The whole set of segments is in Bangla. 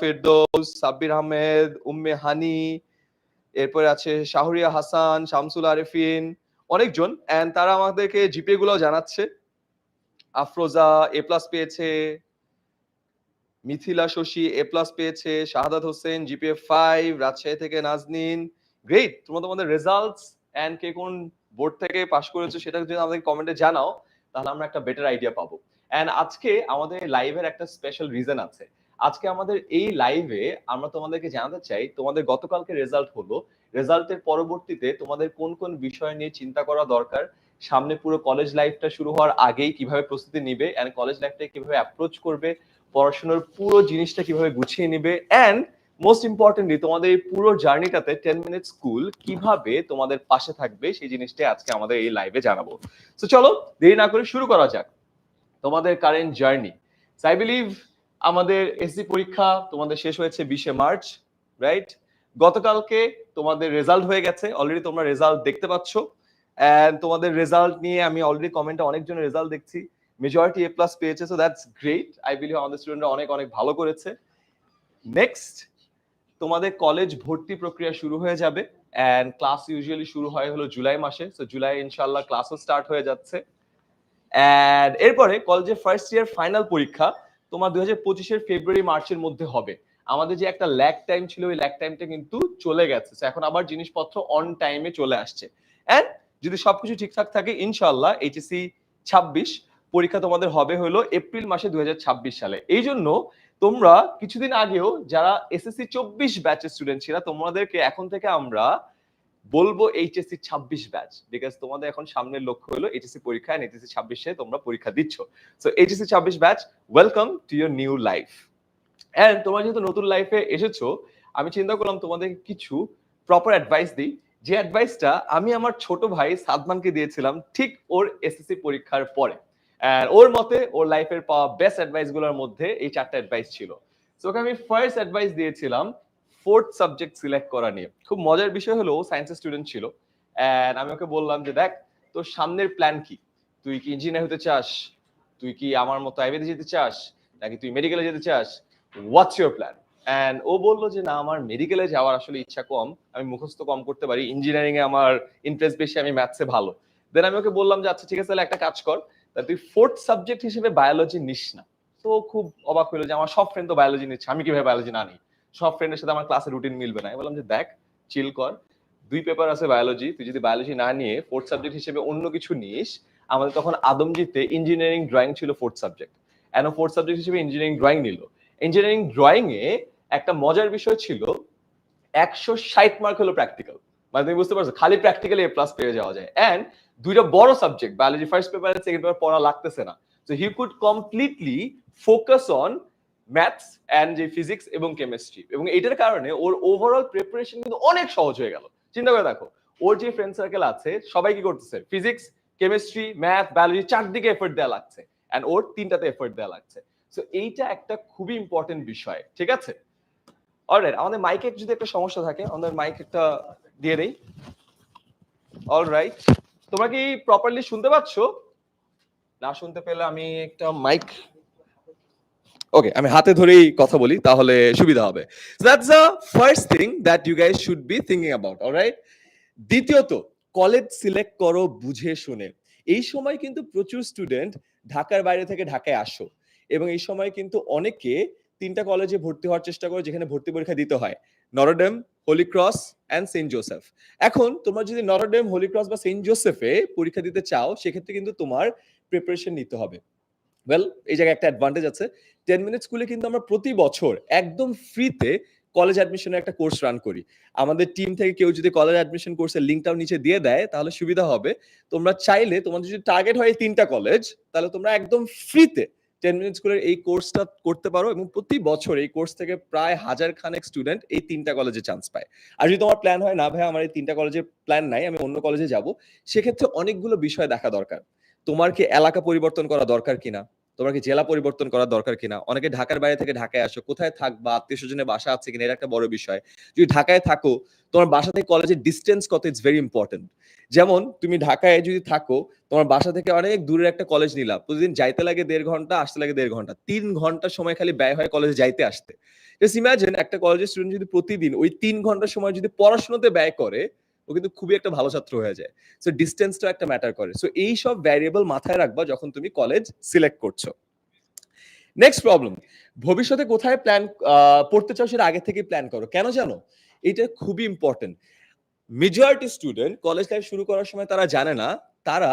ফেরদৌস, সাব্বির আহমেদ, উম্মে হানি, এরপরে আছে শাহরিয়া হাসান, শামসুল আরেফিন, অনেকজন। এন্ড তারা আমাদেরকে জিপিএ গুলো জানাচ্ছে। আফরোজা এ প্লাস পেয়েছে, মিথিলা শশী এ প্লাস পেয়েছে, শাহাদাত হোসেন জিপিএ 5, রাজশাহী থেকে নাজনীন। গ্রেট, তোমরা তোমাদের রেজাল্টস এন্ড কে কোন বোর্ড থেকে পাস করেছো সেটা যদি আমাদের কমেন্টে জানাও, তাহলে আমরা একটা বেটার আইডিয়া পাবো। এন্ড আজকে আমাদের লাইভের একটা স্পেশাল রিজন আছে। আজকে আমাদের এই লাইভে আমরা তোমাদেরকে জানাতে চাই তোমাদের গতকালকে রেজাল্ট হলো, রেজাল্টের পরবর্তীতে তোমাদের কোন কোন বিষয় নিয়ে চিন্তা করা দরকার, সামনে পুরো কলেজ লাইফটা শুরু হওয়ার আগেই কিভাবে প্রস্তুতি নিবে এন্ড কলেজ লাইফটাকে কিভাবে অ্যাপ্রোচ করবে, পড়াশোনার পুরো জিনিসটা কিভাবে গুছিয়ে নিবে, এন্ড মোস্ট ইম্পর্টেন্টলি তোমাদের এই পুরো জার্নিটাতে 10 মিনিট স্কুল কিভাবে তোমাদের পাশে থাকবে সেই জিনিসটাই আজকে আমাদের এই লাইভে জানাবো। তো চলো দেরি না করে শুরু করা যাক তোমাদের কারেন্ট জার্নি। আই বিলিভ আমাদের এসসি পরীক্ষা তোমাদের শেষ হয়েছে 20 মার্চ, রাইট? গতকালকে তোমাদের রেজাল্ট হয়ে গেছে, অলরেডি তোমরা রেজাল্ট দেখতে পাচ্ছ। এন্ড তোমাদের রেজাল্ট নিয়ে আমি অলরেডি কমেন্টে অনেকজনের রেজাল্ট দেখছি, মেজরিটি এ প্লাস পেয়েছে, so that's great. I believe আমাদের স্টুডেন্টরা অনেক অনেক ভালো করেছে। নেক্সট তোমাদের কলেজ ভর্তি প্রক্রিয়া শুরু হয়ে যাবে এন্ড ক্লাস ইউজুয়ালি শুরু হয় হলো জুলাই মাসে, সো জুলাই ইনশাআল্লাহ ক্লাসও স্টার্ট হয়ে যাচ্ছে। এন্ড এরপরে কলেজের ফার্স্ট ইয়ার ফাইনাল পরীক্ষা তোমার 2025 ফেব্রুয়ারি মার্চের মধ্যে হবে। আমাদের যে একটা ল্যাগ টাইম ছিল ওই ল্যাগ টাইমটা কিন্তু চলে গেছে, এখন আবার জিনিসপত্র অন টাইমে চলে আসছে। এন্ড যদি সবকিছু ঠিকঠাক থাকে ইনশাআল্লাহ এইচএসসি 26 পরীক্ষা তোমাদের হবে হলো এপ্রিল মাসে 2026 সালে। এই জন্য তোমরা কিছুদিন আগেও যারা এসএসসি 24 ব্যাচের স্টুডেন্ট ছিল তোমাদেরকে এখন থেকে আমরা বলবো এইচএসসি 26 ব্যাচ, বিকজ তোমাদের এখন সামনের লক্ষ্য হলো এইচএসসি পরীক্ষা, এন্ড এইচএসসি 26 তোমরা পরীক্ষা দিচ্ছ। So HSC 26 batch, welcome to your new life. And তোমরা যেহেতু নতুন লাইফে এসেছো, আমি চিন্তা করলাম তোমাদের কিছু প্রপার অ্যাডভাইস দিই, যে অ্যাডভাইসটা আমি আমার ছোট ভাই সাদমানকে দিয়েছিলাম ঠিক ওর এসএসসি পরীক্ষার পরে। ওর মতে ওর লাইফের পাওয়া বেস্ট অ্যাডভাইস গুলোর মধ্যে এই 4টা অ্যাডভাইস ছিল। সো ওকে আমি ফার্স্ট অ্যাডভাইস দিয়েছিলাম ফোর্থ সাবজেক্ট সিলেক্ট করা নিয়ে। খুব মজার বিষয় হলো ও সায়েন্সের স্টুডেন্ট ছিল, এন্ড আমি ওকে বললাম যে দেখ তোর সামনের প্ল্যান কি, তুই কি ইঞ্জিনিয়ার হতে চাস, তুই কি আমার মতো আইবিতে যেতে চাস, নাকি তুই মেডিকেলে যেতে চাস, হোয়াটস ইউর প্ল্যান? এন্ড ও বললো যে না আমার মেডিকেলে যাওয়ার আসলে ইচ্ছা কম, আমি মুখস্থ কম করতে পারি, ইঞ্জিনিয়ারিং এ আমার ইন্টারেস্ট বেশি, আমি ম্যাথসে ভালো। দেন আমি ওকে বললাম যে আচ্ছা ঠিক আছে তাহলে একটা কাজ কর, তা তুই ফোর্থ সাবজেক্ট হিসেবে বায়োলজি নিস না। তো খুব অবাক হলো যে আমার সব ফ্রেন্ড তো বায়োলজি নিচ্ছে, আমি কিভাবে বায়োলজি না নিই, সব ফ্রেন্ডের সাথে আমার ক্লাসের রুটিন মিলবে না। আমি বললাম যে দেখ চিল কর, 2 পেপার আছে বায়োলজি, তুই যদি বায়োলজি না নিয়ে ফোর্থ সাবজেক্ট হিসেবে অন্য কিছু নিস, আমাদের তখন আদমজিতে ইঞ্জিনিয়ারিং ড্রয়িং ছিল fourth subject, and fourth subject হিসেবে ইঞ্জিনিয়ারিং ড্রয়িং নিল। ইঞ্জিনিয়ারিং ড্রয়িং এ একটা মজার বিষয় ছিল 160 মার্ক হলো প্র্যাকটিক্যাল, মানে তুমি বুঝতে পারছো খালি প্র্যাকটিক্যালি এ প্লাস পেয়ে যাওয়া যায়। এন্ড দুইটা বড় সাবজেক্ট বায়োলজি ফার্স্ট পেপার আর সেকেন্ড পেপার পড়া লাগতেছে না, so he could completely focus on maths and যে ফিজিক্স এবং কেমিস্ট্রি, এবং এটার কারণে ওর ওভারঅল প্রিপারেশন কিন্তু অনেক সহজ হয়ে গেল। চিন্তা করে দেখো ওর যে ফ্রেন্ড সার্কেল আছে সবাই কি করতেছে, ফিজিক্স কেমিস্ট্রি ম্যাথ বায়োলজি চারদিকে এফোর্ট দেওয়া লাগছে, এন্ড ওর 3টাতে এফোর্ট দেওয়া লাগছে। সো এইটা একটা খুবই ইম্পর্টেন্ট বিষয়, ঠিক আছে? অলরাইট, আমাদের মাইকে যদি একটা সমস্যা থাকে আমাদের মাইক একটা দিয়ে দেই। অলরাইট, তোমরা কি প্রপারলি শুনতে পাচ্ছ? না শুনতে পেলে আমি একটা মাইক, ওকে আমি হাতে ধরেই কথা বলি তাহলে সুবিধা হবে। So that's the first thing that you guys should be thinking about, alright? দ্বিতীয়ত, কলেজ সিলেক্ট করো বুঝে শুনে। এই সময় কিন্তু প্রচুর স্টুডেন্ট ঢাকার বাইরে থেকে ঢাকায় আসো, এবং এই সময় কিন্তু অনেকে 3টা কলেজে ভর্তি হওয়ার চেষ্টা করে যেখানে ভর্তি পরীক্ষা দিতে হয়, Notre Dame, Holy Cross and Saint Joseph. এখন তোমরা যদি নটরডেম, হোলি ক্রস বা সেন্ট জোসেফে পরীক্ষা দিতে চাও সেক্ষেত্রে কিন্তু তোমার প্রিপারেশন নিতে হবে। ওয়েল, এই জায়গায় একটা অ্যাডভান্টেজ আছে, 10 মিনিট স্কুলে কিন্তু আমরা প্রতি বছর একদম ফ্রিতে কলেজ অ্যাডমিশনের একটা কোর্স রান করি। আমাদের টিম থেকে কেউ যদি কলেজ অ্যাডমিশন কোর্সের লিঙ্কটাও নিচে দিয়ে দেয় তাহলে সুবিধা হবে। তোমরা চাইলে তোমাদের যদি টার্গেট হয় 3টা কলেজ, তাহলে তোমরা একদম ফ্রিতে 10 মিনিট স্কুলের এই কোর্সটা করতে পারো, এবং প্রতি বছর এই কোর্স থেকে প্রায় 1000 খানেক স্টুডেন্ট এই 3টা কলেজে চান্স পায়। আর যদি তোমার প্ল্যান হয় না ভাই আমার এই 3টা কলেজের প্ল্যান নাই, আমি অন্য কলেজে যাব, সেক্ষেত্রে অনেকগুলো বিষয় দেখা দরকার। তোমার কি এলাকা পরিবর্তন করা দরকার কিনা, তোমার কি জেলা পরিবর্তন করার দরকার কিনা, অনেকে ঢাকার বাইরে থেকে ঢাকায় আসো, কোথায় থাকবা, আত্মীয় স্বজনের বাসা আছে কিনা, এটা একটা বড় বিষয়। যদি ঢাকায় থাকো, তোমার বাসা থেকে কলেজের ডিস্টেন্স কত, ইটস ভেরি ইম্পর্টেন্ট। যেমন তুমি ঢাকায় যদি থাকো, তোমার বাসা থেকে অনেক দূরের একটা কলেজ নিলা, প্রতিদিন যাইতে লাগে 1.5 ঘন্টা, আসতে লাগে 1.5 ঘন্টা, 3 ঘন্টা সময় খালি ব্যয় হয় কলেজে যাইতে আসতে। জাস্ট ইমাজিন একটা কলেজের স্টুডেন্ট যদি প্রতিদিন ওই 3 ঘন্টা সময় যদি পড়াশোনাতে ব্যয় করে, ও কিন্তু খুবই একটা ভালো ছাত্র হয়ে যায়। সো ডিসটেন্সটা একটা ম্যাটার করে। সো এই সব ভ্যারিয়েবল মাথায় রাখবা যখন তুমি কলেজ সিলেক্ট করছো। নেক্সট প্রবলেম, ভবিষ্যতে কোথায় পড়তে চাও সেটা আগে থেকেই প্ল্যান করো। কেন জানো? এটা খুবই important. Majority student college life শুরু করার সময় তারা জানে না তারা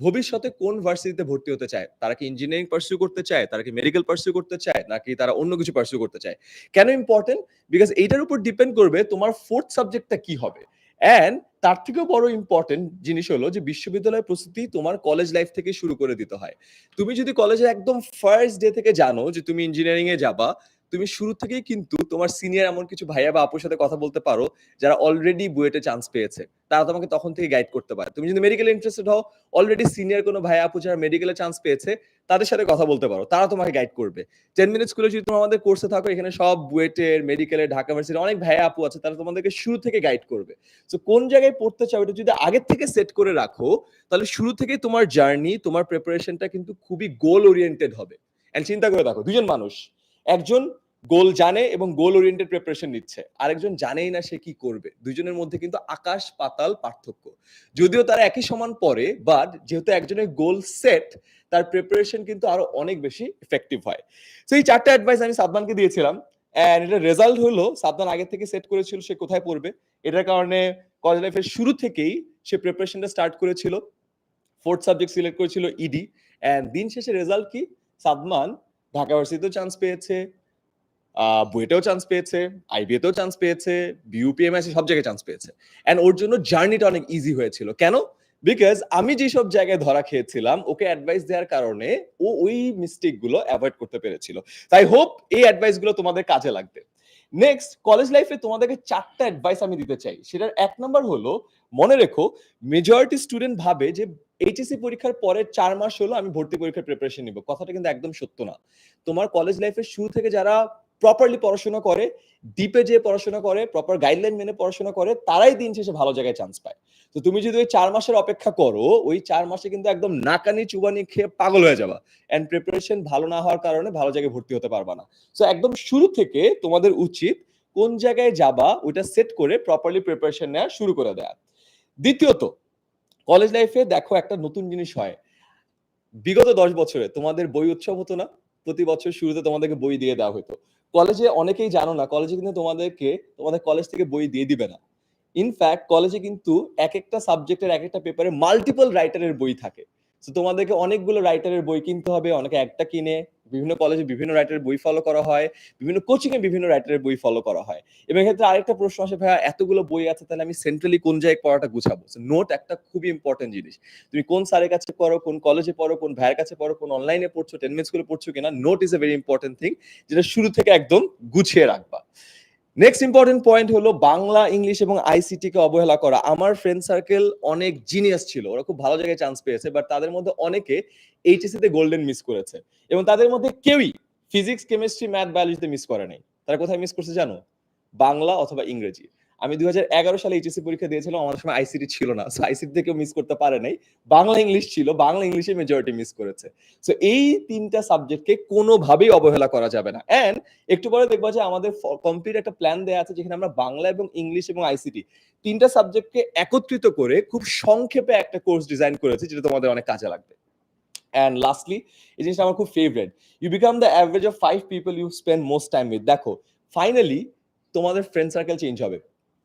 ভবিষ্যতে কোন ভার্সিটিতে ভর্তি হতে চায়। তারা কি ইঞ্জিনিয়ারিং পার্সু করতে চায়, তারা কি মেডিকেল পার্সু করতে চায়, নাকি তারা অন্য কিছু পার্সু করতে চায়। কেন ইম্পর্টেন্ট? বিকজ এইটার উপর ডিপেন্ড করবে তোমার ফোর্থ সাবজেক্টটা কি হবে। অ্যান্ড তার থেকেও বড় ইম্পর্টেন্ট জিনিস হলো যে বিশ্ববিদ্যালয়ের প্রস্তুতি তোমার কলেজ লাইফ থেকে শুরু করে দিতে হয়। তুমি যদি কলেজে একদম ফার্স্ট ডে থেকে জানো যে তুমি ইঞ্জিনিয়ারিং এ যাবা, তুমি শুরু থেকেই কিন্তু তোমার সিনিয়র এমন কিছু ভাইয়া বা আপুর সাথে কথা বলতে পারো যারা অলরেডি বুয়েটে চান্স পেয়েছে, তারা তোমাকে তখন থেকে গাইড করতে পারে। তুমি যদি মেডিকেল ইন্টারেস্টেড হও, অলরেডি সিনিয়র কোনো ভাই আপু যারা মেডিকেলে চান্স পেয়েছে তাদের সাথে কথা বলতে পারো, তারা তোমাকে গাইড করবে। 10 মিনিট স্কুলে যদি তোমরা আমাদের কোর্সে থাকো, এখানে সব বুয়েটের, মেডিকেলের, ঢাকা ভার্সিটির অনেক ভাই আপু আছে, তারা তোমাদেরকে শুরু থেকে গাইড করবে। সো কোন জায়গায় পড়তে চাও এটা যদি আগের থেকে সেট করে রাখো, তাহলে শুরু থেকেই তোমার জার্নি, তোমার প্রিপারেশনটা কিন্তু খুবই গোল ওরিয়েন্টেড হবে। এন্ড চিন্তা করে দেখো, দুজন মানুষ, একজন গোল জানে এবং গোল ওরিয়েন্টেড প্রিপারেশন নিচ্ছে, আরেকজন জানেই না সে কি করবে। দুইজনের মধ্যে কিন্তু আকাশ পাতাল পার্থক্য। যদিও তারা একই সমান পড়ে, বাট যেহেতু একজনের গোল সেট, তার প্রিপারেশন কিন্তু আরো অনেক বেশি ইফেক্টিভ হয়। তো এই 4টা অ্যাডভাইস আমি সাদমানকে দিয়েছিলাম, এন্ড এটা রেজাল্ট হলো সাদমান আগে থেকে সেট করেছিল সে কোথায় পড়বে। এটার কারণে কলেজ লাইফের শুরু থেকেই সে প্রিপারেশনটা স্টার্ট করেছিল, ফোর্থ সাবজেক্ট সিলেক্ট করেছিল ইডি, এন্ড দিন শেষে রেজাল্ট কি? সাদমান ঢাকা ভার্সিটিতেও চান্স পেয়েছে, বুয়েটেও চান্স পেয়েছে, আইবিএতেও চান্স পেয়েছে, বিইউপিএমএস সব জায়গায় চান্স পেয়েছে। এন্ড ওর জন্য জার্নিটা অনেক ইজি হয়েছিল। কেন? বিকজ আমি যেসব জায়গায় ধরা খেয়েছিলাম, ওকে অ্যাডভাইস দেওয়ার কারণে ও ওই মিস্টেক গুলো অ্যাভয়েড করতে পেরেছিল। তাই হোপ এই অ্যাডভাইস গুলো তোমাদের কাজে লাগবে। নেক্সট, কলেজ লাইফে তোমাদেরকে 4টা অ্যাডভাইস আমি দিতে চাই। সেটার 1 নাম্বার হলো, মনে রেখো, মেজরিটি স্টুডেন্ট ভাবে যে এইচএসসি পরীক্ষার পরে 4 মাস হলো আমি ভর্তি পরীক্ষার প্রিপারেশন নিব। কথাটা কিন্তু একদম সত্য না। তোমার কলেজ লাইফের শুরু থেকে যারা প্রপারলি পড়াশোনা করে, ডিপে যে পড়াশোনা করে, প্রপার গাইডলাইন মেনে পড়াশোনা করে, তারাই দিন শেষে ভালো জায়গায় চান্স পায়। তো তুমি যদি ওই 4 মাসের অপেক্ষা করো, ওই 4 মাসে কিন্তু একদম নাকানি চুবানি খেয়ে পাগল হয়ে যাবা। এন্ড প্রিপারেশন ভালো না হওয়ার কারণে ভালো জায়গায় ভর্তি হতে পারবা না। সো একদম শুরু থেকে তোমাদের উচিত কোন জায়গায় যাবা ওইটা সেট করে প্রপারলি প্রিপারেশন নেওয়া শুরু করে দেয়া। দ্বিতীয়ত, কলেজ লাইফে দেখো একটা নতুন জিনিস হয়। বিগত 10 বছরে তোমাদের বই উৎসব হতো না? প্রতি বছর শুরুতে তোমাদেরকে বই দিয়ে দেওয়া হতো। কলেজে অনেকেই জানো না, কলেজে কিন্তু তোমাদের কলেজ থেকে বই দিয়ে দিবে না। ইনফ্যাক্ট কলেজে কিন্তু একেকটা সাবজেক্টের একেকটা পেপারে মাল্টিপল রাইটারের বই থাকে। সো তোমাদেরকে অনেকগুলো রাইটারের বই কিনতে হবে, অনেকে একটা কিনে। বিভিন্ন কলেজে বিভিন্ন রাইটারের বই ফলো করা হয়, বিভিন্ন কোচিং এ বিভিন্ন রাইটারের বই ফলো করা হয়। এবং এক্ষেত্রে আরেকটা প্রশ্ন আসে, ভাইয়া এতগুলো বই আছে, তাহলে আমি সেন্ট্রালি কোন জায়গায় পড়াটা গুছাবো? নোট একটা খুবই ইম্পর্টেন্ট জিনিস। তুমি কোন স্যারের কাছে পড়ো, কোন কলেজে পড়ো, কোন ভাইয়ের কাছে পড়ো, কোন অনলাইনে পড়ছো, 10 মিনিট স্কুলে পড়ছো কিনা, note is a very important thing, যেটা শুরু থেকে একদম গুছিয়ে রাখবা। নেক্সট ইম্পর্টেন্ট পয়েন্ট হলো বাংলা, ইংলিশ এবং আইসিটি কে অবহেলা করা। আমার ফ্রেন্ড সার্কেল অনেক জিনিয়াস ছিল, ওরা খুব ভালো জায়গায় চান্স পেয়েছে, বাট তাদের মধ্যে অনেকে এইচএসসি তে গোল্ডেন মিস করেছে। এবং তাদের মধ্যে কেউই ফিজিক্স, কেমিস্ট্রি, ম্যাথ, বায়োলজিতে মিস করে নাই। তারা কোথায় মিস করছে জানো? বাংলা অথবা ইংরেজি। আমি 2011 সালে এইচএসসি পরীক্ষা দিয়েছিলাম, আমার সময় আইসিটি ছিল না, সো আইসিটি থেকেও মিস করতে পারে নাই। বাংলা ইংলিশ ছিল, বাংলা ইংলিশে মেজরিটি মিস করেছে। সো এই 3টা সাবজেক্টকে কোনোভাবেই অবহেলা করা যাবে না। এন্ড একটু পরে দেখবা যে আমাদের কমপ্লিট একটা প্ল্যান দেয়া আছে, যেখানে আমরা বাংলা এবং ইংলিশ এবং আইসিটি 3টা সাবজেক্টকে একত্রিত করে খুব সংক্ষেপে একটা কোর্স ডিজাইন করেছি, যেটা তোমাদের অনেক কাজে লাগবে। এন্ড লাস্টলি, এই জিনিসটা আমার খুব favourite, you become the average of 5 people you spend most time with. দেখো, ফাইনালি তোমাদের ফ্রেন্ড সার্কেল চেঞ্জ হবে।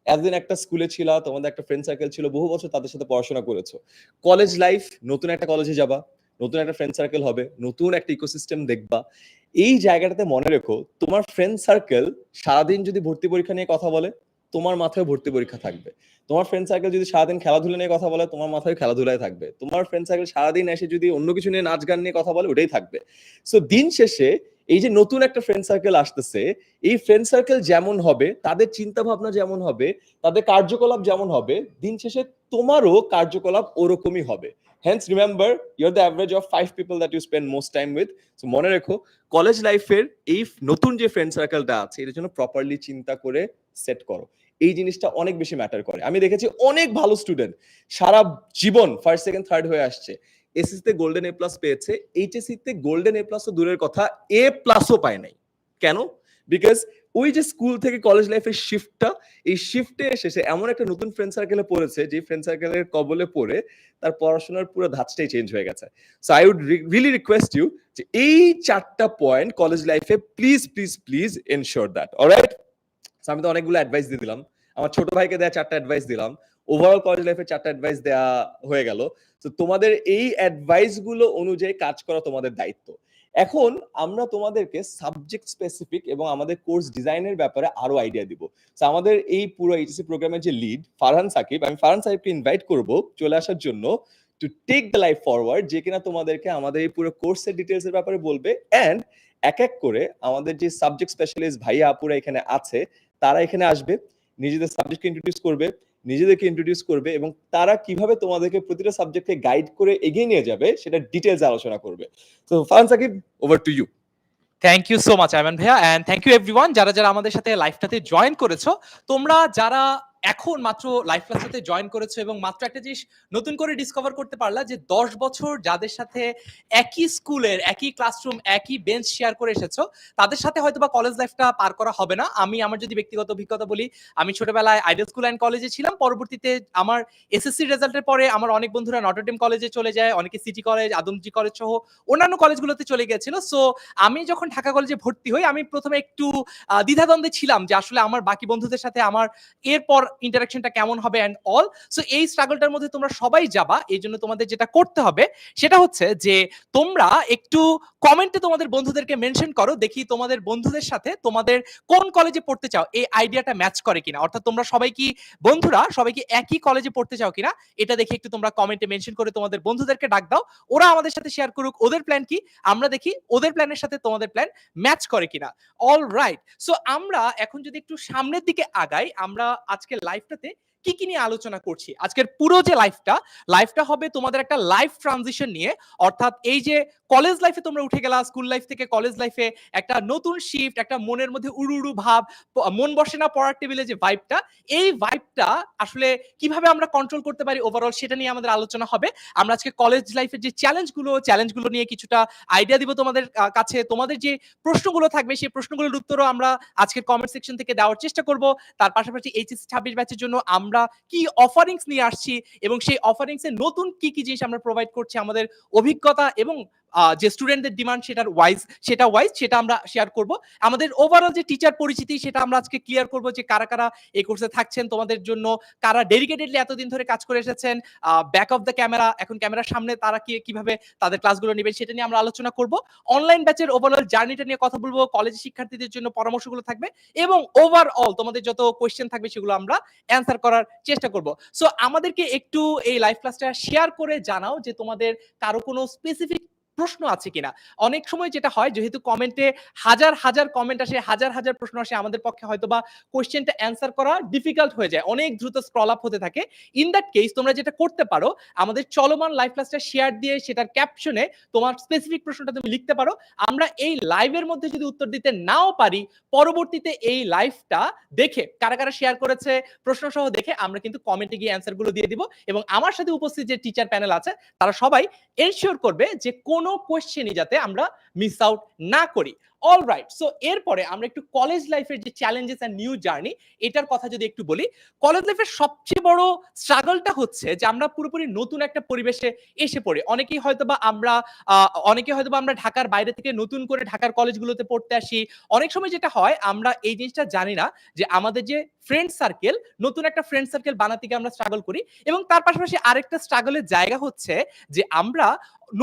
এতদিন একটা স্কুলে ছিল, তোমাদের একটা ফ্রেন্ড সার্কেল ছিল, বহু বছর তাদের সাথে পড়াশোনা করেছো। কলেজ লাইফ, নতুন একটা কলেজে যাবা, নতুন একটা ফ্রেন্ড সার্কেল হবে, নতুন একটা ইকোসিস্টেম দেখবা। এই জায়গাটাতে মনে রেখো, তোমার ফ্রেন্ড সার্কেল সারাদিন যদি ভর্তি পরীক্ষা নিয়ে কথা বলে, তোমার মাথায় ভর্তি পরীক্ষা থাকবে। তোমার ফ্রেন্ড সার্কেল যদি সারাদিন খেলাধুলা নিয়ে কথা বলে, তোমার মাথায় খেলাধুলায় থাকবে। তোমার ফ্রেন্ড সার্কেল সারাদিন এসে যদি অন্য কিছু নিয়ে নাচ গান নিয়ে কথা বলে, ওটাই থাকবে। সো দিন শেষে এই যে নতুন একটা ফ্রেন্ড সার্কেল আসতেছে, এই ফ্রেন্ড সার্কেল যেমন হবে, তাদের চিন্তা ভাবনা যেমন হবে, তাদের কার্যকলাপ যেমন হবে, দিন শেষে তোমারও কার্যকলাপ ওরকমই হবে। Hence, remember, you're the average of 5 people that you spend most time with. So মনে রেখো কলেজ লাইফের এই নতুন যে ফ্রেন্ড সার্কেলটা আছে এটার জন্য প্রপারলি চিন্তা করে সেট করো। এই জিনিসটা অনেক বেশি ম্যাটার করে। আমি দেখেছি অনেক ভালো স্টুডেন্ট সারা জীবন ফার্স্ট সেকেন্ড থার্ড হয়ে আসছে, এসএসসি তে গোল্ডেন এ প্লাস পেয়েছে, এইচএসসি তে গোল্ডেন এ প্লাস তো দূরের কথা এ প্লাসও পায় নাই। কেন? বিকজ ওই যে স্কুল থেকে কলেজ লাইফের শিফটটা, এই শিফটে এসে সে এমন একটা নতুন ফ্রেন্ড সার্কেলে পড়েছে যে ফ্রেন্ড সার্কেলের কবলে পড়ে তার পড়াশোনার পুরো ধাঁচটাই চেঞ্জ হয়ে গেছে। So I would really request you যে এই 4টা পয়েন্ট কলেজ লাইফে please please please ensure that. Alright, আমি তো অনেকগুলো অ্যাডভাইস দিয়ে দিলাম, আমার ছোট ভাইকে দেয়া 4টা অ্যাডভাইস দিলাম, ওভারঅল কলেজ লাইফে 4টা অ্যাডভাইস দেয়া হয়ে গেল। তো তোমাদের এই অ্যাডভাইস গুলো অনুযায়ী কাজ করা তোমাদের দায়িত্ব। এখন আমরা তোমাদেরকে সাবজেক্ট স্পেসিফিক এবং আমাদের কোর্স ডিজাইনের ব্যাপারে আরো আইডিয়া দিব। তো আমাদের এই পুরো এইচএসসি প্রোগ্রামের যে লিড ফারহান সাকিব, আমি ফারহান সাকিবকে ইনভাইট করব চলে আসার জন্য to take the life forward, যে কিনা তোমাদেরকে আমাদের এই পুরো কোর্সের ডিটেলস এর ব্যাপারে বলবে। এন্ড এক এক করে আমাদের যে সাবজেক্ট স্পেশালিস্ট ভাইয়া আপুরা এখানে আছে তারা এখানে আসবে, নিজেদের সাবজেক্টকে ইন্ট্রোডিউস করবে, নিজেদেরকে ইন্ট্রোডিউস করবে এবং তারা কিভাবে তোমাদেরকে প্রতিটা সাবজেক্টে গাইড করে এগিয়ে নিয়ে যাবে সেটা ডিটেলস আলোচনা করবে। তো Farhan Sakib, over to you. Thank you so much Ayman ভাইয়া, এন্ড থ্যাংক ইউ এভরিওয়ান যারা যারা আমাদের সাথে লাইভটাতে জয়েন করেছো। তোমরা যারা এখন মাত্র লাইভ ক্লাসটাতে জয়েন করেছো এবং মাত্র একটা জিনিস নতুন করে ডিসকভার করতে পারলা যে 10 বছর যাদের সাথে একই স্কুলের একই ক্লাসরুম একই বেঞ্চ শেয়ার করে এসেছো তাদের সাথে হয়তো বা কলেজ লাইফটা পার করা হবে না। আমি আমার যদি ব্যক্তিগত অভিজ্ঞতা বলি, আমি ছোটবেলায় আইডিয়াল স্কুল অ্যান্ড কলেজে ছিলাম, পরবর্তীতে আমার এসএসসি রেজাল্টের পরে আমার অনেক বন্ধুরা নটরডেম কলেজে চলে যায়, অনেকে সিটি কলেজ, আদমজি কলেজ সহ অন্যান্য কলেজগুলোতে চলে গিয়েছিল। সো আমি যখন ঢাকা কলেজে ভর্তি হই আমি প্রথমে একটু দ্বিধাদ্বন্দ্বে ছিলাম যে আসলে আমার বাকি বন্ধুদের সাথে আমার এরপর ইন্টারাকশনটা কেমন হবে অ্যান্ড অল। সো এই স্ট্রাগলটার মধ্যে তোমরা সবাই যাবা, এই জন্য তোমাদের যেটা করতে হবে সেটা হচ্ছে যে তোমরা একটু কমেন্টে তোমাদের বন্ধুদেরকে মেনশন করো, দেখি তোমাদের বন্ধুদের সাথে তোমাদের কোন কলেজে পড়তে চাও এই আইডিয়াটা ম্যাচ করে কিনা, অর্থাৎ তোমরা সবাই কি বন্ধুরা সবাই কি একই কলেজে পড়তে চাও কিনা এটা দেখে একটু তোমরা কমেন্টে মেনশন করে তোমাদের বন্ধুদেরকে ডাক দাও, ওরা আমাদের সাথে শেয়ার করুক ওদের প্ল্যান কি, আমরা দেখি ওদের প্ল্যানের সাথে তোমাদের প্ল্যান ম্যাচ করে কিনা। অল রাইট, সো আমরা এখন যদি একটু সামনের দিকে আগাই, আমরা আজকে লাইভটাতে কি কি নিয়ে আলোচনা করছি। আজকের পুরো যে লাইফটা হবে তোমাদের একটা লাইফ ট্রানজিশন নিয়ে, অর্থাৎ এই যে কলেজ লাইফে তোমরা উঠে গেলা, স্কুল লাইফ থেকে কলেজ লাইফে একটা নতুন শিফট, একটা মনের মধ্যে উড়ু উড়ু ভাব, মন বসে না পড়ার টেবিলে যে ভাইবটা, এই ভাইবটা আসলে কিভাবে আমরা কন্ট্রোল করতে পারি ওভারঅল সেটা নিয়ে আমাদের আলোচনা হবে। আমরা আজকে কলেজ লাইফের যে চ্যালেঞ্জগুলো নিয়ে কিছুটা আইডিয়া দিব তোমাদের কাছে, তোমাদের যে প্রশ্নগুলো থাকবে সেই প্রশ্নগুলোর উত্তরও আমরা আজকের কমেন্ট সেকশন থেকে দেওয়ার চেষ্টা করব। তার পাশাপাশি এইচএসসি 26 ব্যাচের জন্য আমরা কি অফারিংস নিয়ে আসছি এবং সেই অফারিংস এর নতুন কি কি জিনিস আমরা প্রোভাইড করছি, আমাদের অভিজ্ঞতা এবং যে স্টুডেন্টদের ডিমান্ড সেটা আমরা শেয়ার করব। আমাদের ওভারঅল যে টিচার পরিচিতি সেটা আমরা আজকে ক্লিয়ার করব যে কারা কারা এই কোর্সে থাকছেন তোমাদের জন্য, কারা ডেডিকেটেডলি এতদিন ধরে কাজ করে এসেছেন ব্যাক অফ দ্য ক্যামেরা, এখন ক্যামেরার সামনে তারা কিভাবে তাদের ক্লাসগুলো নেবেন সেটা নিয়ে আমরা আলোচনা করব। অনলাইন ব্যাচের ওভারঅল জার্নিটা নিয়ে কথা বলবো, কলেজ শিক্ষার্থীদের জন্য পরামর্শগুলো থাকবে এবং ওভারঅল তোমাদের যত কোয়েশ্চেন থাকবে সেগুলো আমরা অ্যান্সার করার চেষ্টা করব। সো আমাদেরকে একটু এই লাইভ ক্লাসটা শেয়ার করে জানাও যে তোমাদের কারো কোনো স্পেসিফিক প্রশ্ন আছে কিনা। অনেক সময় যেটা হয় যেহেতু কমেন্টে হাজার হাজার কমেন্ট আসে, হাজার হাজার প্রশ্ন আসে, আমাদের পক্ষে হয়তো বা কোয়েশ্চেনটা অ্যান্সার করা ডিফিকাল্ট হয়ে যায়, অনেক দ্রুত স্ক্রল আপ হতে থাকে। ইন দ্যাট কেস তোমরা যেটা করতে পারো, আমাদের চলমান লাইভ ক্লাসটা শেয়ার দিয়ে সেটার ক্যাপশনে তোমার স্পেসিফিক প্রশ্নটা তুমি লিখতে পারো। আমরা এই লাইভের মধ্যে যদি উত্তর দিতে নাও পারি, পরবর্তীতে এই লাইভটা দেখে কারা কারা শেয়ার করেছে প্রশ্ন সহ দেখে আমরা কিন্তু কমেন্টে গিয়ে অ্যান্সারগুলো দিয়ে দিব এবং আমার সাথে উপস্থিত যে টিচার প্যানেল আছে তারা সবাই এনশিওর করবে যে কোনো কোয়েশ্চেনই যাতে আমরা মিস আউট না করি। অলরাইট, সো এরপরে আমরা একটু কলেজ লাইফের যে চ্যালেঞ্জেস এন্ড নিউ জার্নি এটার কথা যদি একটু বলি, কলেজ লাইফের সবচেয়ে বড় স্ট্রাগলটা হচ্ছে যে আমরা পুরোপুরি নতুন একটা পরিবেশে এসে পড়ি। অনেকেই হয়তোবা আমরা ঢাকার বাইরে থেকে নতুন করে ঢাকার কলেজগুলোতে পড়তে আসি। অনেক সময় যেটা হয় আমরা এই জিনিসটা জানি না যে আমাদের যে ফ্রেন্ড সার্কেল, নতুন একটা ফ্রেন্ড সার্কেল বানাতে গিয়ে আমরা স্ট্রাগল করি এবং তার পাশাপাশি আরেকটা স্ট্রাগলের জায়গা হচ্ছে যে আমরা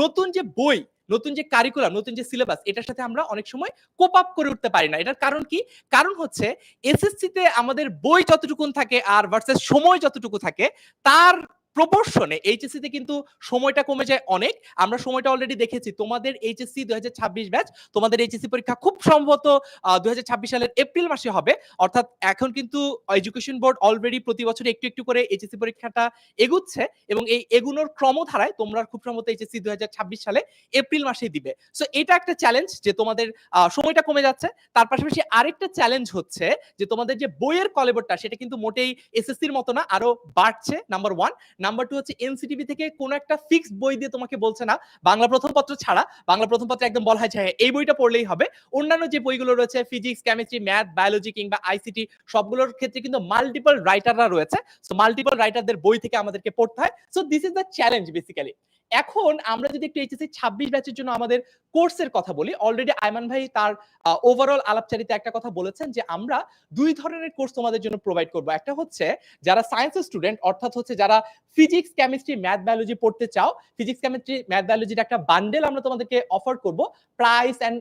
নতুন যে বই, নতুন যে কারিকুলাম, নতুন যে সিলেবাস এটার সাথে আমরা অনেক সময় কোপ আপ করে উঠতে পারি না। এটার কারণ কি? কারণ হচ্ছে এসএসসি তে আমাদের বই যতটুকুন থাকে আর ভার্সেস সময় যতটুকু থাকে তার প্রপোর্শনে এইচএসসি তে কিন্তু সময়টা কমে যায় অনেক। আমরা সময়টা অলরেডি দেখেছি। তোমাদের এইচএসসি 2026 ব্যাচ, তোমাদের এইচএসসি পরীক্ষা খুব সম্ভবত 2026 সালের এপ্রিল মাসে হবে। অর্থাৎ এখন কিন্তু এডুকেশন বোর্ড অলরেডি প্রতি বছর একটু, একটু করে এইচএসসি পরীক্ষাটা এগুচ্ছে এবং এই এগুনোর ক্রমধারায় তোমরা খুব সম্ভবত এইচএসসি 2026 সালে এপ্রিল মাসেই দিবে। সো এটা একটা চ্যালেঞ্জ যে তোমাদের সময়টা কমে যাচ্ছে। তার পাশাপাশি আরেকটা চ্যালেঞ্জ হচ্ছে যে তোমাদের যে বইয়ের কলেবরটা সেটা কিন্তু মোটেই এসএসসির মতো না, আরো বাড়ছে, নাম্বার 1। নাম্বার 2 হচ্ছে এনসিটিভি থেকে কোনো একটা ফিক্সড বই দিয়ে তোমাকে বলছে না, বাংলা প্রথম পত্র ছাড়া, বাংলা প্রথম পত্রে একদম বলা হয় যে হ্যাঁ, এই বইটা পড়লেই হবে। অন্যান্য যে বইগুলো রয়েছে ফিজিক্স, কেমিস্ট্রি, ম্যাথ, বায়োলজি কিংবা আইসিটি সবগুলোর ক্ষেত্রে কিন্তু মাল্টিপল রাইটাররা রয়েছে। সো মাল্টিপল রাইটারদের বই থেকে আমাদেরকে পড়তে হয়। So this is the challenge basically. এখন আমরা যদি একটু এইচএসসি 26 ব্যাচের জন্য আমাদের কোর্সের কথা বলি, অলরেডি আয়মান ভাই তার ওভারঅল আলাপচারিতে একটা কথা বলেছেন যে আমরা 2 ধরনের কোর্স তোমাদের জন্য প্রোভাইড করব। একটা হচ্ছে যারা সায়েন্সের স্টুডেন্ট, অর্থাৎ হচ্ছে যারা ফিজিক্স, কেমিস্ট্রি, ম্যাথ, বায়োলজি পড়তে চাও, ফিজিক্স, কেমিস্ট্রি, ম্যাথ, বায়োলজির একটা বান্ডেল আমরা তোমাদেরকে অফার করব। প্রাইস এন্ড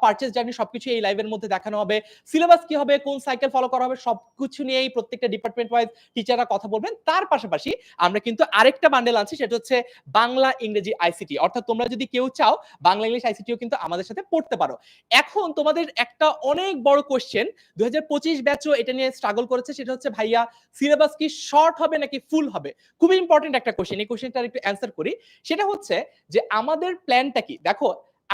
পারচেজ জার্নি সবকিছু এই লাইভের মধ্যে দেখানো হবে। সিলেবাস কি হবে, কোন সাইকেল ফলো করা হবে, সবকিছু নিয়েই প্রত্যেকটা ডিপার্টমেন্ট ওয়াইজ টিচাররা কথা বলবেন। তার পাশাপাশি আমরা কিন্তু আরেকটা বান্ডেল আনছি, সেটা হচ্ছে বাংলা, ইংরেজি, আইসিটি। অর্থাৎ তোমরা যদি কেউ চাও বাংলা, ইংলিশ, আইসিটিও কিন্তু আমাদের সাথে পড়তে পারো। এখন তোমাদের একটা অনেক বড় কোশ্চেন, 2025 ব্যাচও এটা নিয়ে স্ট্রাগল করেছে, সেটা হচ্ছে ভাইয়া সিলেবাস কি শর্ট হবে নাকি ফুল হবে? খুবই ইম্পর্টেন্ট একটা কোশ্চেন। এই কোশ্চেনটার একটু অ্যান্সার করি। সেটা হচ্ছে যে আমাদের প্ল্যানটা কি? দেখো,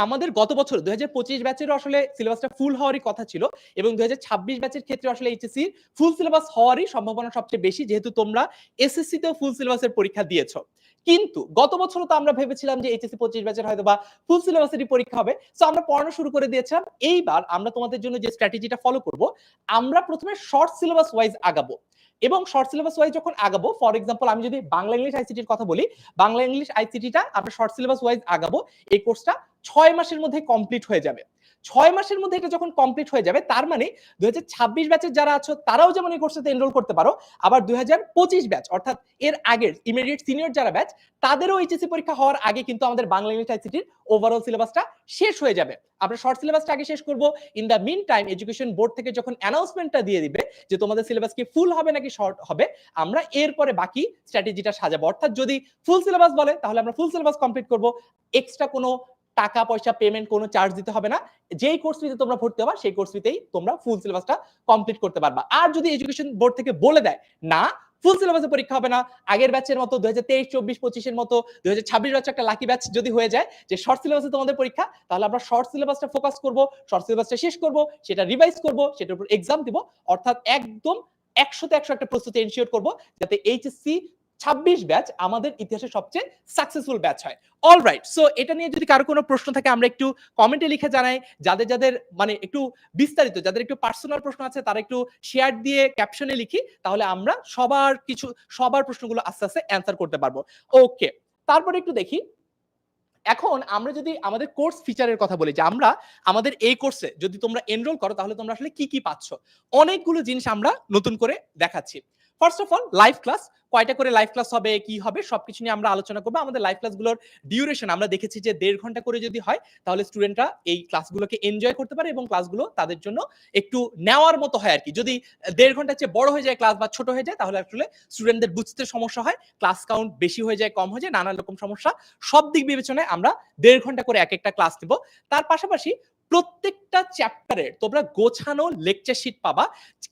আমাদের গত বছর 2025 ব্যাচেরও আসলে সিলেবাসটা ফুল হওয়ারই কথা ছিল এবং 2026 ব্যাচের ক্ষেত্রে আসলে এইচএসসি ফুল সিলেবাস হওয়ারই সম্ভাবনা সবচেয়ে বেশি, যেহেতু তোমরা এসএসসি তেও ফুল সিলেবাসের পরীক্ষা দিয়েছো। কিন্তু গত বছরও তো আমরা ভেবেছিলাম যে এইচএসসি 25 ব্যাচের হয়তো বা ফুল সিলেবাসেরই পরীক্ষা হবে। সো আমরা পড়ানো শুরু করে দিয়েছিলাম। এইবার আমরা তোমাদের জন্য যে স্ট্র্যাটেজিটা ফলো করব, আমরা প্রথমে শর্ট সিলেবাস ওয়াইজ আগাবো এবং শর্ট সিলেবাস ওয়াইজ যখন আগাবো, ফর এক্সাম্পল আমি যদি বাংলা, ইংলিশ, আইসিটির কথা বলি, বাংলা, ইংলিশ, আইসিটিটা আমরা শর্ট সিলেবাস ওয়াইজ আগাবো। এই কোর্সটা 6 মাসের মধ্যে কমপ্লিট হয়ে যাবে। 6 মাসের মধ্যে এটা যখন কমপ্লিট হয়ে যাবে, তার মানে 2026 ব্যাচের যারা আছো তারাও যেমন এই কোর্সটাতে এনরোল করতে পারো, আবার 2025 ব্যাচ অর্থাৎ এর আগের ইমিডিয়েট সিনিয়র যারা ব্যাচ, তাদেরও এইচএসসি পরীক্ষা হওয়ার আগে কিন্তু আমাদের বাংলা, ইংলিশ, আইসিটির ওভারঅল সিলেবাসটা শেষ হয়ে যাবে। আমরা শর্ট সিলেবাসটা আগে শেষ করব। In the meantime education board থেকে যখন অ্যানাউন্সমেন্টটা দিয়ে দিবে যে তোমাদের সিলেবাস কি ফুল হবে নাকি শর্ট হবে, আমরা এরপরে বাকি স্ট্র্যাটেজিটা সাজাবো। অর্থাৎ যদি ফুল সিলেবাস বলে তাহলে আমরা ফুল সিলেবাস কমপ্লিট করব। এক্সট্রা কোনো টাকা পয়সা পেমেন্ট, কোনো চার্জ দিতে হবে না। যেই কোর্স ফিতে তোমরা ভর্তি হবা সেই কোর্স ফিতেই তোমরা ফুল সিলেবাসটা কমপ্লিট করতে পারবা। আর যদি এডুকেশন বোর্ড থেকে বলে দেয় না ফুল সিলেবাসে পরীক্ষা হবে না, আগের ব্যাচের মতো 2023, 24, 25 এর মতো 2026 ব্যাচ একটা লাকি ব্যাচ যদি হয়ে যায় যে শর্ট সিলেবাসে তোমাদের পরীক্ষা, তাহলে আমরা শর্ট সিলেবাসটা ফোকাস করব, শর্ট সিলেবাসটা শেষ করব, সেটা রিভাইজ করব, সেটার উপর এক্সাম দিব। অর্থাৎ একদম 100 তে 100 একটা প্রস্তুতি এনশিওর করব যাতে এইচএসসি 26 ব্যাচ আমাদের ইতিহাসে সবচেয়ে সাকসেসফুল ব্যাচ হয়। অলরাইট, সো এটা নিয়ে যদি কারো কোনো প্রশ্ন থাকে আমরা একটু কমেন্টে লিখে জানাই। যাদের যাদের মানে একটু বিস্তারিত, যাদের একটু পার্সোনাল প্রশ্ন আছে তারা একটু শেয়ার দিয়ে ক্যাপশনে লিখি, তাহলে আমরা সবার প্রশ্নগুলো আস্তে আস্তে অ্যান্সার করতে পারবো। ওকে, তারপরে একটু দেখি। এখন আমরা যদি আমাদের কোর্স ফিচারের কথা বলি, যে আমরা আমাদের এই কোর্সে যদি তোমরা এনরোল করো তাহলে তোমরা আসলে কি কি পাচ্ছ, অনেকগুলো জিনিস আমরা নতুন করে দেখাচ্ছি। First of all, live class. কয়টা করে লাইভ ক্লাস হবে, কি হবে, সবকিছু নিয়ে আমরা আলোচনা করবো। আমাদের লাইভ ক্লাসগুলোর ডিউরেশন আমরা দেখেছি যে 1.5 ঘন্টা করে যদি হয় তাহলে স্টুডেন্টরা এই ক্লাসগুলোকে এনজয় করতে পারে এবং ক্লাসগুলো তাদের জন্য একটু নেওয়ার মতো হয় আর কি। যদি 1.5 ঘন্টার চেয়ে বড় হয়ে যায় ক্লাস বা ছোট হয়ে যায় তাহলে আসলে স্টুডেন্টদের বুঝতে সমস্যা হয়, ক্লাস কাউন্ট বেশি হয়ে যায়, কম হয়ে যায়, নানা রকম সমস্যা। সব দিক বিবেচনায় আমরা 1.5 ঘন্টা করে এক একটা ক্লাস দিব। তার পাশাপাশি প্রত্যেকটা চ্যাপ্টারের তোমরা গোছানো লেকচার শিট পাবা।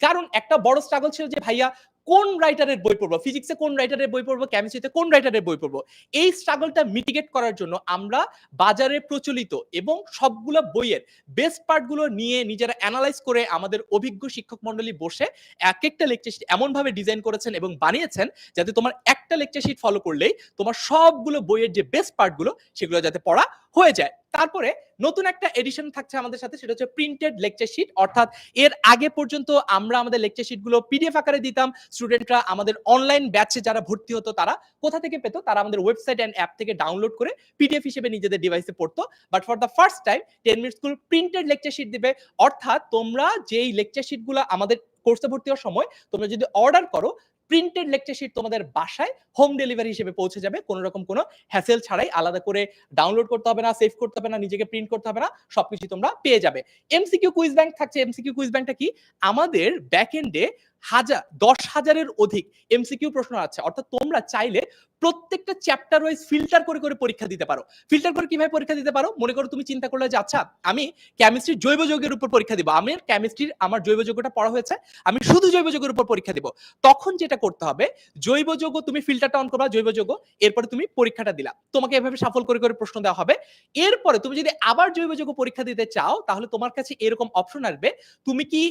কারণ একটা বড় স্ট্রাগল ছিল যে ভাইয়া কোন রাইটারের বই পড়বো, ফিজিক্সে কোন রাইটারের বই পড়বো, কেমিস্ট্রিতে কোন রাইটারের বই পড়বো। এই স্ট্রাগলটা মিটিগেট করার জন্য আমরা বাজারে প্রচলিত এবং সবগুলো বইয়ের বেস্ট পার্টগুলো নিয়ে নিজেরা অ্যানালাইজ করে আমাদের অভিজ্ঞ শিক্ষক মন্ডলী বসে এক একটা লেকচার শিট এমন ভাবে ডিজাইন করেছেন এবং বানিয়েছেন যাতে তোমার একটা লেকচার শিট ফলো করলেই তোমার সবগুলো বইয়ের যে বেস্ট পার্টগুলো সেগুলো যাতে পড়া হয়ে যায়। তারপরে নতুন একটা এডিশন থাকছে আমাদের সাথে, সেটা হচ্ছে প্রিন্টেড লেকচার শিট। অর্থাৎ এর আগে পর্যন্ত আমরা আমাদের লেকচার শিটগুলো পিডিএফ আকারে দিতাম। স্টুডেন্টরা আমাদের অনলাইন ব্যাচে যারা ভর্তি হতো তারা কোথা থেকে পেতো, তারা আমাদের ওয়েবসাইট এন্ড অ্যাপ থেকে ডাউনলোড করে পিডিএফ হিসেবে নিজেদের ডিভাইসে পড়তো। But for the first time 10 Minute School printed lecture sheet দিবে। অর্থাৎ তোমরা যেই লেকচার শিটগুলো আমাদের কোর্সে ভর্তি হওয়ার সময় তোমরা যদি অর্ডার করো, প্রিন্টেড লেকচার শিট তোমাদের বাসায় হোম ডেলিভারি হিসেবে পৌঁছে যাবে, কোনো রকম কোনো হ্যাসেল ছাড়াই। আলাদা করে ডাউনলোড করতে হবে না, সেভ করতে হবে না, নিজেকে প্রিন্ট করতে হবে না, সবকিছু তোমরা পেয়ে যাবে। এমসিকিউ কুইজ ব্যাংক থাকছে। এমসিকিউ কুইজ ব্যাংকটা কি? আমাদের ব্যাক এন্ডে 10,000-এর অধিক এমসিকিউ প্রশ্ন আছে। অর্থাৎ তোমরা চাইলে প্রত্যেকটা চ্যাপ্টার ওয়াইজ ফিল্টার করে করে পরীক্ষা দিতে পারো। ফিল্টার করে কিভাবে পরীক্ষা দিতে পারো? মনে করো তুমি চিন্তা করলে যে আচ্ছা আমি কেমিস্ট্রির জৈব যৌগের উপর পরীক্ষা দিব, আমার কেমিস্ট্রির আমার জৈব যৌগটা পড়া হয়েছে, আমি শুধু জৈব যৌগের উপর পরীক্ষা দিব। তখন যেটা করতে হবে, জৈব যৌগ তুমি ফিল্টারটা অন করবা, জৈব যৌগ, এরপরে তুমি পরীক্ষাটা দিলা, তোমাকে এভাবে সাফল করে করে প্রশ্ন দেওয়া হবে। এরপরে তুমি যদি আবার জৈব যৌগ পরীক্ষা দিতে চাও, তাহলে তোমার কাছে এরকম অপশন আসবে, তুমি কি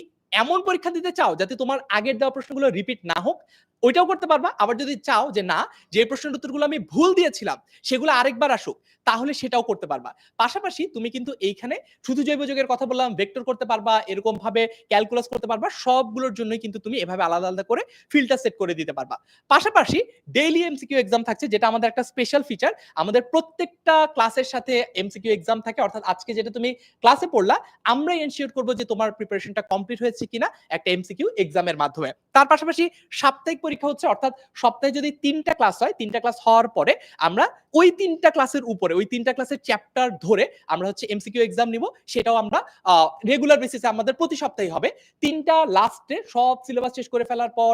এমন পরীক্ষা দিতে চাও যাতে তোমার আগের দেওয়া প্রশ্নগুলো রিপিট না হোক, ওইটাও করতে পারবা। আবার যদি চাও যে না, যে প্রশ্নের উত্তরগুলো আমি ভুল দিয়েছিলাম সেগুলো আরেকবার আসুক, তাহলে সেটাও করতে পারবা। পাশাপাশি তুমি কিন্তু এইখানে শুধু জৈব যৌগের কথা বললাম, ভেক্টর করতে পারবা, এরকম ভাবে ক্যালকুলাস করতে পারবা, সবগুলোর জন্যই কিন্তু তুমি এভাবে আলাদা আলাদা করে ফিল্টার সেট করে দিতে পারবা। পাশাপাশি ডেইলি এমসিকিউ এক্সাম থাকছে, যেটা আমাদের একটা স্পেশাল ফিচার। আমাদের প্রত্যেকটা ক্লাসের সাথে এমসিকিউ এক্সাম থাকে, অর্থাৎ আজকে যেটা তুমি ক্লাসে পড়লা, আমরাই এনশিওর করব যে তোমার প্রিপারেশনটা কমপ্লিট হয়েছে কিনা একটা এমসিকিউ এক্সামের মাধ্যমে। তার পাশাপাশি সাপ্তাহিক পরীক্ষা হচ্ছে, অর্থাৎ সপ্তাহে যদি 3টা ক্লাস হয়, 3টা ক্লাস হওয়ার পরে আমরা ওই 3টা ক্লাসের উপরে, ওই 3টা ক্লাসের চ্যাপ্টার ধরে আমরা হচ্ছে এমসিকিউ এক্সাম নিব। সেটাও আমরা রেগুলার বেসিসে আমাদের প্রতি সপ্তাহে হবে। 3টা লাস্টে সব সিলেবাস শেষ করে ফেলার পর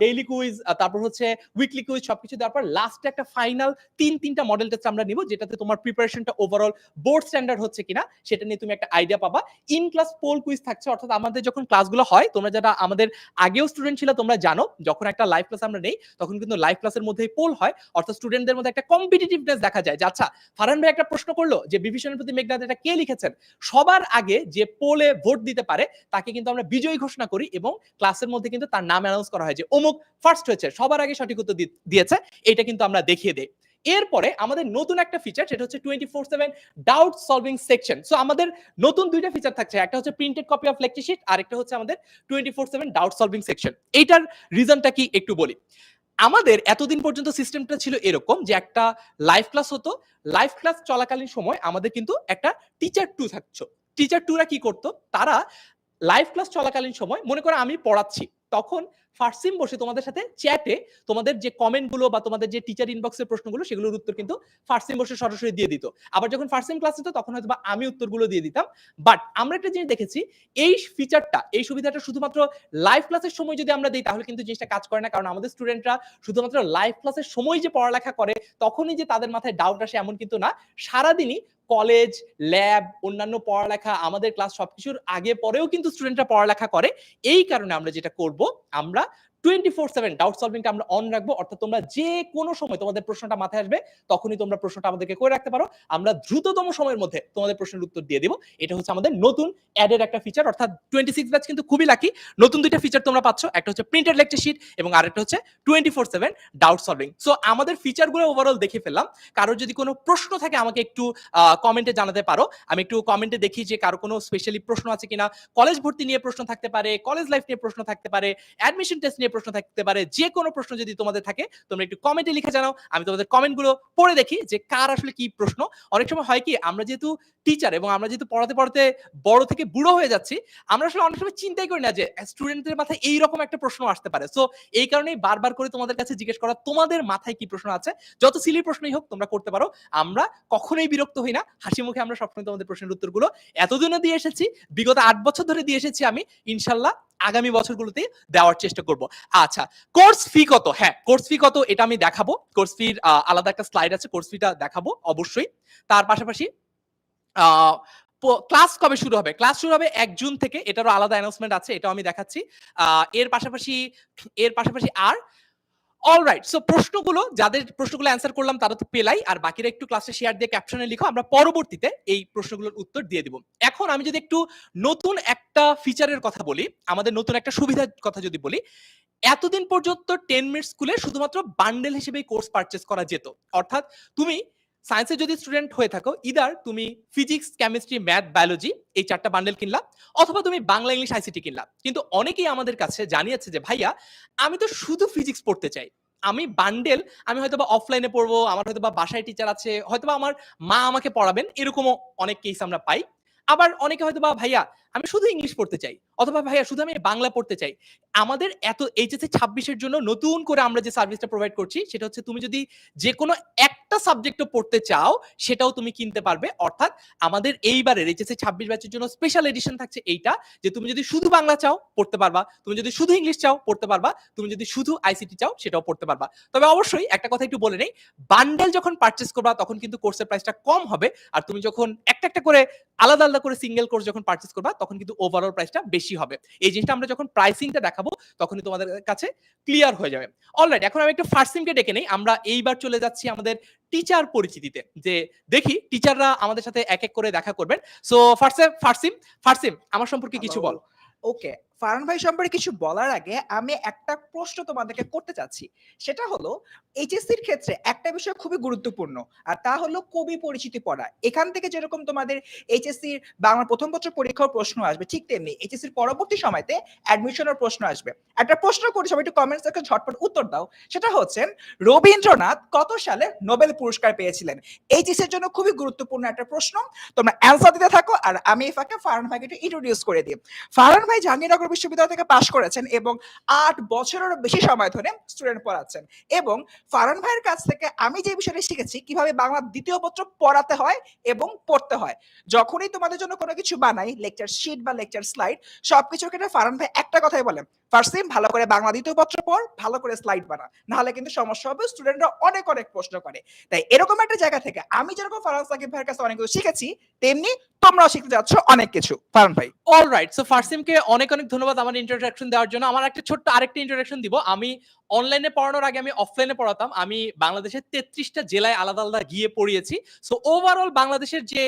ডেইলি কুইজ, তারপর হচ্ছে উইকলি কুইজ, সবকিছু দেওয়ার পর লাস্টে একটা ফাইনাল 3টা মডেল টেস্ট আমরা নিব, যেটাতে তোমার প্রিপারেশনটা ওভারঅল বোর্ড স্ট্যান্ডার্ড হচ্ছে কিনা সেটা নিয়ে তুমি একটা আইডিয়া পাবা। ইন ক্লাস পোল কুইজ থাকছে, অর্থাৎ আমাদের যখন ক্লাসগুলো হয়, তোমরা যারা আমাদের আগেও স্টুডেন্ট ছিল তোমরা জানো, যখন একটা লাইভ ক্লাস আমরা নেই তখন কিন্তু লাইভ ক্লাসের মধ্যেই পোল হয়, অর্থাৎ স্টুডেন্টদের মধ্যে একটা কম্পিটিটিভনেস দেখা যায় যে আচ্ছা ফারহান ভাই একটা প্রশ্ন করলো যে বিভীষণের প্রতি মেঘনাদ এটা কে লিখেছেন, সবার আগে যে পোলে ভোট দিতে পারে তাকে কিন্তু আমরা বিজয়ী ঘোষণা করি, এবং ক্লাসের মধ্যে কিন্তু তার নাম অ্যানাউন্স করা হয় যে অমুক ফার্স্ট হয়েছে, সবার আগে সঠিক উত্তর দিয়েছে, এটা কিন্তু আমরা দেখিয়ে দেই। এরপরে আমাদের নতুন একটা ফিচার, সেটা হচ্ছে 24/7 ডাউট সলভিং সেকশন। সো আমাদের নতুন 2টা ফিচার থাকছে, একটা হচ্ছে printed copy of lecture sheet, আর একটা হচ্ছে আমাদের 24/7 ডাউট সলভিং সেকশন। এইটার রিজনটা কি একটু বলি। আমাদের এতদিন পর্যন্ত সিস্টেমটা ছিল এরকম যে একটা লাইভ ক্লাস হতো, লাইভ ক্লাস চলাকালীন সময় আমাদের কিন্তু একটা টিচার টু থাকতো। টিচার টুরা কি করতো, তারা লাইভ ক্লাস চলাকালীন সময়, মনে করো আমি পড়াচ্ছি, তখন ফার্সিম বসে তোমাদের সাথে চ্যাটে তোমাদের যে কমেন্টগুলো বা তোমাদের যে টিচার ইনবক্সের প্রশ্নগুলো সেগুলোর উত্তর কিন্তু ফার্সিম বসে সরাসরি দিয়ে দিত। আবার যখন ফার্সিম ক্লাস হতো তখন হয়তো বা আমি উত্তরগুলো দিয়ে দিতাম। বাট আমরা একটা জিনিস দেখেছি, এই ফিচারটা, এই সুবিধাটা শুধুমাত্র লাইভ ক্লাসের সময় যদি আমরা দিই তাহলে কিন্তু জিনিসটা কাজ করে না, কারণ আমাদের স্টুডেন্টরা শুধুমাত্র লাইভ ক্লাসের সময় যে পড়ালেখা করে তখনই যে তাদের মাথায় ডাউট আসে এমন কিন্তু না। সারাদিনই কলেজ, ল্যাব, অন্যান্য পড়ালেখা, আমাদের ক্লাস সবকিছুর আগে পরেও কিন্তু স্টুডেন্টরা পড়ালেখা করে। এই কারণে আমরা যেটা করব, আমরা 24/7 ডাউট সলভিংটা আমরা অন রাখবো, অর্থাৎ তোমরা যে কোনো সময় তোমাদের প্রশ্নটা মাথায় আসবে তখনই তোমরা প্রশ্নটা আমাদেরকে করে রাখতে পারো, আমরা দ্রুততম সময়ের মধ্যে তোমাদের প্রশ্নের উত্তর দিয়ে দিব। এটা হচ্ছে আমাদের নতুন অ্যাডেড একটা ফিচার, অর্থাৎ 26 ব্যাচ কিন্তু খুবই লাকি, নতুন 2টা ফিচার তোমরা পাচ্ছ, একটা হচ্ছে প্রিন্টেড লেকচার শিট এবং আরেকটা হচ্ছে 24/7 ডাউট সলভিং। সো আমাদের ফিচারগুলো ওভারঅল দেখে ফেললাম। কারোর যদি কোনো প্রশ্ন থাকে আমাকে একটু কমেন্টে জানাতে পারো, আমি একটু কমেন্টে দেখি যে কারো কোনো স্পেশালি প্রশ্ন আছে কিনা। কলেজ ভর্তি নিয়ে প্রশ্ন থাকতে পারে, কলেজ লাইফ নিয়ে প্রশ্ন থাকতে পারে, অ্যাডমিশন টেস্ট নিয়ে প্রশ্ন থাকতে পারে, যে কোনো প্রশ্ন যদি তোমাদের থাকে তোমরা একটু কমেন্টে লিখে জানাও, আমি তোমাদের কমেন্টগুলো পড়ে দেখি যে কার আসলে কি প্রশ্ন। অনেক সময় হয় কি, আমরা যেহেতু টিচার এবং আমরা যেহেতু পড়াতে পড়াতে বড় থেকে বুড়ো হয়ে যাচ্ছি, আমরা আসলে অনেক সময় চিন্তাই করি না যে স্টুডেন্টদের মাথায় এইরকম একটা প্রশ্ন আসতে পারে। সো এই কারণেই বারবার করে তোমাদের কাছে জিজ্ঞেস করা, তোমাদের মাথায় কি প্রশ্ন আছে, যত সিলি প্রশ্নই হোক তোমরা করতে পারো, আমরা কখনোই বিরক্ত হই না, হাসি মুখে আমরা সবসময় তোমাদের প্রশ্নের উত্তরগুলো এতদিনও দিয়ে এসেছি, বিগত 8 বছর ধরে দিয়ে এসেছি আমি, ইনশাল্লাহ আগামী বছরগুলোতে দেওয়ার চেষ্টা করব। আচ্ছা, কোর্স ফি কত? হ্যাঁ, কোর্স ফি কত এটা আমি দেখাবো, কোর্স ফির আলাদা একটা স্লাইড আছে, কোর্স ফিটা দেখাবো অবশ্যই। তার পাশাপাশি ক্লাস কবে শুরু হবে? ক্লাস শুরু হবে 1 জুন থেকে, এটারও আলাদা অ্যানাউন্সমেন্ট আছে, এটাও আমি দেখাচ্ছি। এর পাশাপাশি আর অলরাইট, সো প্রশ্নগুলো, যাদের প্রশ্নগুলো অ্যান্সার করলাম তারা তো পেলাই, আর বাকিরা একটু ক্লাসে শেয়ার দিয়ে ক্যাপশনে লিখো, আমরা পরবর্তীতে এই প্রশ্নগুলোর উত্তর দিয়ে দিব। এখন আমি যদি একটু নতুন একটা ফিচারের কথা বলি, আমাদের নতুন একটা সুবিধার কথা যদি বলি, এতদিন পর্যন্ত 10 মিনিট স্কুলে শুধুমাত্র বান্ডেল হিসেবে কোর্স পারচেজ করা যেত। অর্থাৎ তুমি সায়েন্সে যদি স্টুডেন্ট হয়ে থাকো, ইদার তুমি ফিজিক্স, কেমিস্ট্রি, ম্যাথ, বায়োলজি এই 4টা বান্ডেল কিনলা, অথবা তুমি বাংলা, ইংলিশ, আইসিটি কিনলা। কিন্তু অনেকেই আমাদের কাছে জানিয়েছে যে ভাইয়া আমি তো শুধু ফিজিক্স পড়তে চাই, আমি বান্ডেল, আমি হয়তো বা অফলাইনে পড়বো, আমার হয়তো বা বাসায় টিচার আছে, হয়তো বা আমার মা আমাকে পড়াবেন, এরকমও অনেক কেস আমরা পাই। আবার অনেকে হয়তো বা ভাইয়া আমি শুধু ইংলিশ পড়তে চাই, অথবা ভাইয়া শুধু আমি বাংলা পড়তে চাই। আমাদের এত এইচএসসি 26 এর জন্য নতুন করে আমরা যে সার্ভিসটা প্রোভাইড করছি সেটা হচ্ছে তুমি যদি যেকোনো একটা সাবজেক্টও পড়তে চাও সেটাও তুমি কিনতে পারবে। অর্থাৎ আমাদের এইবারের এইচএসসি 26 ব্যাচের জন্য স্পেশাল এডিশন থাকছে এইটা, যে তুমি যদি শুধু বাংলা চাও পড়তে পারবা, তুমি যদি শুধু ইংলিশ চাও পড়তে পারবা, তুমি যদি শুধু আইসিটি চাও সেটাও পড়তে পারবা। তবে অবশ্যই একটা কথা একটু বলে নেই, বান্ডেল যখন পারচেজ করবা তখন কিন্তু কোর্সের প্রাইসটা কম হবে, আর তুমি যখন একটা একটা করে আলাদা আলাদা করে সিঙ্গেল কোর্স যখন পারচেজ করবা তখন কিন্তু ওভারঅল প্রাইসটা বেশি হবে। এই জিনিসটা আমরা যখন প্রাইসিংটা দেখাবো তখনই তোমাদের কাছে ক্লিয়ার হয়ে যাবে। অলরাইট, এখন আমি একটু ফার্সিমকে ডেকে নেই। আমরা এইবার চলে যাচ্ছি আমাদের টিচার পরিচিতিতে, যে দেখি টিচাররা আমাদের সাথে এক এক করে দেখা করবেন। সো ফার্সিম আমার সম্পর্কে কিছু বল। ওকে, ফারহান ভাই সম্পর্কে কিছু বলার আগে আমি একটা প্রশ্ন তোমাদেরকে করতে চাচ্ছি। সেটা হলো এইচএসসির ক্ষেত্রে একটা বিষয় খুবই গুরুত্বপূর্ণ, আর তা হলো কবি পরিচিতি পড়া। এখান থেকে যেরকম তোমাদের এইচএসসির বাংলা প্রথম বছর পরীক্ষার প্রশ্ন আসবে, ঠিক তেমনি এইচএসসির পরবর্তী সময়তে অ্যাডমিশনের প্রশ্ন আসবে। একটা প্রশ্ন করি, সবাই একটু কমেন্টস থেকে ঝটপট উত্তর দাও। সেটা হচ্ছে রবীন্দ্রনাথ কত সালে নোবেল পুরস্কার পেয়েছিলেন? এইচএসসির জন্য খুবই গুরুত্বপূর্ণ একটা প্রশ্ন। তোমরা অ্যান্সার দিতে থাকো আর আমি এই ফাঁকে ফারহান ভাইকে একটু ইন্ট্রোডিউস করে দিই। ফারহান ভাই জাহাঙ্গীরনগর বিশ্ববিদ্যালয় থেকে পাশ করেছেন এবং 8 বছরেরও বেশি সময় ধরে স্টুডেন্ট পড়াচ্ছেন। এবং ফারহান ভাইয়ের কাছ থেকে আমি যে বিষয়টা শিখেছি কিভাবে বাংলা দ্বিতীয় পত্র পড়াতে হয় এবং পড়তে হয়। যখনই তোমাদের জন্য কোনো কিছু বানাই, লেকচার শিট বা লেকচার স্লাইড, সবকিছুর ক্ষেত্রে ফারহান ভাই একটা কথাই বলেন, ফার্সিম ভালো করে বাংলা দ্বিতীয় পত্র পড়, ভালো করে স্লাইড বানা, নাহলে কিন্তু সমস্যা হবে, স্টুডেন্টরা অনেক অনেক প্রশ্ন করে। তাই এরকম একটা জায়গা থেকে আমি যেরকম ফারহান সাকিব ভাইয়ের কাছে অনেক কিছু শিখেছি, তেমনি তোমরাও শিখতে যাচ্ছ অনেক কিছু। ফারহান ভাই। অলরাইট, সো ফার্সিমকে অনেক অনেক ধন্যবাদ আমার ইন্ট্রোডাকশন দেওয়ার জন্য। আমার একটা ছোট্ট আরেকটা ইন্ট্রোডাকশন দিব। আমি অনলাইনে পড়ানোর আগে আমি অফলাইনে পড়াতাম। আমি বাংলাদেশের 33টা জেলায় আলাদা আলাদা গিয়ে পড়িয়েছি। সো ওভারঅল বাংলাদেশের যে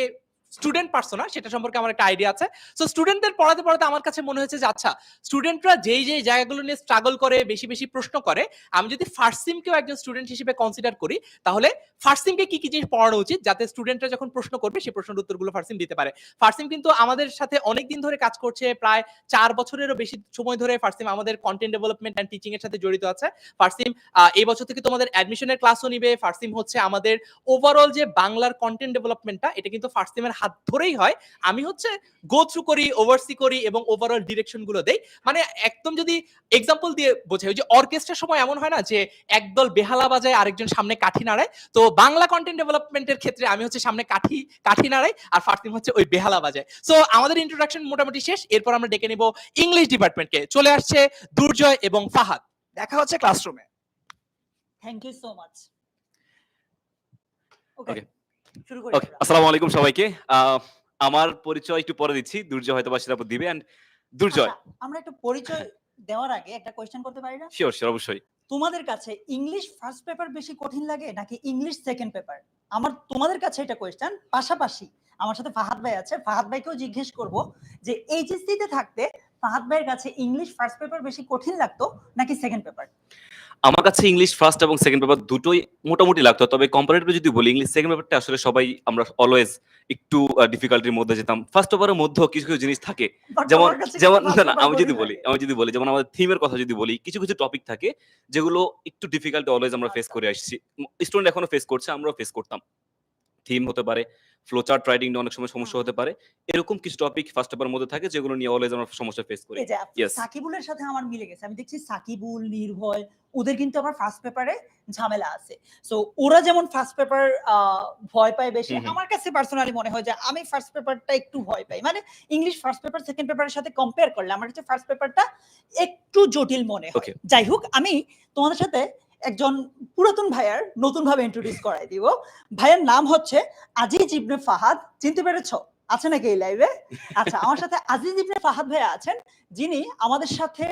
স্টুডেন্ট পার্সোনা সেটা সম্পর্কে আমার একটা আইডিয়া আছে। সো স্টুডেন্টদের পড়াতে পড়াতে আমার কাছে মনে হয়েছে যে আচ্ছা, স্টুডেন্টরা যেই যেই জায়গাগুলো নিয়ে স্ট্রাগল করে, বেশি বেশি প্রশ্ন করে, আমি যদি ফার্সিমকেও একজন স্টুডেন্ট হিসেবে কনসিডার করি তাহলে ফার্সিমকে কি কি জিনিস পড়ানো উচিত যাতে স্টুডেন্টরা যখন প্রশ্ন করবে সেই প্রশ্নের উত্তরগুলো ফার্সিম দিতে পারে। ফার্সিম কিন্তু আমাদের সাথে অনেক দিন ধরে কাজ করছে, প্রায় 4 বছরেরও বেশি সময় ধরে ফার্সিম আমাদের কন্টেন্ট ডেভেলপমেন্ট এন্ড টিচিং এর সাথে জড়িত আছে। ফার্সিম এই বছর থেকে তোমাদের অ্যাডমিশনের ক্লাসও নিবে। ফার্সিম হচ্ছে আমাদের ওভারঅল যে বাংলার কন্টেন্ট ডেভেলপমেন্টটা, এটা কিন্তু ফার্সিমের হাত ধরেই হয়। আমি হচ্ছে গো থ্রু করি, ওভারসি করি এবং ওভারঅল ডিরেকশন গুলো দেই। মানে একদম যদি এক্সাম্পল দিয়ে বোঝাই, ওই যে অর্কেস্ট্রার সময় এমন হয় না যে একদল বেহালা বাজায় আরেকজন সামনে কাঠি নাড়ায়, তো বাংলা কন্টেন্ট ডেভেলপমেন্টের ক্ষেত্রে আমি হচ্ছে সামনে কাঠি নাড়াই আর ফার্সিম হচ্ছে ওই বেহালা বাজায়। সো আমাদের ইন্ট্রোডাকশন মোটামুটি শেষ। এরপর আমরা ডেকে নেব ইংলিশ ডিপার্টমেন্টকে। চলে আসছে দুর্জয় এবং ফাহাদ। দেখা হচ্ছে ক্লাসরুমে। Thank you so much. Okay, শুরু করি। আসসালামু আলাইকুম সবাইকে। আমার পরিচয় একটু পরে দিচ্ছি, দুর্জয় হয়তো বা সেটা দিবে। এন্ড দুর্জয়, আমরা একটু পরিচয় দেওয়ার আগে একটা কোশ্চেন করতে পারি না? শিওর শিওর, অবশ্যই। তোমাদের কাছে ইংলিশ ফার্স্ট পেপার বেশি কঠিন লাগে নাকি ইংলিশ সেকেন্ড পেপার? আমার তোমাদের কাছে এটা কোশ্চেন। পাশাপাশি আমার সাথে ফাহাদ ভাই আছে, ফাহাদ ভাইকেও জিজ্ঞেস করব যে এইচএসসি তে থাকতে ফাহাদ ভাইয়ের কাছে ইংলিশ ফার্স্ট পেপার বেশি কঠিন লাগতো নাকি সেকেন্ড পেপার? আমার কাছে ইংলিশ ফার্স্ট এবং সেকেন্ড পেপার দুটোই মোটামুটি লাগতো, তবে কম্পারেটিভলি যদি বলি ইংলিশ সেকেন্ড পেপারটা আসলে সবাই আমরা অলওয়েজ একটু ডিফিকাল্টির মধ্যে যেতাম। ফার্স্ট পেপারের মধ্যেও কিছু কিছু জিনিস থাকে, যেমন যেমন না আমি যদি বলি যেমন আমাদের থিমের কথা যদি বলি, কিছু কিছু টপিক থাকে যেগুলো একটু ডিফিকাল্ট অলওয়েজ আমরা ফেস করে আসছি, স্টুডেন্ট এখনো ফেস করছে, আমরাও ফেস করতাম। থিম হতে পারে, ফ্লো চার্ট রাইটিং অনেক সময় সমস্যা হতে পারে, এরকম কিছু টপিক ফার্স্ট পেপারের মধ্যে থাকে যেগুলো নিয়ে অলওয়েজ আমরা সমস্যা ফেস করি। এই যে Yes. সাকিবুলের সাথে আমার মিলে গেছে। আমি দেখছি সাকিবুল, নির্ভয় ওদের কিন্তু আবার ফার্স্ট পেপারে ঝামেলা আছে। সো ওরা যেমন ফার্স্ট পেপার ভয় পায় বেশি, আমার কাছে পার্সোনালি মনে হয় যে আমি ফার্স্ট পেপারটা একটু ভয় পাই। মানে ইংলিশ ফার্স্ট পেপার সেকেন্ড পেপারের সাথে কম্পেয়ার করলে আমার কাছে ফার্স্ট পেপারটা একটু জটিল মনে হয়। যাই হোক, আমি তোমাদের সাথে একজন পুরাতন ভাইয়ার নতুন ভাবে ইন্ট্রোডিউস করাই দিব। ভাইয়ের নাম হচ্ছে আজিজ ইবনে ফাহাদ। চিনতে পেরেছো? আছে নাকি এই লাইভে? আচ্ছা, আমার সাথে আজিজ ইবনে ফাহাদ ভাইয়া আছেন, যিনি আমাদের সাথে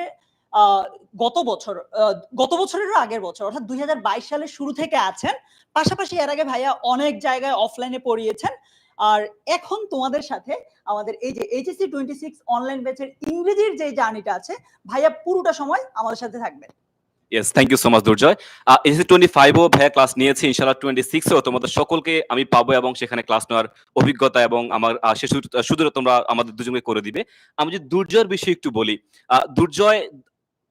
গত বছরেরও আগের বছর অর্থাৎ 2022 সালের শুরু থেকে আছেন। পাশাপাশি এর আগে ভাইয়া অনেক জায়গায় অফলাইনে পড়িয়েছেন। আর এখন তোমাদের সাথে আমাদের এই যে এইচএসসি 26 অনলাইন ব্যাচের ইংরেজির যে জার্নিটা আছে, ভাইয়া পুরোটা সময় আমাদের সাথে থাকবেন। Yes, thank you so much Durjoy. HSC 25 ও ভাইয়া ক্লাস নিয়েছে, ইনশাআল্লাহ 26 এও তোমাদের সকলকে আমি পাবো এবং সেখানে ক্লাস নেওয়ার অভিজ্ঞতা এবং আমার শুধু তোমরা আমাদের দুজনকে করে দিবে। আমি যদি দুর্জয়ের বিষয়ে একটু বলি, দুর্জয়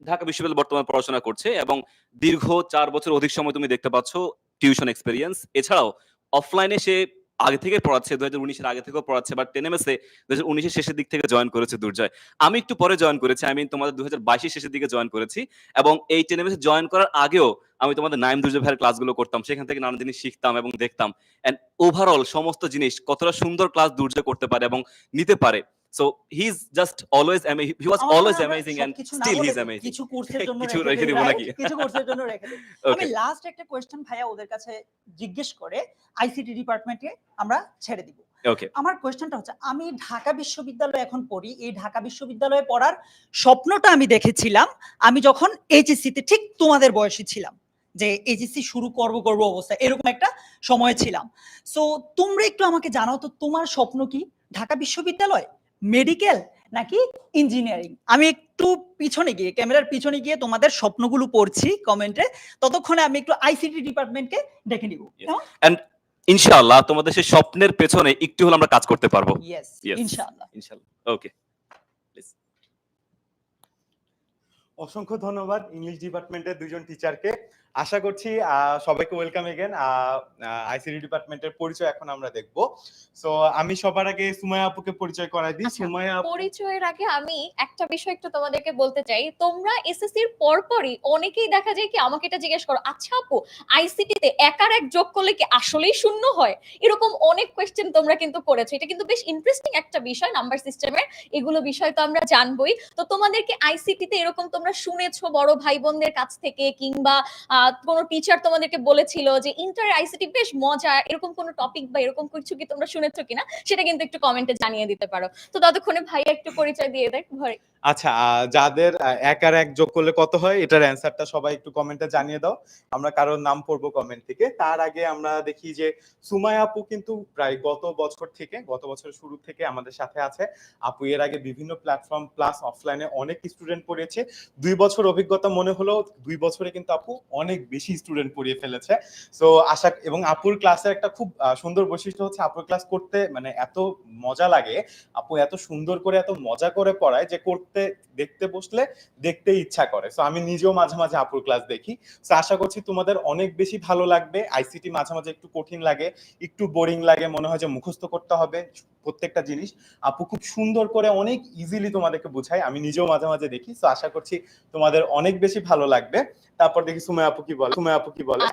ঢাকা বিশ্ববিদ্যালয়ে বর্তমানে পড়াশোনা করছে এবং দীর্ঘ 4 বছর অধিক সময় তুমি দেখতে পাচ্ছ টিউশন এক্সপেরিয়েন্স। এছাড়াও অফলাইনে সে আগে থেকে পড়াচ্ছে, 2019-এর আগে থেকেও পড়াচ্ছে, বাট টেনএমএসে 2019-এর শেষের দিক থেকে জয়েন করেছে দুর্জয়। আমি একটু পরে জয়েন করেছি, আমি তোমাদের 2022-এর শেষের দিকে জয়েন করেছি, এবং এই টেনএমএসে জয়েন করার আগেও আমি তোমাদের নাইম দুর্জয় ভাইয়ের ক্লাসগুলো করতাম, সেখান থেকে নানান জিনিস শিখতাম এবং দেখতাম, এন্ড ওভারঅল সমস্ত জিনিস কতটা সুন্দর ক্লাস দুর্জয় করতে পারে এবং নিতে পারে। So he is just always he was আমার মনে অলওয়েজ হয় আমরা অ্যামেজিং এন্ড সবকিছু না স্টিল হি বলে ইজ দিই। অ্যামেজিং। কিছু কোর্সের জন্য কিছু রেখে রেখে দিই, দিব right? নাকি? কিছু কোর্সের জন্য রেখে দিই। আমি ওকে, লাস্ট একটা কোয়েশ্চেন ভাইয়া ওদের কাছে জিজ্ঞেস করে আইসিটি ডিপার্টমেন্টে আমরা ছেড়ে দিব। ওকে। আমার কোয়েশ্চেনটা হচ্ছে, আমি ঢাকা বিশ্ববিদ্যালয়ে এখন পড়ি, এই ঢাকা বিশ্ববিদ্যালয়ে পড়ার স্বপ্নটা আমি দেখেছিলাম আমি যখন এইচএসসি তে ঠিক তোমাদের বয়সী ছিলাম, যে এইচএসসি শুরু করব অবস্থায় এরকম একটা সময় ছিলাম। সো তোমরা একটু আমাকে জানাও তো, তোমার স্বপ্ন কি? ঢাকা বিশ্ববিদ্যালয়, মেডিকেল, নাকি ইঞ্জিনিয়ারিং? আমি একটু পিছনে গিয়ে, ক্যামেরার পিছনে গিয়ে তোমাদের স্বপ্নগুলো পড়ছি কমেন্টে, ততক্ষণে আমি একটু আইসিটি ডিপার্টমেন্টকে ডেকে নিব। এন্ড ইনশাআল্লাহ তোমাদের সেই স্বপ্নের পেছনে একটু হলে আমরা কাজ করতে পারবো। Yes, Yes. ইনশাআল্লাহ। ইনশাআল্লাহ। ওকে। অসংখ্য ধন্যবাদ ইংলিশ ডিপার্টমেন্টের দুজন টিচারকে। আশা করছি সবাইকে ওয়েলকাম এগেন। আইসিটি ডিপার্টমেন্টের পরিচয় এখন আমরা দেখব। সো আমি সবার আগে সুমাইয়া আপুকে পরিচয় করাই দিই। আচ্ছা, সুমাইয়া আপু, পরিচয়ের আগে আমি একটা বিষয় একটু তোমাদেরকে বলতে চাই। তোমরা এসএসসির পরপরই অনেকেই দেখা যায় কি আমাকে এটা জিজ্ঞেস করো, আচ্ছা আপু আইসিটিতে এক আর এক যোগ করলে কি আসলেই শূন্য হয়? এরকম অনেক কোয়েশ্চেন তোমরা কিন্তু করেছো। এটা কিন্তু বেশ ইন্টারেস্টিং একটা বিষয় নাম্বার সিস্টেমের, এগুলো বিষয় তো আমরা জানবই। তো তোমাদেরকে আইসিটিতে এরকম তোমরা শুনেছো বড় ভাই বোনদের কাছ থেকে, কিংবা কোনো টিচার তোমাদেরকে বলেছিল যে ইন্টার আইসিটি বেশ মজা, এরকম কোনো টপিক বা এরকম কিছু কি তোমরা শুনেছো কিনা, সেটা কিন্তু একটু কমেন্টে জানিয়ে দিতে পারো। তো ততক্ষণে ভাইয়া একটু পরিচয় দিয়ে দেয় ঘরে। আচ্ছা, যাদের এক আর এক যোগ করলে কত হয় এটার অ্যান্সারটা সবাই একটু কমেন্টে জানিয়ে দাও। আমরা কারোর নাম পড়বো কমেন্ট থেকে। তার আগে আমরা দেখি যে সুমাইয়া আপু কিন্তু প্রায় গত বছরের শুরু থেকে আমাদের সাথে আছে। আপু এর আগে বিভিন্ন প্ল্যাটফর্ম প্লাস অফলাইনে অনেক স্টুডেন্ট পড়িয়েছে। 2 বছর অভিজ্ঞতা মনে হলো, 2 বছরে কিন্তু আপু অনেক বেশি স্টুডেন্ট পড়িয়ে ফেলেছে। সো আশা, এবং আপুর ক্লাসের একটা খুব সুন্দর বৈশিষ্ট্য হচ্ছে আপুর ক্লাস করতে মানে এত মজা লাগে, আপু এত সুন্দর করে এত মজা করে পড়ায় যে করতে দেখতে বসলে দেখতে ইচ্ছা করে। সো আমি নিজেও মাঝে মাঝে আপুর ক্লাস দেখি। সো আশা করছি তোমাদের অনেক বেশি ভালো লাগবে। আইসিটি মাঝে মাঝে একটু কঠিন লাগে, একটু বোরিং লাগে, মনে হয় যে মুখস্থ করতে হবে প্রত্যেকটা জিনিস। আপু খুব সুন্দর করে অনেক ইজিলি তোমাদেরকে বোঝায়, আমি নিজেও মাঝে মাঝে দেখি। সো আশা করছি তোমাদের অনেক বেশি ভালো লাগবে। তারপর দেখি সুমাইয়া আপু কি বলে।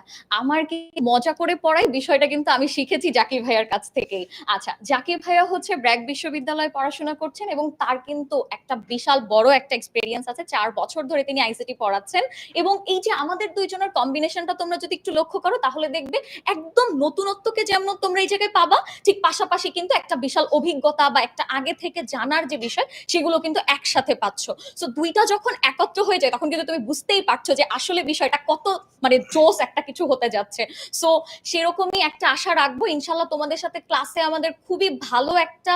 আমার কি মজা করে পড়াই বিষয়টা কিন্তু আমি শিখেছি জাকির ভাইয়ার কাছ থেকেই। আচ্ছা, জাকির ভাইয়া হচ্ছে ব্র্যাক বিশ্ববিদ্যালয়ে পড়াশোনা করছেন এবং তার কিন্তু একটা বিশাল বড় একটা এক্সপেরিয়েন্স আছে। 4 বছর ধরে তিনি আইসিটি পড়াচ্ছেন, এবং এই যে আমাদের দুইজনের কম্বিনেশনটা তোমরা যদি একটু লক্ষ্য করো তাহলে দেখবে একদম নতুনত্বকে যেমন তোমরা এই জায়গায় পাবা, ঠিক পাশাপাশি কিন্তু একটা বিশাল অভিজ্ঞতা বা একটা আগে থেকে জানার যে বিষয় সেগুলো কিন্তু একসাথে পাচ্ছ। সো দুইটা যখন একত্র হয়ে যায় তখন কিন্তু তুমি বুঝতেই পারছো যে আসলে বিষয়টা কত মানে জোস একটা কিছু হতে যাচ্ছে। সো সেরকমই একটা আশা রাখবো, ইনশাল্লাহ তোমাদের সাথে ক্লাসে আমাদের খুবই ভালো একটা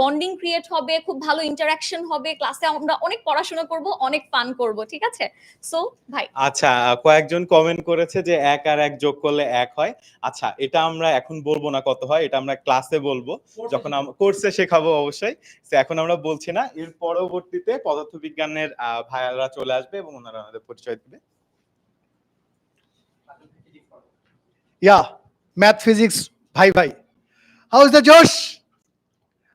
বন্ডিং ক্রিয়েট হবে, খুব ভালো ইন্টারাকশন হবে, ক্লাসে আমরা অনেক পড়াশোনা করব, অনেক ফান করব, ঠিক আছে? সো ভাই, আচ্ছা, কয়েকজন কমেন্ট করেছে যে এক আর এক যোগ করলে এক হয়। আচ্ছা, এটা আমরা এখন বলবো না কত হয়, এটা আমরা ক্লাসে বলবো, যখন আমরা কোর্সে শেখাবো অবশ্যই। তো এখন আমরা বলছি না, এর পরবর্তীতে পদার্থবিজ্ঞানের ভাইয়ারা চলে আসবে এবং ওনারা আমাদের পরিচয় দিবে। Yeah, math, physics, bhai. How is the Josh?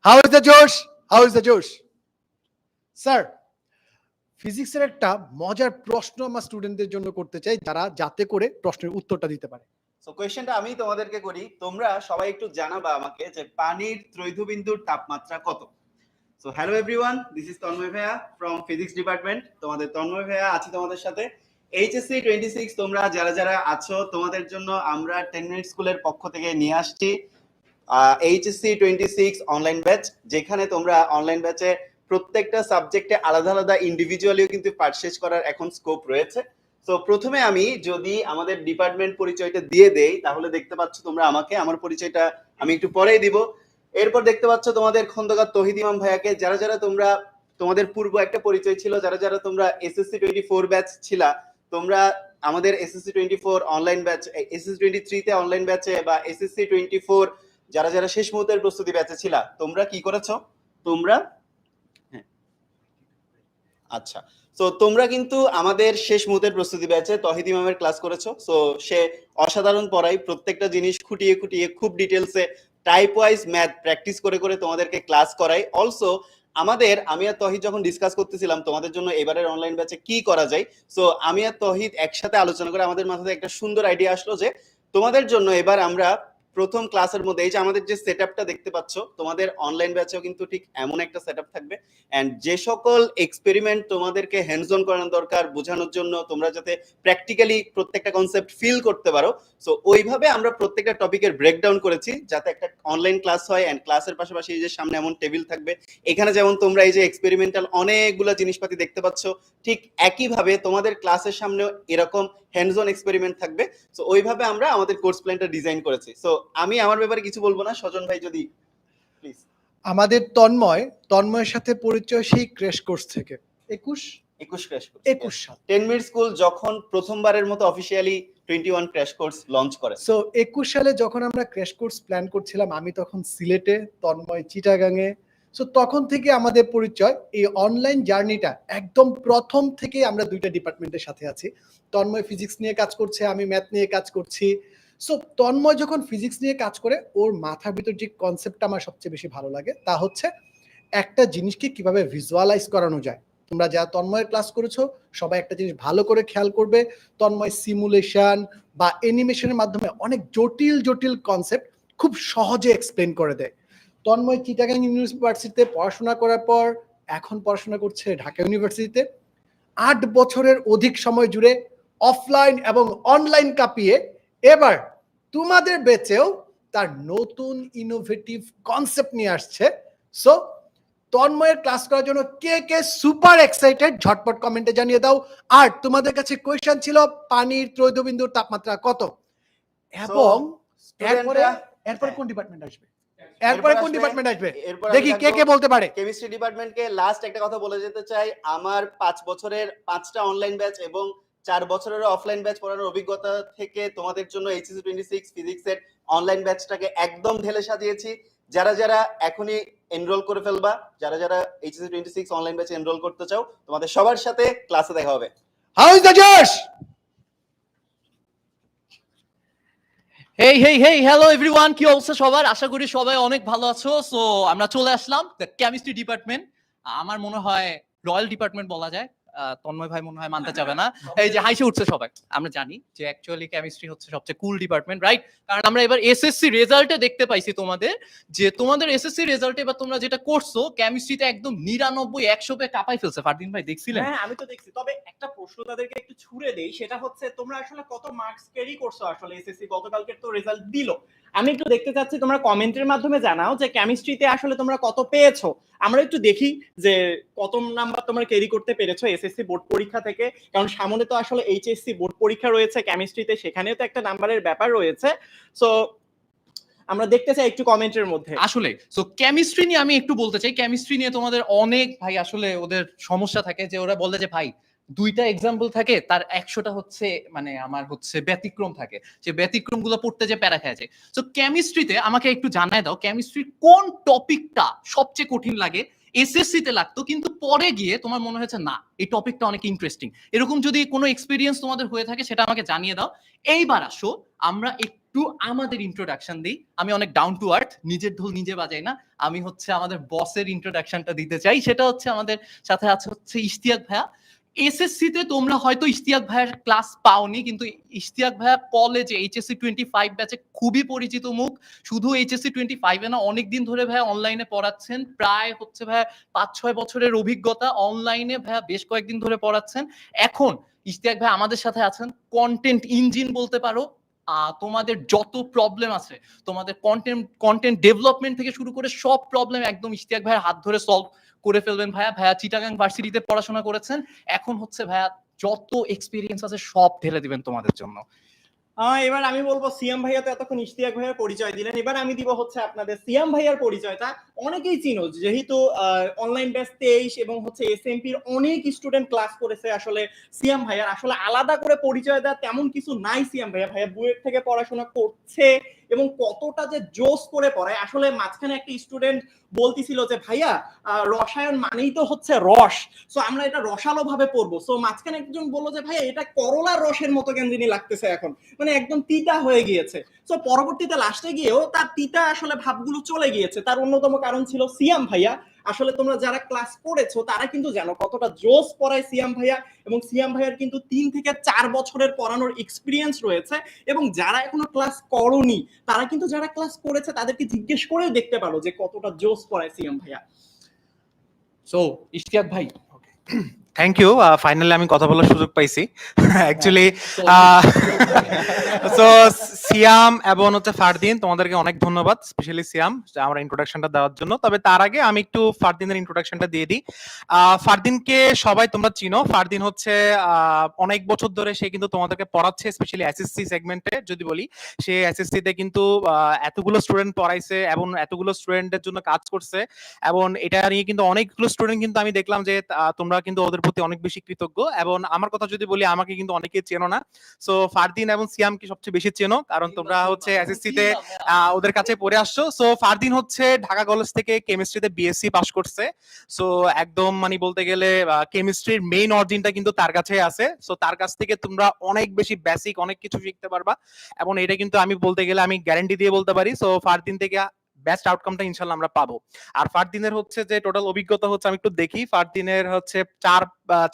How is the Josh? Sir, ফিজিক্সের একটা মজার প্রশ্ন আমার স্টুডেন্টদের জন্য করতে চাই, যারা যাতে করে প্রশ্নের উত্তরটা দিতে পারে। সো কোয়েশ্চেনটা আমি তোমাদেরকে করি, তোমরা সবাই একটু জানাবা আমাকে যে পানির ত্রৈধবিন্দুর তাপমাত্রা কত। So hello everyone, this is Tanmoy ভাইয়া ফ্রম ফিজিক্স ডিপার্টমেন্ট। তোমাদের তন্ময় ভাইয়া আছি তোমাদের সাথে। এইচএসসি 26 তোমরা যারা যারা আছো তোমাদের জন্য আমরা 10 মিনিট স্কুলের পক্ষ থেকে নিয়ে আসছি এইচএসসি 26 অনলাইন ব্যাচ, যেখানে তোমরা অনলাইন ব্যাচে প্রত্যেকটা সাবজেক্টে আলাদা আলাদা ইন্ডিভিজুয়ালিও কিন্তু পারচেজ করার এখন স্কোপ রয়েছে। তো প্রথমে আমি যদি আমাদের ডিপার্টমেন্ট পরিচয়টা দিয়ে দেই তাহলে দেখতে পাচ্ছ তোমরা আমাকে, আমার পরিচয়টা আমি একটু পরেই দিব। এরপর দেখতে পাচ্ছ তোমাদের খন্দকার তৌহিদ ইমাম ভাইয়াকে। যারা যারা তোমরা, তোমাদের পূর্ব একটা পরিচয় ছিল, যারা যারা তোমরা এসএসসি 24 ব্যাচ ছিলা, তোমরা আমাদের এসএসসি 24 অনলাইন ব্যাচ, এসএসসি 23 তে অনলাইন ব্যাচে বা এসএসসি 24 যারা যারা শেষ মুহূর্তের প্রস্তুতি ব্যাচে ছিলা, তোমরা কি করেছো? তোমরা আচ্ছা, সো তোমরা কিন্তু আমাদের শেষ মুহূর্তের প্রস্তুতি ব্যাচে তহিদ ইমামের ক্লাস করেছো। সো সে অসাধারণ পড়াই, প্রত্যেকটা জিনিস খুঁটিয়ে খুঁটিয়ে খুব ডিটেলসে টাইপ ওয়াইজ ম্যাথ প্র্যাকটিস করে করে তোমাদেরকে ক্লাস করাই। অলসো আমি আর তহিদ যখন ডিসকাস করতেছিলাম তোমাদের জন্য এবারের অনলাইন ব্যাচে কি করা যায়, সো আমি আর তহিদ একসাথে আলোচনা করে আমাদের মাথায় একটা সুন্দর আইডিয়া আসলো যে তোমাদের জন্য এবার আমরা প্রথম ক্লাসের মধ্যে এই যে আমাদের যে সেটআপটা দেখতে পাচ্ছ, তোমাদের অনলাইন ব্যাচেও কিন্তু ঠিক এমন একটা সেটআপ থাকবে। এন্ড যে সকল এক্সপেরিমেন্ট তোমাদেরকে হ্যান্ডস অন করানো দরকার বোঝানোর জন্য, তোমরা যাতে প্র্যাকটিক্যালি প্রত্যেকটা কনসেপ্ট ফিল করতে পারো, সো ওইভাবে আমরা প্রত্যেকটা টপিকের ব্রেকডাউন করেছি যাতে একটা অনলাইন ক্লাস হয়। এন্ড ক্লাসের পাশাপাশি এই যে সামনে এমন টেবিল থাকবে, এখানে যেমন তোমরা এই যে এক্সপেরিমেন্টাল অনেকগুলো জিনিসপাতি দেখতে পাচ্ছ, ঠিক একইভাবে তোমাদের ক্লাসের সামনেও এরকম হ্যান্ডস অন এক্সপেরিমেন্ট থাকবে। সো ওইভাবে আমরা আমাদের কোর্স প্ল্যানটা ডিজাইন করেছি। সো আমি আমার ব্যাপারে কিছু বলবো না, স্বজন ভাই যদি প্লিজ। আমাদের তন্ময়ের সাথে পরিচয় সেই ক্র্যাশ কোর্স থেকে 21 ক্র্যাশ কোর্স, 21 সাল 10 মিনিট স্কুল যখন প্রথমবারের মতো অফিশিয়ালি 21 ক্র্যাশ কোর্স লঞ্চ করে। সো 21 সালে যখন আমরা ক্র্যাশ কোর্স প্ল্যান করছিলাম, আমি তখন সিলেটে, তন্ময় চিটাগাঙে। সো তখন থেকে আমাদের পরিচয়। এই অনলাইন জার্নিটা একদম প্রথম থেকে আমরা দুইটা ডিপার্টমেন্টের সাথে আছি। তন্ময় ফিজিক্স নিয়ে কাজ করছে, আমি ম্যাথ নিয়ে কাজ করছি। সো তন্ময় যখন ফিজিক্স নিয়ে কাজ করে, ওর মাথার ভিতর যে কনসেপ্টটা আমার সবচেয়ে বেশি ভালো লাগে তা হচ্ছে একটা জিনিসকে কিভাবে ভিজুয়ালাইজ করানো যায়। তোমরা যারা তন্ময়ের ক্লাস করেছো সবাই একটা জিনিস ভালো করে খেয়াল করবে, তন্ময় সিমুলেশন বা অ্যানিমেশনের মাধ্যমে অনেক জটিল জটিল কনসেপ্ট খুব সহজে এক্সপ্লেন করে দেয়। তন্ময় চিটাগাং ইউনিভার্সিটিতে পড়াশোনা করার পর এখন পড়াশোনা করছে ঢাকা ইউনিভার্সিটিতে। 8 বছরের অধিক সময় জুড়ে অফলাইন এবং অনলাইন কাঁপিয়ে এবার তোমাদের বেচেও তার নতুন ইনোভেটিভ কনসেপ্ট নিয়ে আসছে। সো তন্ময়ের ক্লাস করার জন্য কে কে সুপার এক্সাইটেড ঝটপট কমেন্টে জানিয়ে দাও। আর তোমাদের কাছে কোয়েশ্চেন ছিল পানির ত্রৈধবিন্দুর তাপমাত্রা কত, এবং এরপরে কোন ডিপার্টমেন্ট আসবে, এরপরে কোন ডিপার্টমেন্ট আসবে দেখি কে কে বলতে পারে। কেমিস্ট্রি ডিপার্টমেন্টকে লাস্ট একটা কথা বলে যেতে চাই, আমার 5 বছরের 5টা অনলাইন ব্যাচ এবং 4 বছরের অফলাইন ব্যাচ পড়ানোর অভিজ্ঞতা থেকে তোমাদের জন্য এইচএসসি 26 ফিজিক্সের অনলাইন ব্যাচটাকে একদম ঢেলে সাজিয়েছি। যারা যারা এখনই এনরোল করে ফেলবা, যারা যারা এইচএসসি 26 অনলাইন ব্যাচে এনরোল করতে চাও, তোমাদের সবার সাথে ক্লাসে দেখা হবে। How is the Josh? Hey hello everyone, কি অবস্থা সবার? আশা করি সবাই অনেক ভালো আছো। সো আমরা চলে আসলাম দ্য কেমিস্ট্রি ডিপার্টমেন্ট। আমার মনে হয় রয়্যাল ডিপার্টমেন্ট বলা যায়। তন্ময় ভাই মনে হয় মানতে চাবে না। এই যে হাইসে উঠছে সবাই। আমরা জানি যে অ্যাকচুয়ালি কেমিস্ট্রি হচ্ছে সবচেয়ে কুল ডিপার্টমেন্ট, রাইট? কারণ আমরা এবার এসএসসি রেজাল্টে দেখতে পাইছি তোমাদের এসএসসি রেজাল্টে এবার তোমরা যেটা করছো কেমিস্ট্রিতে একদম 99 100 পে কাপাই ফেলছে। ফারদিন ভাই দেখছিলেন? হ্যাঁ আমি তো দেখছি। তবে একটা প্রশ্ন তাদেরকে একটু ছুড়ে দেই, সেটা হচ্ছে তোমরা আসলে কত মার্কস ক্যারি করছো আসলে এসএসসি? গতকালকে তো রেজাল্ট দিল, আমি একটু দেখতে চাচ্ছি তোমরা কমেন্টের মাধ্যমে জানাও যে কেমিস্ট্রিতে আসলে তোমরা কত পেয়েছো। আমরা একটু দেখি যে কত নাম্বার তোমরা ক্যারি করতে পেরেছো এসএসসি বোর্ড পরীক্ষা থেকে, কারণ সামনে তো আসলে এইচএসসি বোর্ড পরীক্ষা রয়েছে কেমিস্ট্রিতে, সেখানেও তো একটা নাম্বারের ব্যাপার রয়েছে। সো আমরা দেখতে চাই একটু কমেন্টের মধ্যে আসলে। সো কেমিস্ট্রি নিয়ে আমি একটু বলতে চাই, কেমিস্ট্রি নিয়ে তোমাদের অনেক ভাই আসলে ওদের সমস্যা থাকে যে ওরা বলে যে ভাই 2টা এক্সাম্পল থাকে তার 100টা হচ্ছে মানে আমার হচ্ছে ব্যতিক্রম থাকে, যে ব্যতিক্রম গুলো পড়তে যে প্যারা খেয়ে যায়। সো কেমিস্ট্রিতে আমাকে একটু জানায় দাও কেমিস্ট্রির কোন টপিকটা সবচেয়ে কঠিন লাগে? এসএসসি তে লাগতো কিন্তু পরে গিয়ে তোমার মনে হয়েছে না এই টপিকটা অনেক ইন্টারেস্টিং। এরকম যদি কোনো এক্সপেরিয়েন্স তোমাদের হয়ে থাকে সেটা আমাকে জানিয়ে দাও। এইবার আসো আমরা একটু আমাদের ইন্ট্রোডাকশন দিই। আমি অনেক ডাউন টু আর্থ, নিজের ঢোল নিজে বাজাই না। আমি হচ্ছে আমাদের বসের ইন্ট্রোডাকশনটা দিতে চাই। সেটা হচ্ছে আমাদের সাথে আছে হচ্ছে ইশতিয়াক ভাইয়া। এসএসসি তে তোমরা হয়তো ইশতিয়াক ভাইয়ের ক্লাস পাওনি, কিন্তু ইশতিয়াক ভাইয়া কলেজে এইচএসসি 25 ব্যাচে খুবই পরিচিত মুখ। শুধু এইচএসসি 25 এ না, অনেকদিন ধরে ভাইয়া অনলাইনে পড়াচ্ছেন। প্রায় হচ্ছে ভাইয়া 5-6 বছরের অভিজ্ঞতা অনলাইনে, ভাইয়া বেশ কয়েকদিন ধরে পড়াচ্ছেন। এখন ইশতিয়াক ভাই আমাদের সাথে আছেন, কন্টেন্ট ইঞ্জিন বলতে পারো। তোমাদের যত প্রবলেম আছে, তোমাদের কন্টেন্ট ডেভেলপমেন্ট থেকে শুরু করে সব প্রবলেম একদম ইশতিয়াক ভাইয়ের হাত ধরে সলভ করে ফেলবেন। ভাইয়া চিটাগাং ভার্সিটিতে পড়াশোনা করেছেন, এখন হচ্ছে ভাইয়া যত এক্সপিরিয়েন্স আছে সব ঢেলে দিবেন তোমাদের জন্য। এবার আমি বলবো সিয়াম ভাইয়া তো এতক্ষণ ইশতিয়াক ভাইয়ার পরিচয় দিলেন, এবার আমি দিব হচ্ছে আপনাদের সিয়াম ভাইয়ার পরিচয়টা। অনেকেই চিনো যেহেতু অনলাইন ব্যাচ 23 এবং হচ্ছে এসএমপির অনেক স্টুডেন্ট ক্লাস করেছে। আসলে সিয়াম ভাইয়ার আসলে আলাদা করে পরিচয় দেওয়া তেমন কিছু নাই। সিয়াম ভাইয়া বুয়েট থেকে পড়াশোনা করছে এবং কতটা যে জোস করে পড়ায়। আসলে মাঝখানে একটা স্টুডেন্ট বলতেছিল যে ভাইয়া রসায়ন মানেই তো হচ্ছে রস, সো আমরা এটা রসালো ভাবে পড়বো। সো মাঝখানে একজন বললো যে ভাইয়া এটা করলার রসের মতো কেন জানি লাগতেছে এখন, মানে মানে একদম তিতা হয়ে গিয়েছে। সো পরবর্তীতে লাস্টে গিয়েও তার তিতা আসলে ভাবগুলো চলে গিয়েছে। তার অন্যতম কারণ ছিল সিয়াম ভাইয়া। আসলে তোমরা যারা ক্লাস করেছো তারা কিন্তু জানো কতটা জোস পড়ায় সিয়াম ভাইয়া, এবং সিয়াম ভাইয়ার কিন্তু 3 থেকে 4 বছরের পড়ানোর এক্সপিরিয়েন্স রয়েছে। এবং যারা এখনো ক্লাস করনি তারা কিন্তু যারা ক্লাস করেছে তাদেরকে জিজ্ঞেস করেও দেখতে পারো যে কতটা জোস পড়ায় সিয়াম ভাইয়া। সো ইশতিয়াক ভাই, থ্যাংক ইউ, ফাইনালি আমি কথা বলার সুযোগ পাইছি অ্যাকচুয়ালি। সো সিয়াম এবং হচ্ছে ফারদিন, তোমাদেরকে অনেক ধন্যবাদ, স্পেশালি সিয়াম আমার ইন্ট্রোডাকশনটা দেওয়ার জন্য। তবে তার আগে আমি একটু ফারদিনের ইন্ট্রোডাকশনটা দিয়ে দিই। ফারদিনকে সবাই তোমরা চিনো। ফারদিন হচ্ছে অনেক বছর ধরে সে কিন্তু তোমাদেরকে পড়াচ্ছে, স্পেশালি এসএসসি সেগমেন্টে যদি বলি। সে এসএসসি তে কিন্তু এতগুলো স্টুডেন্ট পড়াইছে এবং এতগুলো স্টুডেন্টের জন্য কাজ করছে, এবং এটা নিয়ে কিন্তু অনেকগুলো স্টুডেন্ট কিন্তু আমি দেখলাম যে তোমরা কিন্তু ওদের প্রতি অনেক বেশি কৃতজ্ঞ। এবং আমার কথা যদি বলি, আমাকে কিন্তু অনেকেই চেনো না। সো ফারদিন এবং সিয়ামকে সবচেয়ে বেশি চেনো, কারণ তোমরা হচ্ছে এসএসসি তে ওদের কাছে পড়ে আসছো। সো ফারদিন হচ্ছে ঢাকা কলেজ থেকে কেমিস্ট্রিতে বিএসসি পাস করছে। সো একদম মানে বলতে গেলে কেমিস্ট্রির মেইন অরিজিনটা কিন্তু তার কাছে আছে। সো তার কাছ থেকে তোমরা অনেক বেশি বেসিক অনেক কিছু শিখতে পারবা, এবং এটা কিন্তু আমি বলতে গেলে আমি গ্যারান্টি দিয়ে বলতে পারি। সো ফারদিন থেকে বেস্ট আউটকামটা ইনশাল্লাহ আমরা পাবো। আর ফারদিনের হচ্ছে যে টোটাল অভিজ্ঞতা হচ্ছে, আমি একটু দেখি, ফারদিনের হচ্ছে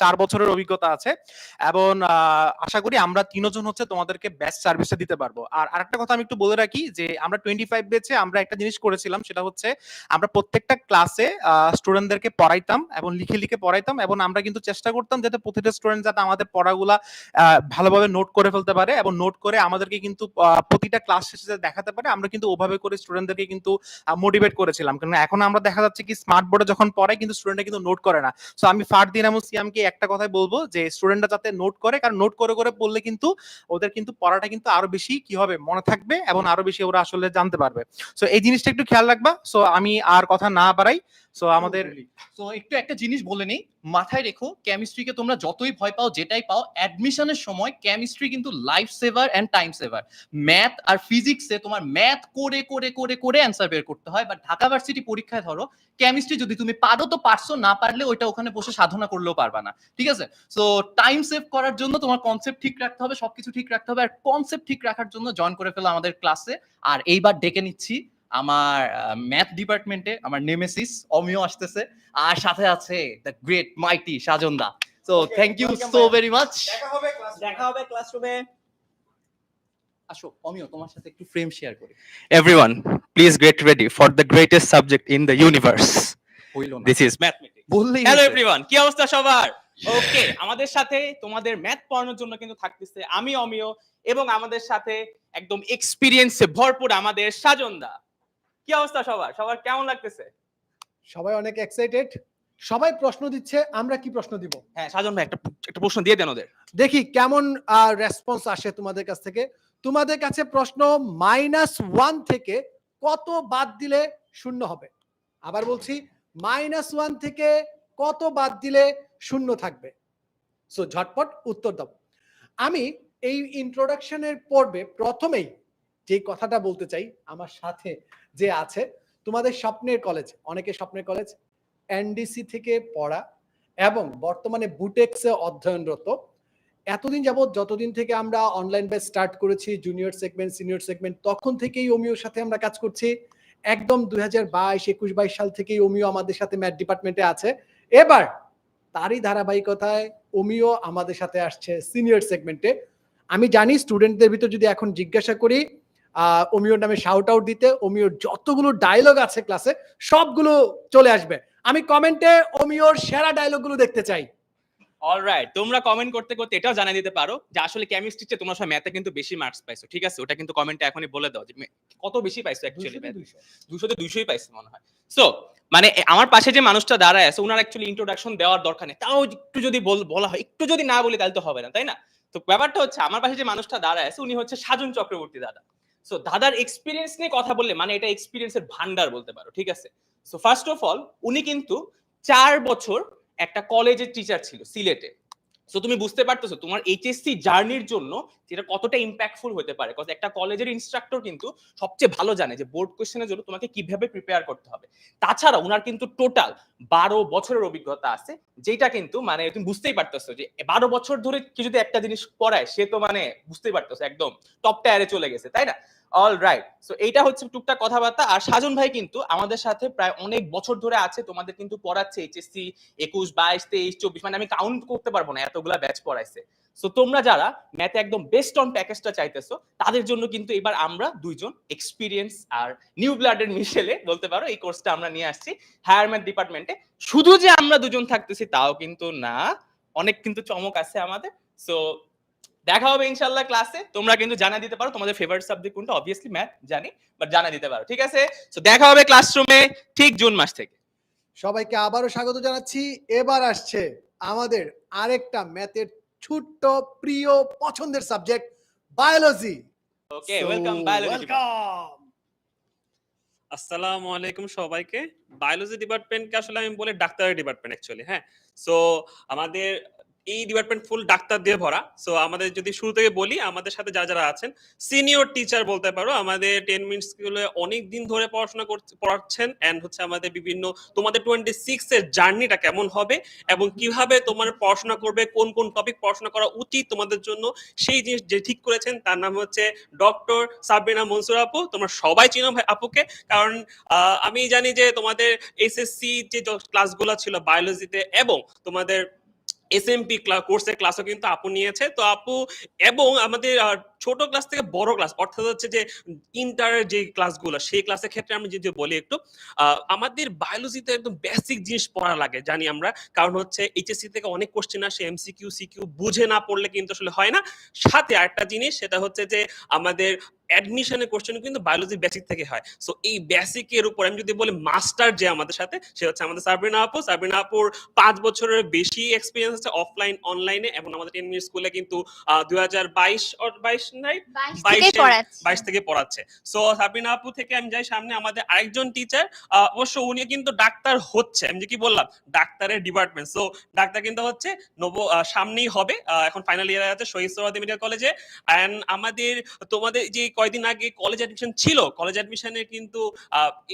4 বছরের অভিজ্ঞতা আছে, এবং আশা করি আমরা তিনজন হচ্ছে তোমাদেরকে বেস্ট সার্ভিসটা দিতে পারবো। আর আরেকটা কথা আমি একটু বলে রাখি যে আমরা 25 ব্যাচে আমরা একটা জিনিস করেছিলাম, সেটা হচ্ছে আমরা প্রত্যেকটা ক্লাসে স্টুডেন্টদেরকে পড়াইতাম এবং লিখে লিখে পড়াইতাম, এবং আমরা কিন্তু চেষ্টা করতাম যাতে প্রতিটা স্টুডেন্ট যাতে আমাদের পড়াগুলা ভালোভাবে নোট করে ফেলতে পারে, এবং নোট করে আমাদেরকে কিন্তু প্রতিটা ক্লাস শেষে দেখাতে পারে। আমরা কিন্তু ওভাবে করে স্টুডেন্টদেরকে কিন্তু মোটিভেট করেছিলাম, কারণ এখন আমরা দেখা যাচ্ছে কি স্মার্ট বোর্ডে যখন পড়ায় কিন্তু স্টুডেন্টরা কিন্তু নোট করে না। সো আমি ফারদিন এবং সিয়ামকে একটা কথাই বলবো যে স্টুডেন্টরা যাতে নোট করে, কারণ নোট করে করে পড়লে কিন্তু ওদের কিন্তু পড়াটা কিন্তু আরো বেশি কি হবে মনে থাকবে, এবং আরো বেশি ওরা আসলে জানতে পারবে। সো এই জিনিসটা একটু খেয়াল রাখবা। সো আমি আর কথা না বাড়াই, সো আমাদের সো একটু একটা জিনিস বলে নেই, মাথায় রেখো, কেমিস্ট্রিকে তোমরা যতই ভয় পাও যেটাই পাও, অ্যাডমিশনের সময় কেমিস্ট্রি কিন্তু life saver and time saver. Math আর ফিজিক্সে তোমার ম্যাথ করে করে করে করে অ্যান্সার বের করতে হয়, বাট ঢাকা ভার্সিটি পরীক্ষায় ধরো কেমিস্ট্রি যদি তুমি পারো তো পারছো, না পারলে ওইটা ওখানে বসে সাধনা করলেও পারবা না, ঠিক আছে? সো টাইম সেভ করার জন্য তোমার কনসেপ্ট ঠিক রাখতে হবে, সবকিছু ঠিক রাখতে হবে, আর কনসেপ্ট ঠিক রাখার জন্য জয়েন করে ফেলো আমাদের ক্লাসে। আর এইবার ডেকে নিচ্ছি আমার ম্যাথ ডিপার্টমেন্টে আমার নেমেসিস অমিয় আসতেছে, আর সাথে আছে দ্য গ্রেট মাইটি সাজন দা। So thank you so very much. দেখা হবে ক্লাসরুমে। আসো অমিয়, তোমার সাথে একটু ফ্রেম শেয়ার করি। Everyone, please get ready for the greatest subject in the universe. হইলো না, This is ম্যাথমেটিক্স বললেই হ্যালো হয়েছে। এভরিওয়ান, কি অবস্থা সবার? ওকে, আমাদের সাথে তোমাদের ম্যাথ পড়ানোর জন্য কিন্তু থাকতেছে আমি অমিয়, এবং আমাদের সাথে একদম এক্সপেরিয়েন্সে ভরপুর আমাদের সাজনদা। কি অবস্থা সবার? সবার কেমন লাগতেছে? সবাই অনেক এক্সাইটেড, সবাই প্রশ্ন দিচ্ছে, আমরা কি প্রশ্ন দিব? হ্যাঁ সাজন ভাই, একটা প্রশ্ন দিয়ে দেন ওদের। দেখি কেমন রেসপন্স আসে তোমাদের কাছ থেকে। তোমাদের কাছে প্রশ্ন, -1 থেকে কত বাদ দিলে শূন্য হবে? আবার বলছি, -1 থেকে কত বাদ দিলে শূন্য থাকবে? সো ঝটপট উত্তর দাও। আমি এই ইন্ট্রোডাকশনের পর্বে প্রথমেই যে কথাটা বলতে চাই, আমার সাথে যে আছে, তোমাদের স্বপ্নের কলেজ, অনেকের স্বপ্নের কলেজ, এনডিসি থেকে পড়া এবং বর্তমানে বুটেক্সে অধ্যয়নরত। এতদিন যাবত যতদিন থেকে আমরা অনলাইন ব্যাচ স্টার্ট করেছি, জুনিয়র সেগমেন্ট, সিনিয়র সেগমেন্ট, তখন থেকেই অমিওর সাথে আমরা কাজ করছি। একদম 2022 সাল থেকেই অমিও আমাদের সাথে ম্যাথ ডিপার্টমেন্টে আছে। এবার তারই ধারাবাহিকতায় অমিও আমাদের সাথে আসছে সিনিয়র সেগমেন্টে। আমি জানি স্টুডেন্টদের ভিতর যদি এখন জিজ্ঞাসা করি অমিওর নামে শাউট আউট দিতে, অমিওর যতগুলো ডায়লগ আছে ক্লাসে সবগুলো চলে আসবে। আমি কমেন্টে অমিওর সেরা ডায়লগগুলো দেখতে চাই। অলরাইট, তোমরা কমেন্ট করতে করতে এটাও জানিয়ে দিতে পারো যে আসলে কেমিস্ট্রিতে তোমরা সব ম্যাথে কিন্তু বেশি মার্কস পাইছো, ঠিক আছে? ওটা কিন্তু কমেন্টে এখনই বলে দাও যে কত বেশি পাইছো অ্যাকচুয়ালি। 200 তে 200ই পাইছো মনে হয়। সো মানে আমার পাশে যে মানুষটা দাঁড়ায় আছে, ওনার অ্যাকচুয়ালি ইন্ট্রোডাকশন দেওয়ার দরকার নেই, তাও একটু যদি বলা হয়, একটু যদি না বলি তাহলে তো হবে না, তাই না? তো ব্যাপারটা হচ্ছে, আমার পাশে যে মানুষটা দাঁড়ায় আছে উনি হচ্ছে সাজন চক্রবর্তী দাদা। সো দাদার এক্সপিরিয়েন্স নিয়ে কথা বললে মানে এটা এক্সপিরিয়েন্সের ভান্ডার বলতে পারো, ঠিক আছে? সো ফার্স্ট অফ অল, উনি কিন্তু 4 বছর একটা কলেজের টিচার ছিল সিলেটে। সো তুমি বুঝতে পারতেছো তোমার এইচএসসি জার্নির জন্য যেটা কতটা ইম্প্যাক্টফুল হতে পারে, কজ একটা কলেজের ইনস্ট্রাক্টর কিন্তু সবচেয়ে ভালো জানে যে বোর্ড কোশ্চেনের জন্য তোমাকে কিভাবে প্রিপেয়ার করতে হবে। তাছাড়া ওনার কিন্তু টোটাল 12 বছরের অভিজ্ঞতা আছে, যেটা কিন্তু মানে তুমি বুঝতেই পারতেছো যে 12 বছর ধরে কেউ যদি একটা জিনিস পড়ায় সে তো মানে বুঝতেই পারতেছো একদম টপ টায়ারে চলে গেছে, তাই না? অল রাইট, সো এইটা হচ্ছে টুকটাক কথাবার্তা। আর সাজন ভাই কিন্তু আমাদের সাথে প্রায় অনেক বছর ধরে আছে, তোমাদের কিন্তু পড়াচ্ছে এইচএসসি 21, 22, 23, 24, মানে আমি কাউন্ট করতে পারবো না এতগুলা ব্যাচ পড়াইছে। সো তোমরা যারা ম্যাথে একদম বেস্ট অন প্যাকেজটা চাইতেছো তাদের জন্য কিন্তু এবার আমরা দুইজন এক্সপিরিয়েন্স আর নিউ ব্লাডের মিশেলে বলতে পারো এই কোর্সটা আমরা নিয়ে আসছি হায়ার ম্যাথ ডিপার্টমেন্টে। শুধু যে আমরা দুজন থাকতেছি তাও কিন্তু না, অনেক কিন্তু চমক আছে আমাদের। সো দেখা হবে ইনশাআল্লাহ ক্লাসে। তোমরা কিন্তু জানা দিতে পারো তোমাদের ফেভারিট সাবজেক্ট কোনটা, অবভিয়াসলি ম্যাথ জানি, বাট জানা দিতে পারো, ঠিক আছে? সো দেখা হবে ক্লাসরুমে ঠিক জুন মাস থেকে। সবাইকে আবারও স্বাগত জানাচ্ছি। এবার আসছে আমাদের আরেকটা ম্যাথের ছোট্ট প্রিয় পছন্দের সাবজেক্ট, বায়োলজি। ওকে, ওয়েলকাম বায়োলজি। ওয়েলকাম। আসসালামু আলাইকুম সবাইকে। বায়োলজি ডিপার্টমেন্টকে আসলে আমি বলি ডাক্তারের ডিপার্টমেন্ট অ্যাকচুয়ালি, হ্যাঁ। সো আমাদের এই ডিপার্টমেন্ট ফুল ডাক্তার দিয়ে ভরা। সো আমাদের যদি শুরু থেকে বলি, আমাদের সাথে যারা যারা আছেন সিনিয়র টিচার বলতে পারো, আমাদের 10 মিনিট স্কুলে অনেক দিন ধরে পড়াশোনা পড়াচ্ছেন এন্ড হচ্ছে আমাদের বিভিন্ন তোমাদের 26 এর জার্নিটা কেমন হবে এবং কিভাবে তোমার পড়াশোনা করবে, কোন কোন টপিক পড়াশোনা করা উচিত তোমাদের জন্য, সেই জিনিস যে ঠিক করেছেন তার নাম হচ্ছে ডক্টর সাবরিনা মনসুর আপু। তোমরা সবাই চিনো ভাই আপুকে, কারণ আমি জানি যে তোমাদের এসএসসি যে ক্লাসগুলো ছিল বায়োলজিতে এবং তোমাদের এসএমপি কোর্সের ক্লাসও কিন্তু আপু নিয়েছে। তো আপু এবং আমাদের ছোট ক্লাস থেকে বড় ক্লাস অর্থাৎ হচ্ছে যে ইন্টারের যে ক্লাসগুলো, সেই ক্লাসের ক্ষেত্রে আমি যদি বলি একটু, আমাদের বায়োলজিতে একদম বেসিক জিনিস পড়া লাগে জানি আমরা, কারণ হচ্ছে এইচএসসি থেকে অনেক কোশ্চেন আসে, এমসিকিউ সিকিউ বুঝে না পড়লে কিন্তু আসলে হয় না। সাথে আরেকটা জিনিস সেটা হচ্ছে যে আমাদের অ্যাডমিশনের কোশ্চেন কিন্তু বায়োলজি বেসিক থেকে হয়। সো এই বেসিকের উপর আমি যদি বলি মাস্টার যে আমাদের সাথে, সে হচ্ছে আমাদের সাবরিনা আপু। সাবরিনা আপুর 5 বছরের বেশি এক্সপেরিয়েন্স আছে অফলাইন অনলাইনে, এবং আমাদের 10 মিনিট স্কুলে কিন্তু 2022 থেকে পড়াচ্ছে। সো সাবরিনা আপু থেকে আমি যাই সামনে আমাদের আরেকজন টিচার, অবশ্য উনি কিন্তু ডাক্তার হচ্ছে, আমি যে কি বললাম ডাক্তারের ডিপার্টমেন্ট। সো ডাক্তার কিন্তু হচ্ছে সামনেই হবে, এখন ফাইনাল ইয়ারে আছে শহীদ সোহরাওয়ার্দী মেডিকেল কলেজে। এন্ড আমাদের তোমাদের যে কয়দিন আগে কলেজ অ্যাডমিশন ছিল, কলেজ অ্যাডমিশনে কিন্তু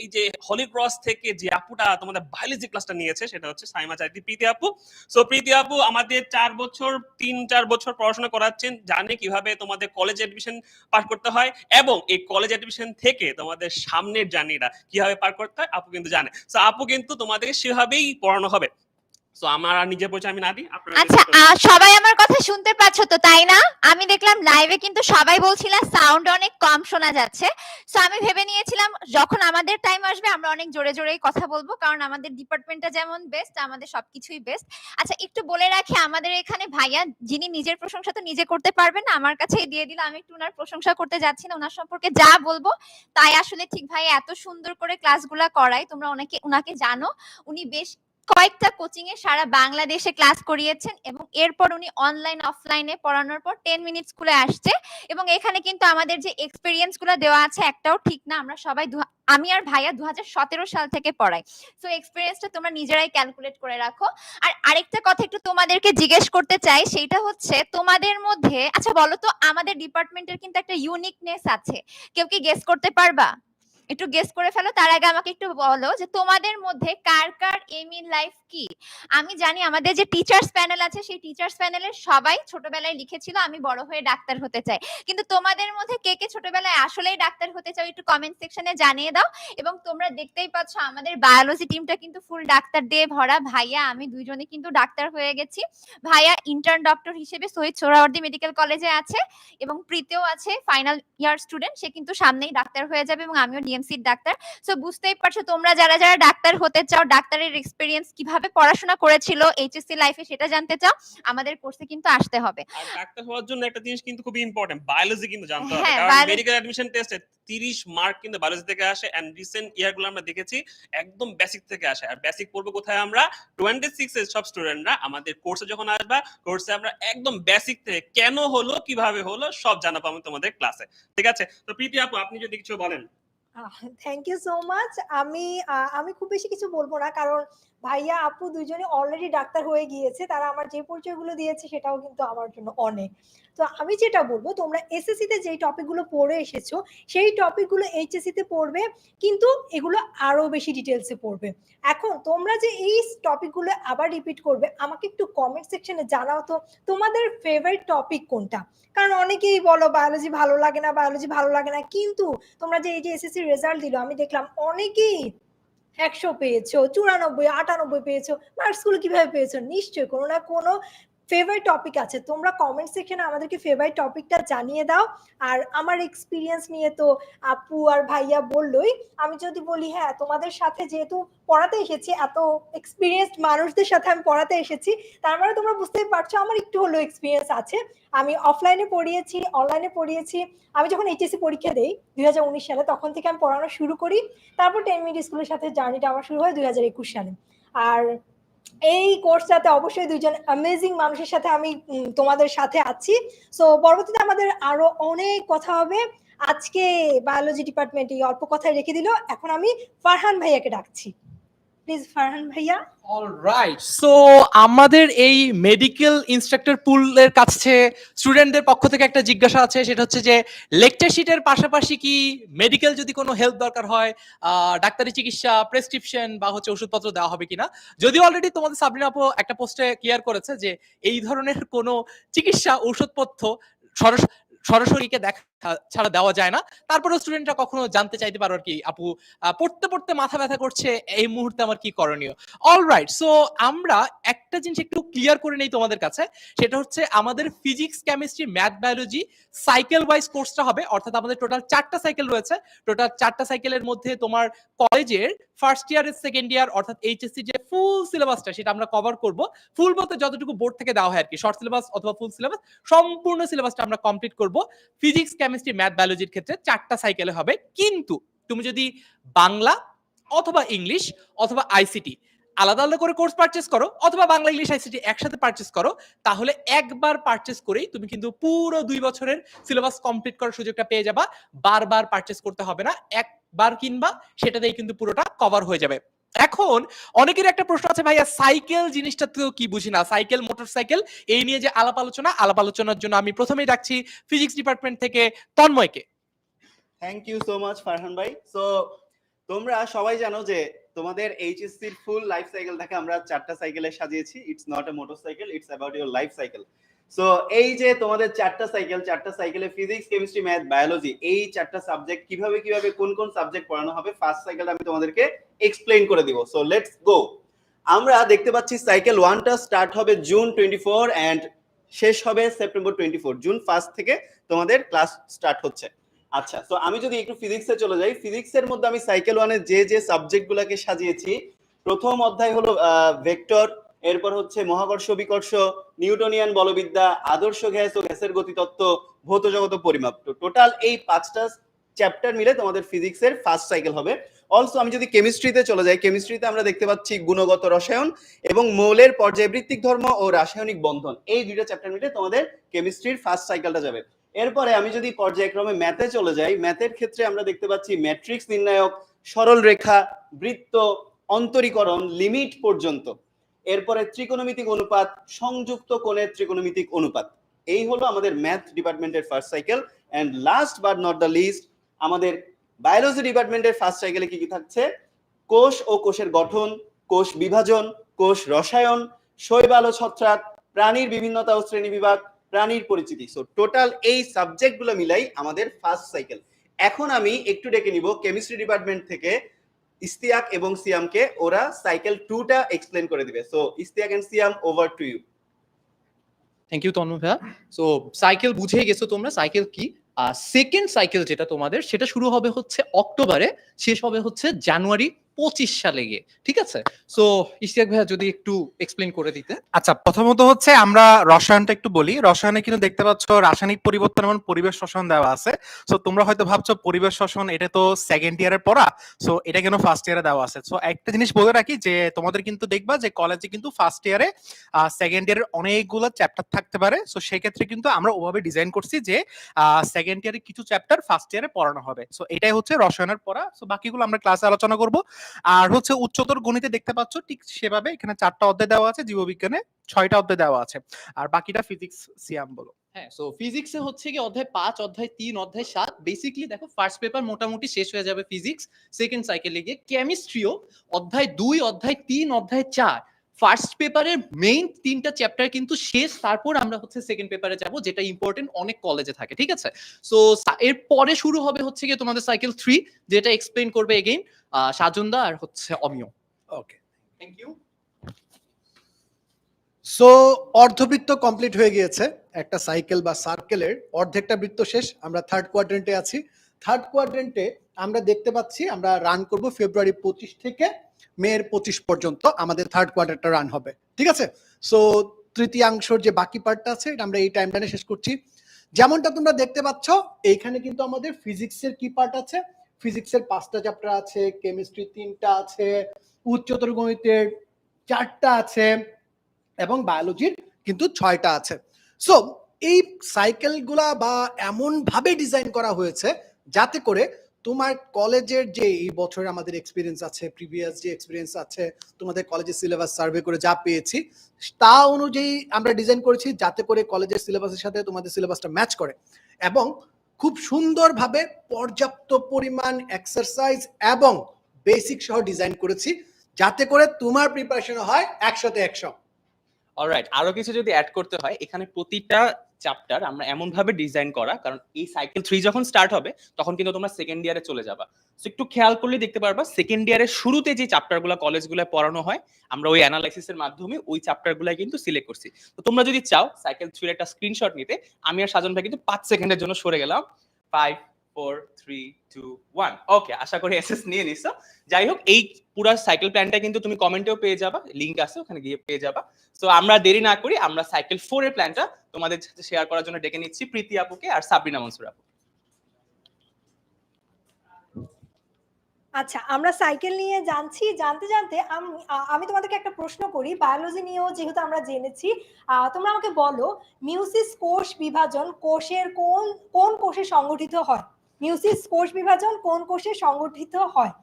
এই যে হলি ক্রস থেকে যে আপুটা তোমাদের বায়োলজি ক্লাসটা নিয়েছে সেটা হচ্ছে সাইমা চাইতি প্রীতি আপু। সো প্রীতি আপু আমাদের 3-4 বছর পড়াশোনা করাচ্ছেন, জানে কিভাবে তোমাদের কলেজ অ্যাডমিশন পার করতে হয় এবং এই কলেজ অ্যাডমিশন থেকে তোমাদের সামনের জার্নিটা কিভাবে পার করতে হয় আপু কিন্তু জানে। সো আপু কিন্তু তোমাদেরকে সেভাবেই পড়ানো হবে। সো আমার নিজের পরিচয় আমি না দিই, আচ্ছা, সবাই আমার কথা শুনতে পাচ্ছ তো, তাই না? আমি দেখলাম লাইভে কিন্তু সবাই বলছিল সাউন্ড অনেক কম শোনা যাচ্ছে। সো আমি ভেবে নিয়েছিলাম যখন আমাদের টাইম আসবে আমরা অনেক জোরে জোরেই কথা বলবো, কারণ আমাদের ডিপার্টমেন্টটা যেমন বেস্ট, আমাদের সবকিছুই বেস্ট। আচ্ছা, একটু বলে রাখি, আমাদের এখানে ভাইয়া যিনি নিজের প্রশংসা তো নিজে করতে পারবেন না, আমার কাছেই দিয়ে দিল। আমি একটু ওনার প্রশংসা করতে যাচ্ছি না, ওনার সম্পর্কে যা বলবো তাই আসলে ঠিক। ভাইয়া এত সুন্দর করে ক্লাসগুলা করায়, তোমরা ওনাকে জানো। উনি বেশ কয়েকটা কোচিং এ সারা বাংলাদেশে ক্লাস করিয়েছেন এবং এরপর উনি অনলাইন অফলাইনে পড়ানোর পর 10 মিনিট স্কুলে আসছে। এবং এখানে কিন্তু আমাদের যে এক্সপেরিয়েন্স গুলো দেওয়া আছে একটাও ঠিক না, আমরা সবাই আমি আর ভাইয়া 2017 সাল থেকে পড়াই। সো এক্সপেরিয়েন্সটা তোমরা নিজেরাই ক্যালকুলেট করে রাখো। আর আরেকটা কথা একটু তোমাদেরকে জিজ্ঞেস করতে চাই, সেটা হচ্ছে তোমাদের মধ্যে, আচ্ছা বলো তো, আমাদের ডিপার্টমেন্টের কিন্তু একটা ইউনিকনেস আছে, কেউ কি গেস করতে পারবা? একটু গেস করে ফেলো। তার আগে আমাকে একটু বলো যে তোমাদের মধ্যে কার কার এম ইন লাইফ কি? আমি জানি আমাদের যে টিচার্স প্যানেল আছে, সেই টিচার্স প্যানেলের সবাই ছোটবেলায় লিখেছিল আমি বড় হয়ে ডাক্তার হতে চাই। কিন্তু তোমাদের মধ্যে কে কে ছোটবেলায় আসলেই ডাক্তার হতে চাও একটু কমেন্ট সেকশনে জানিয়ে দাও। এবং তোমরা দেখতেই পাচ্ছ আমাদের বায়োলজি টিমটা কিন্তু ফুল ডাক্তার দিয়ে ভরা। ভাইয়া আমি দুইজনে কিন্তু ডাক্তার হয়ে গেছি। ভাইয়া ইন্টার্ন ডক্টর হিসেবে শহীদ সোহরাওয়ার্দী মেডিকেল কলেজে আছে এবং প্রীতিও আছে ফাইনাল ইয়ার স্টুডেন্ট, সে কিন্তু সামনেই ডাক্তার হয়ে যাবে এবং আমিও ডিএমসির ডাক্তার। সো বুঝতেই পারছো তোমরা যারা যারা ডাক্তার হতে চাও, ডাক্তারের এক্সপেরিয়েন্স কিভাবে পড়াশোনা করেছিল এইচএসসি লাইফে সেটা জানতে চাও, আমাদের কোর্সে কিন্তু আসতে হবে। আর ডাক্তার হওয়ার জন্য একটা জিনিস কিন্তু খুব ইম্পর্টেন্ট, বায়োলজি কিন্তু জানতে হবে। হ্যাঁ, কারণ মেডিকেল অ্যাডমিশন টেস্টে 30 মার্ক কিন্তু বায়োলজি থেকে আসে এন্ড রিসেন্ট ইয়ারগুলো আমরা দেখেছি একদম বেসিক থেকে আসে। আর বেসিক পড়বো কোথায় আমরা? 26 এর সব স্টুডেন্টরা আমাদের কোর্সে যখন আসবা, কোর্সে আমরা একদম বেসিক থেকে কেন হলো কিভাবে হলো সব জানাবো আমি তোমাদের ক্লাসে, ঠিক আছে? তো প্রীতি আপু আপনি যদি কিছু বলেন। Thank you so much. আমি খুব বেশি কিছু বলবো না, কারণ ভাইয়া আপু দুজনে অলরেডি ডাক্তার হয়ে গিয়েছে, তারা আমার যে পরিচয়গুলো দিয়েছে সেটাও কিন্তু আমার জন্য অনেক। তো আমি যেটা বলবো, তোমরা এসএসসি তে যেই টপিকগুলো পড়ে এসেছো সেই টপিকগুলো এইচএসসি তে পড়বে, কিন্তু এগুলো আরো বেশি ডিটেলসে পড়বে। এখন তোমরা যে এই টপিকগুলো আবার রিপিট করবে, আমাকে একটু কমেন্ট সেকশনে জানাও তো তোমাদের ফেভারিট টপিক কোনটা। কারণ অনেকেই বলো বায়োলজি ভালো লাগে না, বায়োলজি ভালো লাগে না, কিন্তু তোমরা যে এই যে এসএসসি রেজাল্ট দিলো, আমি দেখলাম অনেকেই 100 পেয়েছো, 94, 98 পেয়েছো। মার্কস গুলো কিভাবে পেয়েছো? নিশ্চয়ই কোনো না কোনো ফেভারিট টপিক আছে। তোমরা কমেন্ট সেকশনে আমাদেরকে ফেভারিট টপিকটা জানিয়ে দাও। আর আমার এক্সপিরিয়েন্স নিয়ে তো আপু আর ভাইয়া বললোই। আমি যদি বলি, হ্যাঁ তোমাদের সাথে যেহেতু পড়াতে এসেছি, এত এক্সপিরিয়েন্সড মানুষদের সাথে আমি পড়াতে এসেছি, তার মানে তোমরা বুঝতেই পারছো আমার একটু হলেও এক্সপিরিয়েন্স আছে। আমি অফলাইনে পড়িয়েছি, অনলাইনে পড়িয়েছি। আমি যখন এইচএসসি পরীক্ষা দেই 2019 সালে, তখন থেকে আমি পড়ানো শুরু করি। তারপর 10 মিনিট স্কুলের সাথে জার্নিটা আমার শুরু হয় 2021 সালে। আর এই কোর্সটাতে অবশ্যই দুইজন অ্যামেজিং মানুষের সাথে আমি তোমাদের সাথে আছি। সো পরবর্তীতে আমাদের আরো অনেক কথা হবে। আজকে বায়োলজি ডিপার্টমেন্ট এই অল্প কথায় রেখে দিল। এখন আমি ফারহান ভাইয়াকে ডাকছি। প্লিজ ফারহান ভাইয়া। অলরাইট, সো আমাদের এই মেডিকেল ইনস্ট্রাক্টর পুলের কাছে স্টুডেন্টদের পক্ষ থেকে একটা জিজ্ঞাসা আছে, সেটা হচ্ছে যে লেকচার শিটের পাশাপাশি কি মেডিকেল যদি কোনো হেল্প দরকার হয়, ডাক্তারি চিকিৎসা, প্রেসক্রিপশন বা হচ্ছে ওষুধপত্র দেওয়া হবে কিনা। যদিও অলরেডি তোমাদের সাবরিনা আপু একটা পোস্টে ক্লিয়ার করেছে যে এই ধরনের কোনো চিকিৎসা ঔষধপত্র সরাসরিকে দেখা ছাড়া দেওয়া যায় না। তারপরেও স্টুডেন্টরা কখনো জানতে চাইতে পারো আর কি, আপু পড়তে পড়তে মাথা ব্যথা করছে, এই মুহূর্তে আমার কি করণীয়। অলরাইট, সো আমরা একটা জিনিস একটু ক্লিয়ার করে নেই তোমাদের কাছে, সেটা হচ্ছে আমাদের physics, chemistry, math, biology cycle wise কোর্সটা হবে। অর্থাৎ আমাদের টোটাল 4টা সাইকেল রয়েছে। টোটাল 4টা সাইকেলের মধ্যে তোমার কলেজের ফার্স্ট ইয়ার, সেকেন্ড ইয়ার অর্থাৎ এইচএসসি যে ফুল সিলেবাসটা সেটা আমরা কভার করব। ফুল বলতে যতটুকু বোর্ড থেকে দেওয়া হয় আর কি, শর্ট সিলেবাস অথবা ফুল সিলেবাস, সম্পূর্ণ সিলেবাসটা আমরা কমপ্লিট করব। ফিজিক্স, কেমিস্ট্রি, ম্যাথ, বায়োলজির ক্ষেত্রে 4টা সাইকেলে হবে। কিন্তু তুমি যদি বাংলা অথবা ইংলিশ অথবা আইসিটি আলাদা আলাদা করে কোর্স পারচেজ করো, অথবা বাংলা, ইংলিশ, আইসিটি একসাথে পারচেজ করো, তাহলে একবার পারচেজ করেই তুমি কিন্তু পুরো 2 বছরের সিলেবাস কমপ্লিট করার সুযোগটা পেয়ে যাবা। বারবার পারচেজ করতে হবে না, একবার কিনবা সেটাতেই কিন্তু পুরোটা কভার হয়ে যাবে। এখন অনেকের একটা প্রশ্ন আছে, ভাইয়া সাইকেল জিনিসটা তো কি বুঝি না, সাইকেল, মোটরসাইকেল, এই নিয়ে যে আলাপ আলোচনার জন্য আমি প্রথমেই ডাকছি ফিজিক্স ডিপার্টমেন্ট থেকে তন্ময়কে। Thank you so much Farhan ভাই। সো তোমরা সবাই জানো যে তোমাদের এইচএসসির ফুল লাইফ সাইকেলটাকে আমরা 4টা সাইকেলে সাজিয়েছি। It's not a motorcycle, it's about your life cycle. So এই যে তোমাদের 4টা সাইকেলে ফিজিক্স, কেমিস্ট্রি, ম্যাথ, বায়োলজি, এই 4টা সাবজেক্ট কিভাবে কোন কোন সাবজেক্ট পড়ানো হবে, ফার্স্ট সাইকেলটা আমি তোমাদেরকে এক্সপ্লেইন করে দিব। So let's go. আমরা দেখতে পাচ্ছি সাইকেল 1টা স্টার্ট হবে জুন 24 এন্ড শেষ হবে সেপ্টেম্বর 24। জুন 1 থেকে তোমাদের ক্লাস স্টার্ট হচ্ছে। আচ্ছা, তো আমি যদি একটু ফিজিক্সে চলে যাই, ফিজিক্সের মধ্যে আমি সাইকেল 1 এর যে সাবজেক্টগুলোকে সাজিয়েছি, প্রথম অধ্যায় হলো ভেক্টর, এরপর হচ্ছে মহাকর্ষ বিকর্ষ, নিউটনিয়ান বলবিদ্যা, আদর্শ গ্যাস ও গ্যাসের গতিতত্ত্ব, ভৌত জগৎ ও পরিমাপ। তো টোটাল এই 5টা চ্যাপ্টার মিলে তোমাদের ফিজিক্সের ফার্স্ট সাইকেল হবে। অলসো আমি যদি কেমিস্ট্রিতে চলে যাই, কেমিস্ট্রিতে আমরা দেখতে পাচ্ছি গুণগত রসায়ন এবং মৌলের পর্যায়বৃত্তিক ধর্ম ও রাসায়নিক বন্ধন, এই 2টা চ্যাপ্টার মিলে তোমাদের কেমিস্ট্রির ফার্স্ট সাইকেলটা যাবে। এরপরে আমি যদি পর্যায়ক্রমে ম্যাথে চলে যাই, ম্যাথের ক্ষেত্রে আমরা দেখতে পাচ্ছি ম্যাট্রিক্স নির্ণায়ক, সরল রেখা, বৃত্ত, অন্তরীকরণ, লিমিট পর্যন্ত। এরপরে ত্রিকোণমিতিক অনুপাত, সংযুক্ত কোণের ত্রিকোণমিতিক অনুপাত। এই হলো আমাদের ম্যাথ ডিপার্টমেন্টের first cycle. And last but not the least, আমাদের বায়োলজি ডিপার্টমেন্টের ফার্স্ট সাইকেলে কি কি থাকছে? কোষ ও কোষের গঠন, কোষ বিভাজন, কোষ রসায়ন, শৈবাল ও ছত্রাক, প্রাণীর বিভিন্নতা ও শ্রেণী বিভাগ, প্রাণীর পরিচিতি। সো টোটাল এই সাবজেক্টগুলো মিলাই আমাদের ফার্স্ট সাইকেল। এখন আমি একটু ডেকে নিব কেমিস্ট্রি ডিপার্টমেন্ট থেকে ইস্তিয়াক এবং সিয়ামকে, ওরা সাইকেল 2টা এক্সপ্লেন করে দিবে। So Istiak and Siam, over to you. Thank you Tanmoy ভাইয়া। সো সাইকেল বুঝে গেছো তোমরা, সাইকেল কি। সেকেন্ড সাইকেল যেটা তোমাদের, সেটা শুরু হবে হচ্ছে অক্টোবরে, শেষ হবে হচ্ছে জানুয়ারি 25 সালে গিয়ে, ঠিক আছে। সো ইশতিয়াক ভাইয়া যদি একটু এক্সপ্লেন করে দিতে। আচ্ছা, প্রথমত হচ্ছে আমরা রসায়নটা একটু বলি। রসায়নে কিন্তু দেখতে পাচ্ছ রাসায়নিক পরিবর্তন এবং পরিবেশ শোষণ দেওয়া আছে। সো তোমরা হয়তো ভাবছো পরিবেশ শোষণ এটা তো সেকেন্ড ইয়ারের পড়া, সো এটা কেন ফার্স্ট ইয়ারে দেওয়া আছে। সো একটা জিনিস বলে রাখি যে তোমাদের কিন্তু দেখবা যে কলেজে কিন্তু ফার্স্ট ইয়ারে সেকেন্ড ইয়ারের অনেকগুলো চ্যাপ্টার থাকতে পারে। সো সেক্ষেত্রে কিন্তু আমরা ওভাবে ডিজাইন করছি যে সেকেন্ড ইয়ারে কিছু চ্যাপ্টার ফার্স্ট ইয়ারে পড়ানো হবে। সো এটাই হচ্ছে রসায়নের পড়া। সো বাকিগুলো আমরা ক্লাসে আলোচনা করব। আর হচ্ছে উচ্চতর গণিতে দেখতে পাচ্ছ ঠিক সেভাবে এখানে 4টা অধ্যায় দেওয়া আছে, জীববিজ্ঞানে 6টা অধ্যায় দেওয়া আছে, আর বাকিটা ফিজিক্স। সিয়াম বলো। হ্যাঁ, সো ফিজিক্সে হচ্ছে কি অধ্যায় 5, অধ্যায় 3, অধ্যায় 7 বেসিক্যালি দেখো ফার্স্ট পেপার মোটামুটি শেষ হয়ে যাবে ফিজিক্স, সেকেন্ড সাইকেলে গিয়ে কেমিস্ট্রিও অধ্যায় 2, অধ্যায় 3, অধ্যায় 4 ফার্স্ট পেপারের মেইন 3টা চ্যাপ্টার কিন্তু শেষ, তারপর আমরা হচ্ছে সেকেন্ড পেপারে যাব, যেটা ইম্পর্টেন্ট অনেক কলেজে থাকে, ঠিক আছে? সো এর পরে শুরু হবে হচ্ছে কি তোমাদের সাইকেল 3, যেটা এক্সপ্লেইন করবে এগেইন সাজনদা আর হচ্ছে অমিয়। ওকে, থ্যাংক ইউ। সো অর্ধবৃত্ত কমপ্লিট হয়ে গিয়েছে, একটা সাইকেল বা সার্কেলের অর্ধেকটা বৃত্ত শেষ। আমরা থার্ড কোয়াড্রেন্টে আছি। থার্ড কোয়াড্রেন্টে আমরা দেখতে পাচ্ছি আমরা রান করব ফেব্রুয়ারি 25 থেকে মের 25 পর্যন্ত আমাদের থার্ড কোয়ার্টারটা রান হবে, ঠিক আছে? সো তৃতীয়াংশর যে বাকি পার্টটা আছে এটা আমরা এই টাইমলাইনে শেষ করছি। যেমনটা তোমরা দেখতে পাচ্ছ এইখানে কিন্তু আমাদের ফিজিক্সের কি পার্ট আছে, ফিজিক্সের 5টা চ্যাপ্টার আছে, কেমিস্ট্রি 3টা আছে, উচ্চতর গণিতের 4টা আছে এবং বায়োলজির কিন্তু 6টা আছে। সো এই সাইকেলগুলা বা এমন ভাবে ডিজাইন করা হয়েছে যাতে করে তোমার কলেজের যে এই বছর আমাদের এক্সপিরিয়েন্স আছে, প্রিভিয়াস যে এক্সপিরিয়েন্স আছে, তোমাদের কলেজের সিলেবাস সার্ভে করে যা পেয়েছি তা অনুযায়ী আমরা ডিজাইন করেছি যাতে করে কলেজের সিলেবাসের সাথে তোমাদের সিলেবাসটা ম্যাচ করে, এবং খুব সুন্দরভাবে পর্যাপ্ত পরিমাণ এক্সারসাইজ এবং বেসিক সহ ডিজাইন করেছি যাতে করে তোমার প্রিপারেশন হয় 100তে 100। অলরাইট, আরো কিছু যদি অ্যাড করতে হয়, এখানে প্রতিটা চ্যাপ্টার আমরা এমন ভাবে ডিজাইন করা, কারণ এই সাইকেল 3 যখন স্টার্ট হবে তখন কিন্তু তোমরা সেকেন্ড ইয়ারে চলে যাবা। সো একটু খেয়াল করলে দেখতে পারবা সেকেন্ড ইয়ারের শুরুতে যে চ্যাপ্টারগুলো কলেজগুলোয় পড়ানো হয় আমরা ওই অ্যানালাইসিসের মাধ্যমে ওই চ্যাপ্টারগুলো কিন্তু সিলেক্ট করছি। তো তোমরা যদি চাও সাইকেল 3 এর একটা স্ক্রিনশট নিতে, আমি আর সাজন ভাই কিন্তু 5 সেকেন্ডের জন্য সরে গেলাম। 5 4 3 2 1। ওকে, আশা করি এসএস নিয়ে নিছো। যাই হোক, এই পুরো সাইকেল প্ল্যানটা কিন্তু তুমি কমেন্টেও পেয়ে যাবা, লিংক আছে ওখানে গিয়ে পেয়ে যাবা। সো আমরা দেরি না করি, আমরা সাইকেল 4 এর প্ল্যানটা তোমাদের সাথে শেয়ার করার জন্য ডেকে নিচ্ছি প্রীতি আপুকে আর সাবরিনা মনসুর আপু। আচ্ছা, আমরা সাইকেল নিয়ে জানছি, জানতে জানতে আমি তোমাদেরকে একটা প্রশ্ন করি। বায়োলজি নিয়েও যেহেতু আমরা জেনেছি, তোমরা আমাকে বলো মিউসিস কোষ বিভাজন কোষের কোন কোন কোষে সংগঠিত হয়? মিউসিস কোষ বিভাজন কোন কোষে সংগঠিত হয়?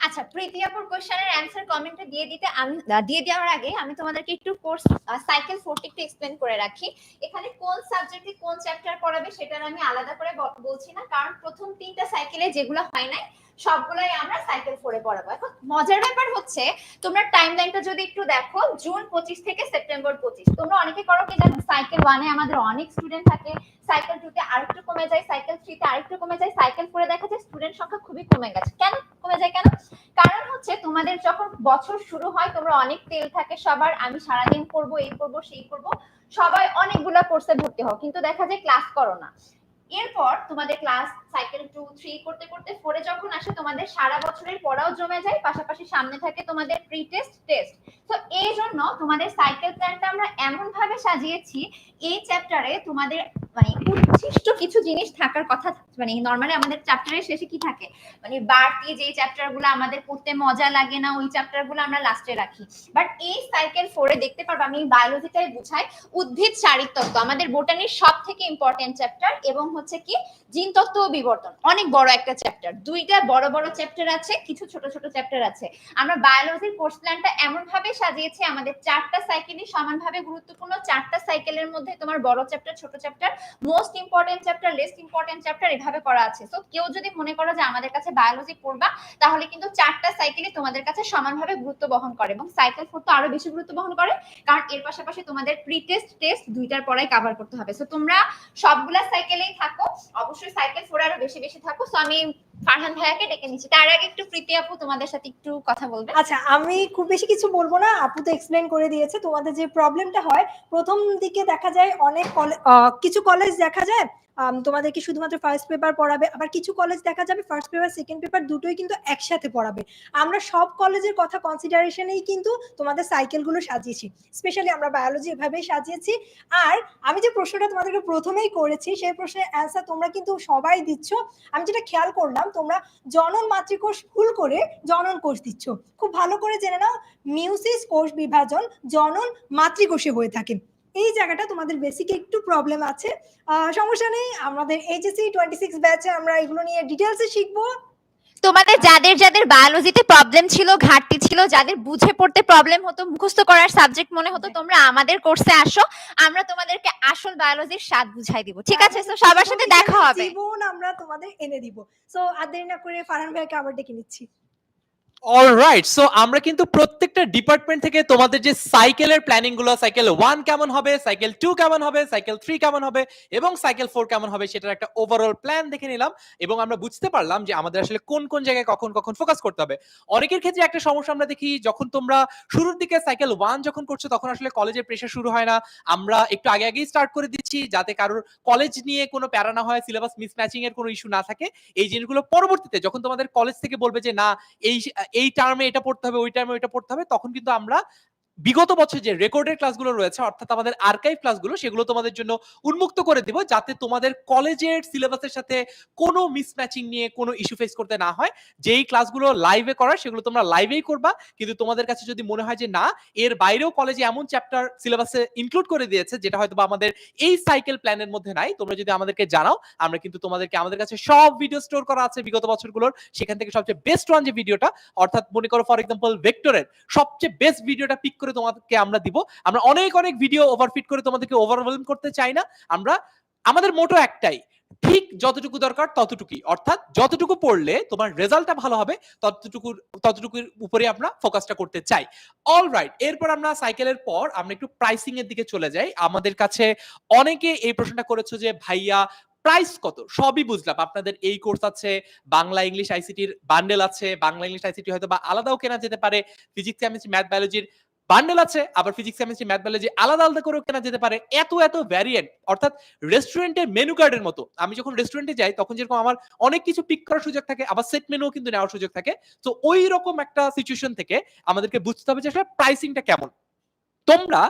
আচ্ছা, প্রীতি আপুর কোশ্চেনের অ্যানসার কমেন্টে দিয়ে দেওয়ার আগে আমি তোমাদেরকে একটু কোর্স সাইকেল 4 একটু এক্সপ্লেন করে রাখি। এখানে কোন সাবজেক্টে কোন চ্যাপ্টার পড়াবে সেটা আমি আলাদা করে বলছি না, কারণ প্রথম 3টা সাইকেলে যেগুলো হয় নাই সবগুলাই আমরা সাইকেল 4 এ পড়াবো। এখন মজার ব্যাপার হচ্ছে তোমরা টাইমলাইনটা যদি একটু দেখো, জুন 25 থেকে সেপ্টেম্বর 25। তোমরা অনেকে করো কি জানো, সাইকেল 1 এ আমাদের অনেক স্টুডেন্ট থাকে, সাইকেল 2 তে আরেকটু কমে যায়, সাইকেল 3 তে আরেকটু কমে যায়, সাইকেল 4 এ দেখা যায় স্টুডেন্ট সংখ্যা খুবই কমে গেছে। কেন কমে যায় কেন? কারণ হচ্ছে তোমাদের যখন বছর শুরু হয় তোমরা অনেক তেল থাকে সবার, আমি সারাদিন পড়বো, এই পড়বো সেই পড়বো, সবাই অনেকগুলা কোর্সে ভর্তি হও, কিন্তু দেখা যায় ক্লাস করো না। এরপর তোমাদের ক্লাস সাইকেল 2 3 করতে করতে 4 এ যখন আসে তোমাদের সারা বছরের পড়াও জমে যায়, পাশাপাশি সামনে থাকে তোমাদের প্রি টেস্ট টেস্ট। তো এই জন্য তোমাদের সাইকেল প্ল্যানটা আমরা এমন ভাবে সাজিয়েছি, এই চ্যাপ্টারে তোমাদের মানে উচ্ছিষ্ট কিছু জিনিস থাকার কথা। মানে নরমালি আমাদের চ্যাপ্টারের শেষে কি থাকে, মানে বাড়তি যে চ্যাপ্টারগুলো আমাদের পড়তে মজা লাগে না ওই চ্যাপ্টারগুলো আমরা লাস্টে রাখি। বাট এই সাইকেল 4 এ দেখতে পারবা, আমি বায়োলজিটাই বুঝাই, উদ্ভিদ শারীরতত্ত্ব আমাদের বোটানির সবথেকে ইম্পর্টেন্ট চ্যাপ্টার, এবং হচ্ছে কি জিনতত্ত্ব ও বিবর্তন অনেক বড় একটা চ্যাপ্টার। 2টা বড় বড় চ্যাপ্টার আছে, কিছু ছোট ছোট চ্যাপ্টার আছে। আমরা বায়োলজির কোর্স প্ল্যানটা এমন ভাবে সাজিয়েছি আমাদের 4টা সাইকেলই সমানভাবে গুরুত্বপূর্ণ। 4টা সাইকেলের মধ্যে তোমার বড় চ্যাপ্টার, ছোট chapter, most important chapter, least important chapter এভাবে করা আছে। সো কেউ যদি মনে করো যে আমাদের কাছে বায়োলজি পড়বা, তাহলে কিন্তু 4টা সাইকেলই তোমাদের কাছে সমানভাবে গুরুত্ব বহন করে, এবং সাইকেল 4 তো আরো বেশি গুরুত্ব বহন করে, কারণ এর পাশাপাশি তোমাদের প্রি টেস্ট টেস্ট 2টার পড়াই কভার করতে হবে। সো তোমরা সবগুলা সাইকেলেই থাকো, অবশ্যই সাইকেল 4 আরো বেশি বেশি থাকো। সো আমি ফারহান ভাইয়াকে ডেকে নিচ্ছি, তার আগে একটু প্রীতি আপু তোমাদের সাথে একটু কথা বলবে। আচ্ছা, আমি খুব বেশি কিছু বলবো না, আপু তো এক্সপ্লেন করে দিয়েছে। তোমাদের যে প্রবলেমটা হয় প্রথম দিকে দেখা যায় অনেক কিছু কলেজ দেখা যায় তোমাদেরকে শুধুমাত্র ফার্স্ট পেপার পড়াবে, আবার কিছু কলেজ দেখা যাবে ফার্স্ট পেপার সেকেন্ড পেপার দুটোই কিন্তু একসাথে পড়াবে। আমরা সব কলেজের কথা কনসিডারেশনেই কিন্তু তোমাদের সাইকেলগুলো সাজিয়েছি, স্পেশালি আমরা বায়োলজি এভাবেই সাজিয়েছি। আর আমি যে প্রশ্নটা তোমাদেরকে প্রথমেই করেছি সেই প্রশ্নের অ্যান্সার তোমরা কিন্তু সবাই দিচ্ছ। আমি যেটা খেয়াল করলাম, তোমরা জনন মাতৃকোষ ভুল করে জনন কোষ দিচ্ছ। খুব ভালো করে জেনে নাও, মিউসিস কোষ বিভাজন জনন মাতৃকোষে হয়ে থাকে। এই জায়গাটা তোমাদের বেসিক একটু প্রবলেম আছে, সমস্যা নেই। আমাদের এইচএসসি 26 ব্যাচে আমরা এগুলো নিয়ে ডিটেলসে শিখবো। তোমাদের যাদের যাদের বায়োলজিতে প্রবলেম ছিল, ঘাটতি ছিল, যাদের বুঝে পড়তে প্রবলেম হতো, মুখস্থ করার সাবজেক্ট মনে হতো, তোমরা আমাদের কোর্সে আসো, আমরা তোমাদেরকে আসল বায়োলজির স্বাদ বুঝাই দিব। ঠিক আছে? তো সবার সাথে দেখা হবে। জীবন আমরা তোমাদের এনে দিব। সো আর দেরি না করে ফারহান ভাইকে আবার ডেকে নিচ্ছি। অলরাইট, সো আমরা কিন্তু প্রত্যেকটা ডিপার্টমেন্ট থেকে তোমাদের যে সাইকেলের প্ল্যানিং গুলো, সাইকেল 1 কেমন হবে, সাইকেল 2 কেমন হবে, সাইকেল 3 কেমন হবে এবং সাইকেল 4 কেমন হবে সেটার একটা ওভারঅল প্ল্যান দেখে নিলাম এবং আমরা বুঝতে পারলাম যে আমাদের আসলে কোন কোন জায়গায় কখন কখন ফোকাস করতে হবে। অনেকের ক্ষেত্রে একটা সমস্যা আমরা দেখি, যখন তোমরা শুরুর দিকে সাইকেল 1 যখন করছো তখন আসলে কলেজের প্রেশার শুরু হয় না, আমরা একটু আগে আগেই স্টার্ট করে দিচ্ছি যাতে কারোর কলেজ নিয়ে কোনো প্যারা না হয়, সিলেবাস মিসম্যাচিং এর কোনো ইস্যু না থাকে। এই জিনিসগুলো পরবর্তীতে যখন তোমাদের কলেজ থেকে বলবে যে না এই টার্মে এটা পড়তে হবে, ওই টার্মে ওইটা পড়তে হবে, তখন কিন্তু আমরা বিগত বছর যে রেকর্ডের ক্লাসগুলো রয়েছে অর্থাৎ আমাদের আর্কাইভ ক্লাসগুলো সেগুলো তোমাদের জন্য উন্মুক্ত করে দিব যাতে তোমাদের কলেজের সিলেবাসের সাথে কোনো মিসম্যাচিং নিয়ে কোনো ইস্যু ফেস করতে না হয়। যেই ক্লাসগুলো লাইভে করার সেগুলো তোমরা লাইভেই করবা, কিন্তু তোমাদের কাছে যদি মনে হয় যে না এর বাইরেও কলেজে এমন চ্যাপ্টার সিলেবাসে ইনক্লুড করে দিয়েছে যেটা হয়তো বা আমাদের এই সাইকেল প্ল্যানের মধ্যে নাই, তোমরা যদি আমাদেরকে জানাও আমরা কিন্তু তোমাদেরকে, আমাদের কাছে সব ভিডিও স্টোর করা আছে বিগত বছরগুলোর, সেখান থেকে সবচেয়ে বেস্ট ওয়ান যে ভিডিওটা অর্থাৎ মনে করো ফর এক্সাম্পল ভেক্টরের সবচেয়ে বেস্ট ভিডিওটা পিক করে তোমাদেরকে আমরা দিব। আমরা অনেক অনেক ভিডিও ওভারফিট করে তোমাদেরকে ওভারওয়েলম করতে চাই না, আমরা আমাদের মোটো একটাই, ঠিক যতটুকু দরকার ততটুকুই, অর্থাৎ যতটুকু পড়লে তোমার রেজাল্টটা ভালো হবে ততটুকুর উপরে আমরা ফোকাসটা করতে চাই। অলরাইট, এরপর আমরা সাইকেলের পর আমরা একটু প্রাইসিং এর দিকে চলে যাই। আমাদের কাছে অনেকে এই প্রশ্নটা করেছো যে ভাইয়া প্রাইস কত? সবই বুঝলাম, আপনাদের এই কোর্স আছে, বাংলা ইংলিশ আইসিটির বান্ডেল আছে, বাংলা ইংলিশ আইসিটি হয়তো বা আলাদাও কেনা যেতে পারে, ফিজিক্স কেমিস্ট্রি ম্যাথ বায়োলজির বান্ডেল আছে, আবার ফিজিক্স কেমিস্ট্রি ম্যাথ বায়োলজি আলাদা আলাদা করেও কেনা যেতে পারে। এত এত ভ্যারিয়েন্ট, অর্থাৎ রেস্টুরেন্টের মেনু কার্ডের মতো। আমি যখন রেস্টুরেন্টে যাই তখন যেরকম আমার অনেক কিছু পিক করার সুযোগ থাকে, আবার সেট মেনুও কিন্তু নেওয়ার সুযোগ থাকে। তো ওই রকম একটা সিচুয়েশন থেকে আমাদেরকে বুঝতে হবে যে আসলে প্রাইসিংটা কেমন। তোমরা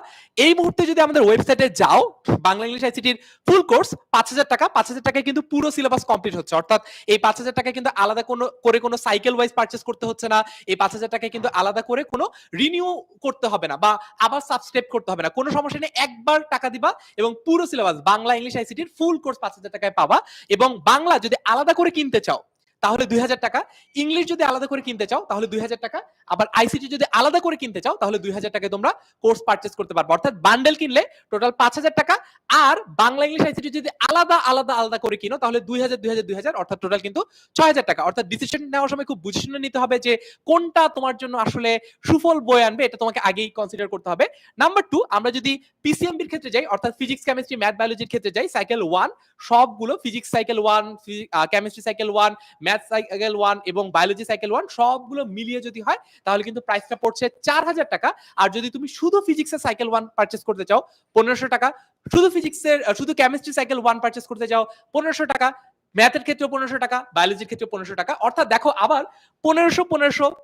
এই মুহূর্তে যদি আমাদের ওয়েবসাইটে যাও, বাংলা ইংলিশ আইসিটির ফুল কোর্স 5,000 টাকা, 5,000 টাকায় কিন্তু পুরো সিলেবাস কমপ্লিট হচ্ছে, অর্থাৎ এই 5,000 টাকায় কিন্তু আলাদা কোনো সাইকেল ওয়াইজ পারচেজ করতে হচ্ছে না, এই 5,000 টাকায় কিন্তু আলাদা করে কোনো রিনিউ করতে হবে না বা আবার সাবস্ক্রাইব করতে হবে না, কোনো সমস্যা নেই, একবার টাকা দিবা এবং পুরো সিলেবাস বাংলা ইংলিশ আইসিটির ফুল কোর্স 5,000 টাকায় পাবা। এবং বাংলা যদি আলাদা করে কিনতে চাও তাহলে 2,000 টাকা, ইংলিশ যদি আলাদা করে কিনতে চাও তাহলে 2,000 টাকা, আবার আইসিটি যদি আলাদা করে কিনতে চাও তাহলে 2,000 টাকায় তোমরা কোর্স পারচেজ করতে পারবে। অর্থাৎ বান্ডেল কিনলে টোটাল 5,000 টাকা, আর বাংলা ইংলিশ আইসিটি যদি আলাদা আলাদা আলাদা করে কিনো তাহলে 2,000 অর্থাৎ টোটাল কিন্তু 6,000 টাকা। অর্থাৎ ডিসিশন নেওয়ার সময় খুব বুঝে শুনে নিতে হবে যে কোনটা তোমার জন্য আসলে সুফল বয়ে আনবে, এটা তোমাকে আগেই কনসিডার করতে হবে। নাম্বার 2, আমরা যদি পিসিএমবির ক্ষেত্রে যাই অর্থাৎ ফিজিক্স কেমিস্ট্রি ম্যাথ বায়োলজির ক্ষেত্রে যাই, সাইকেল 1 সবগুলো, physics cycle 1, chemistry cycle 1, math cycle 1 এবং বায়োলজি সাইকেল 1 সবগুলো মিলিয়ে যদি হয় তাহলে কিন্তু প্রাইসটা পড়ছে 4,000 টাকা। আর যদি তুমি শুধু ফিজিক্সের সাইকেল 1 পারচেজ করতে চাও 1,500 টাকা, শুধু কেমিস্ট্রি সাইকেল 1 পারচেজ করতে চাও 1,500 টাকা, ম্যাথের ক্ষেত্রে 1,500 টাকা, বায়োলজির ক্ষেত্রে 1,500 টাকা। অর্থাৎ দেখো আবার 1,500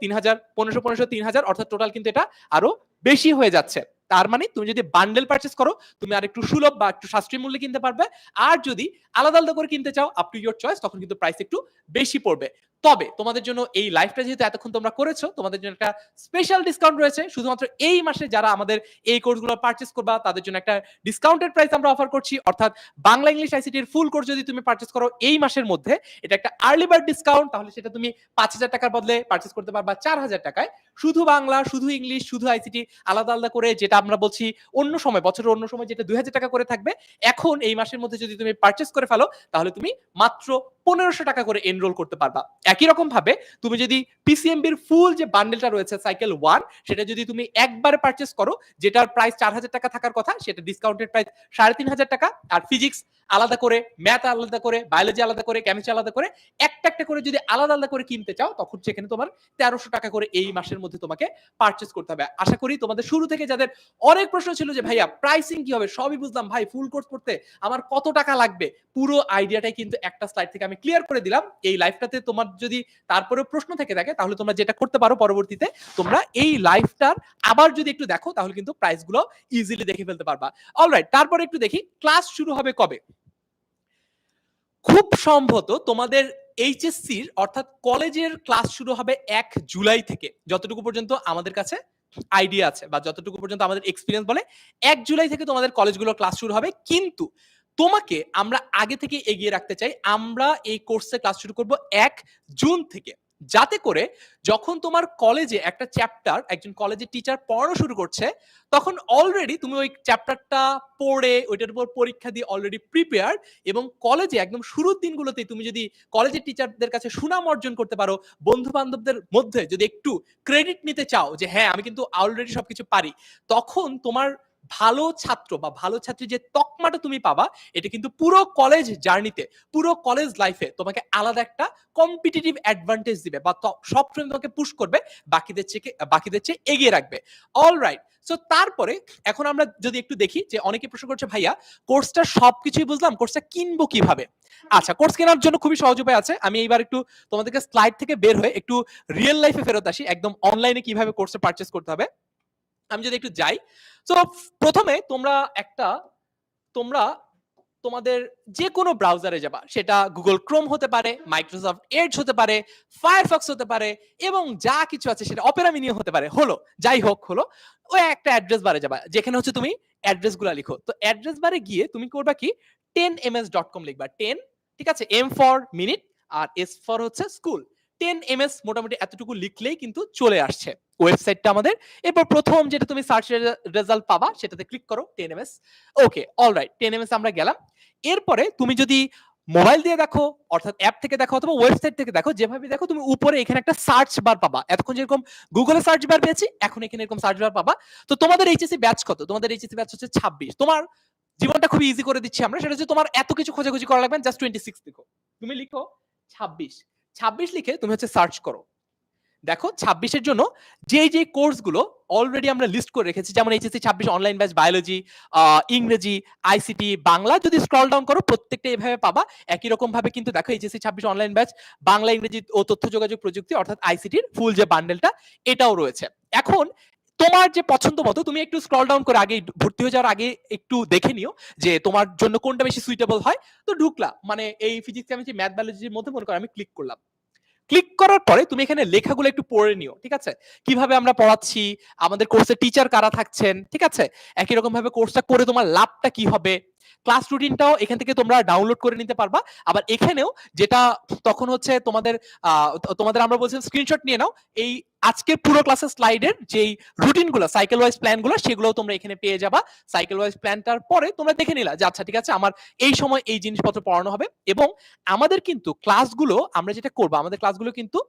3,000 1,500 3,000 অর্থাৎ টোটাল কিন্তু এটা আরো বেশি হয়ে যাচ্ছে। তার মানে তুমি যদি বান্ডেল পারচেজ করো তুমি আর একটু সুলভ বা একটু সাশ্রয়ী মূল্যে কিনতে পারবে, আর যদি আলাদা আলাদা করে কিনতে চাও আপ টু ইয়োর চয়েস, তখন কিন্তু প্রাইস একটু বেশি পড়বে। তবে তোমাদের জন্য এই লাইভটা যেহেতু এতক্ষণ তোমরা করেছো, তোমাদের জন্য একটা স্পেশাল ডিসকাউন্ট রয়েছে। শুধুমাত্র এই মাসে যারা আমাদের এই কোর্সগুলো পারচেজ করবা তাদের জন্য একটা ডিসকাউন্টেড প্রাইস আমরা অফার করছি। অর্থাৎ বাংলা ইংলিশ আইসিটির ফুল কোর্স যদি তুমি পারচেজ করো এই মাসের মধ্যে, এটা একটা আর্লি বার্ড ডিসকাউন্ট, তাহলে সেটা তুমি 5,000 টাকার বদলে পারচেজ করতে পারবা 4,000 টাকায়। শুধু বাংলা, শুধু ইংলিশ, শুধু আইসিটি আলাদা আলাদা করে, যেটা আমরা বলছি অন্য সময়, বছরের অন্য সময় যেটা 2,000 টাকা করে থাকবে, এখন এই মাসের মধ্যে যদি তুমি পারচেজ করে ফেলো তাহলে তুমি মাত্র 1,500 টাকা করে এনরোল করতে পারবা। একই রকম ভাবে তুমি যদি পিসিএমবির ফুল যে বান্ডেলটা রয়েছে সাইকেল 1 সেটা যদি তুমি একবারে পারচেজ করো, যেটার প্রাইস 4,000 টাকা থাকার কথা, সেটা ডিসকাউন্টেড প্রাইস 3,500 টাকা। আর ফিজিক্স আলাদা করে, ম্যাথ আলাদা করে, বায়োলজি আলাদা করে, কেমিস্ট্রি আলাদা করে, একটা একটা করে যদি আলাদা আলাদা করে কিনতে চাও তখন সেখানে তোমার 1,300 টাকা করে এই মাসের মধ্যে তোমাকে পারচেজ করতে হবে। আশা করি তোমাদের শুরু থেকে যাদের অনেক প্রশ্ন ছিল যে ভাইয়া প্রাইসিং কি হবে, সবই বুঝলাম, ভাই ফুল কোর্স করতে আমার কত টাকা লাগবে, পুরো আইডিয়াটাই কিন্তু একটা স্লাইড থেকে আমি ক্লিয়ার করে দিলাম। এই লাইভটাতে তোমার যদি তারপরে প্রশ্ন থেকে থাকে তাহলে তোমরা যেটা করতে পারো, পরবর্তীতে তোমরা এই লাইভটার আবার যদি একটু দেখো তাহলে কিন্তু প্রাইসগুলো ইজিলি দেখে ফেলতে পারবা। অলরাইট, তারপরে একটু দেখি ক্লাস শুরু হবে কবে। খুব সম্ভবত তোমাদের এইচএসসির অর্থাৎ কলেজের ক্লাস শুরু হবে 1 জুলাই থেকে, যতটুকু পর্যন্ত আমাদের কাছে আইডিয়া আছে বা যতটুকু পর্যন্ত আমাদের এক্সপিরিয়েন্স বলে 1 জুলাই থেকে তোমাদের কলেজগুলোর ক্লাস শুরু হবে। কিন্তু তোমাকে আমরা আগে থেকে এগিয়ে রাখতে চাই, আমরা এই কোর্সে ক্লাস শুরু করব 1 জুন থেকে। যাতে করে যখন তোমার কলেজে একটা চ্যাপ্টার একজন কলেজের টিচার পড়ানো শুরু করছে, তখন অলরেডি তুমি ওই চ্যাপ্টারটা পড়ে ওইটার উপর পরীক্ষা দিয়ে অলরেডি প্রিপেয়ার, এবং কলেজে একদম শুরুর দিনগুলোতে তুমি যদি কলেজের টিচারদের কাছে সুনাম অর্জন করতে পারো, বন্ধু বান্ধবদের মধ্যে যদি একটু ক্রেডিট নিতে চাও যে হ্যাঁ আমি কিন্তু অলরেডি সবকিছু পারি, তখন তোমার ভালো ছাত্র বা ভালো ছাত্রী যে তকমাটা তুমি পাবা, এটা কিন্তু পুরো কলেজ জার্নিতে, পুরো কলেজ লাইফে তোমাকে আলাদা একটা কম্পিটিটিভ অ্যাডভান্টেজ দিবে বা সবসময় তোমাকে পুশ করবে, বাকিদের চেয়ে এগিয়ে রাখবে। অলরাইট, সো তারপরে এখন আমরা যদি একটু দেখি যে অনেকে প্রশ্ন করছে ভাইয়া কোর্সটা সবকিছুই বুঝলাম, কোর্সটা কিনবো কিভাবে? আচ্ছা, কোর্স কেনার জন্য খুবই সহজ উপায় আছে। আমি এইবার একটু তোমাদেরকে স্লাইড থেকে বের হয়ে একটু রিয়েল লাইফে ফেরত আসি, একদম অনলাইনে কিভাবে কোর্সটা পারচেজ করতে হবে। আমি যদি একটু যাই, তো প্রথমে তোমরা তোমাদের যে কোনো ব্রাউজারে যাবা, সেটা গুগল ক্রোম হতে পারে, মাইক্রোসফট এডজ হতে পারে, ফায়ারফক্স হতে পারে, এবং যা কিছু আছে সেটা অপেরা মিনি হতে পারে, হলো যাই হোক হলো, ওই একটা অ্যাড্রেস বারে যাবা যেখানে হচ্ছে তুমি অ্যাড্রেসগুলো লিখো। তো অ্যাড্রেস বারে গিয়ে তুমি করবা কি 10ms.com লিখবা। 10, ঠিক আছে, এম ফর মিনিট আর এস ফর হচ্ছে স্কুল। 10ms মোটামুটি এতটুকু লিখলেই কিন্তু চলে আসছে ওয়েবসাইটটা আমাদের। এরপর প্রথম যেটা তুমি সার্চ রেজাল্ট পাবা সেটাতে ক্লিক করো 10ms। ওকে, অলরাইট, 10ms আমরা গেলাম। এরপরে তুমি যদি মোবাইল দিয়ে দেখো, অর্থাৎ অ্যাপ থেকে দেখো অথবা ওয়েবসাইট থেকে দেখো, যেভাবে দেখো, তুমি উপরে এখানে একটা সার্চ বার পাবা। এতক্ষণ যেরকম গুগলে সার্চ বার পেয়েছি, এখন এখানে এরকম সার্চ বার পাবা। তো তোমাদের এইচএসসি ব্যাচ কত? তোমাদের এইচএসসি ব্যাচ হচ্ছে 26। তোমার জীবনটা খুব ইজি করে দিচ্ছি আমরা, সেটা হচ্ছে তোমার এত কিছু খোঁজাখুঁজি করা লাগবে না, জাস্ট 26 লিখো। তুমি লিখো 26 লিখে তুমি হচ্ছে সার্চ করো। দেখো 26-এর জন্য যে কোর্সগুলো অলরেডি আমরা লিস্ট করে রেখেছি, যেমন এইচএসসি 26 অনলাইন ব্যাচ বায়োলজি, ইংরেজি, আইসিটি, বাংলা, যদি স্ক্রল ডাউন করো প্রত্যেকটা এভাবে পাবা। একই রকম ভাবে কিন্তু দেখো এইচএসসি 26 অনলাইন ব্যাচ বাংলা, ইংরেজি ও তথ্য যোগাযোগ প্রযুক্তি অর্থাৎ আইসিটির ফুল যে বান্ডেলটা, এটাও রয়েছে। এখন তোমার যে পছন্দ মতো তুমি একটু স্ক্রল ডাউন করে আগে ভর্তি হয়ে যাওয়ার আগে একটু দেখে নিও যে তোমার জন্য কোনটা বেশি সুইটেবল হয়। তো ঢুকলা, মানে এই ফিজিক্স, কেমিস্ট্রি, ম্যাথ, বায়োলজির মধ্যে মনে করো আমি ক্লিক করলাম। ক্লিক করার পরে তুমি এখানে লেখাগুলো একটু পড়ে নিও, ঠিক আছে, কিভাবে আমরা পড়াচ্ছি, আমাদের কোর্সের টিচার কারা থাকছেন, ঠিক আছে, একই রকম ভাবে কোর্সটা করে তোমার লাভটা কি হবে, ক্লাস রুটিনটাও এখান থেকে তোমরা ডাউনলোড করে নিতে পারবা। আবার এখানেও যেটা তখন হচ্ছে তোমাদের আমরা বলছিলাম স্ক্রিনশট নিয়ে নাও, এই আজকের পুরো ক্লাসের স্লাইডের যেই রুটিনগুলো, সাইকেল ওয়াইজ প্ল্যানগুলো, সেগুলো তোমরা এখানে পেয়ে যাবা। সাইকেল ওয়াইজ প্ল্যানটার পরে তোমরা দেখে নিলা যে আচ্ছা ঠিক আছে আমার এই সময় এই জিনিসপত্র পড়ানো হবে। এবং আমাদের কিন্তু ক্লাসগুলো আমরা যেটা করবো, আমাদের ক্লাসগুলো কিন্তু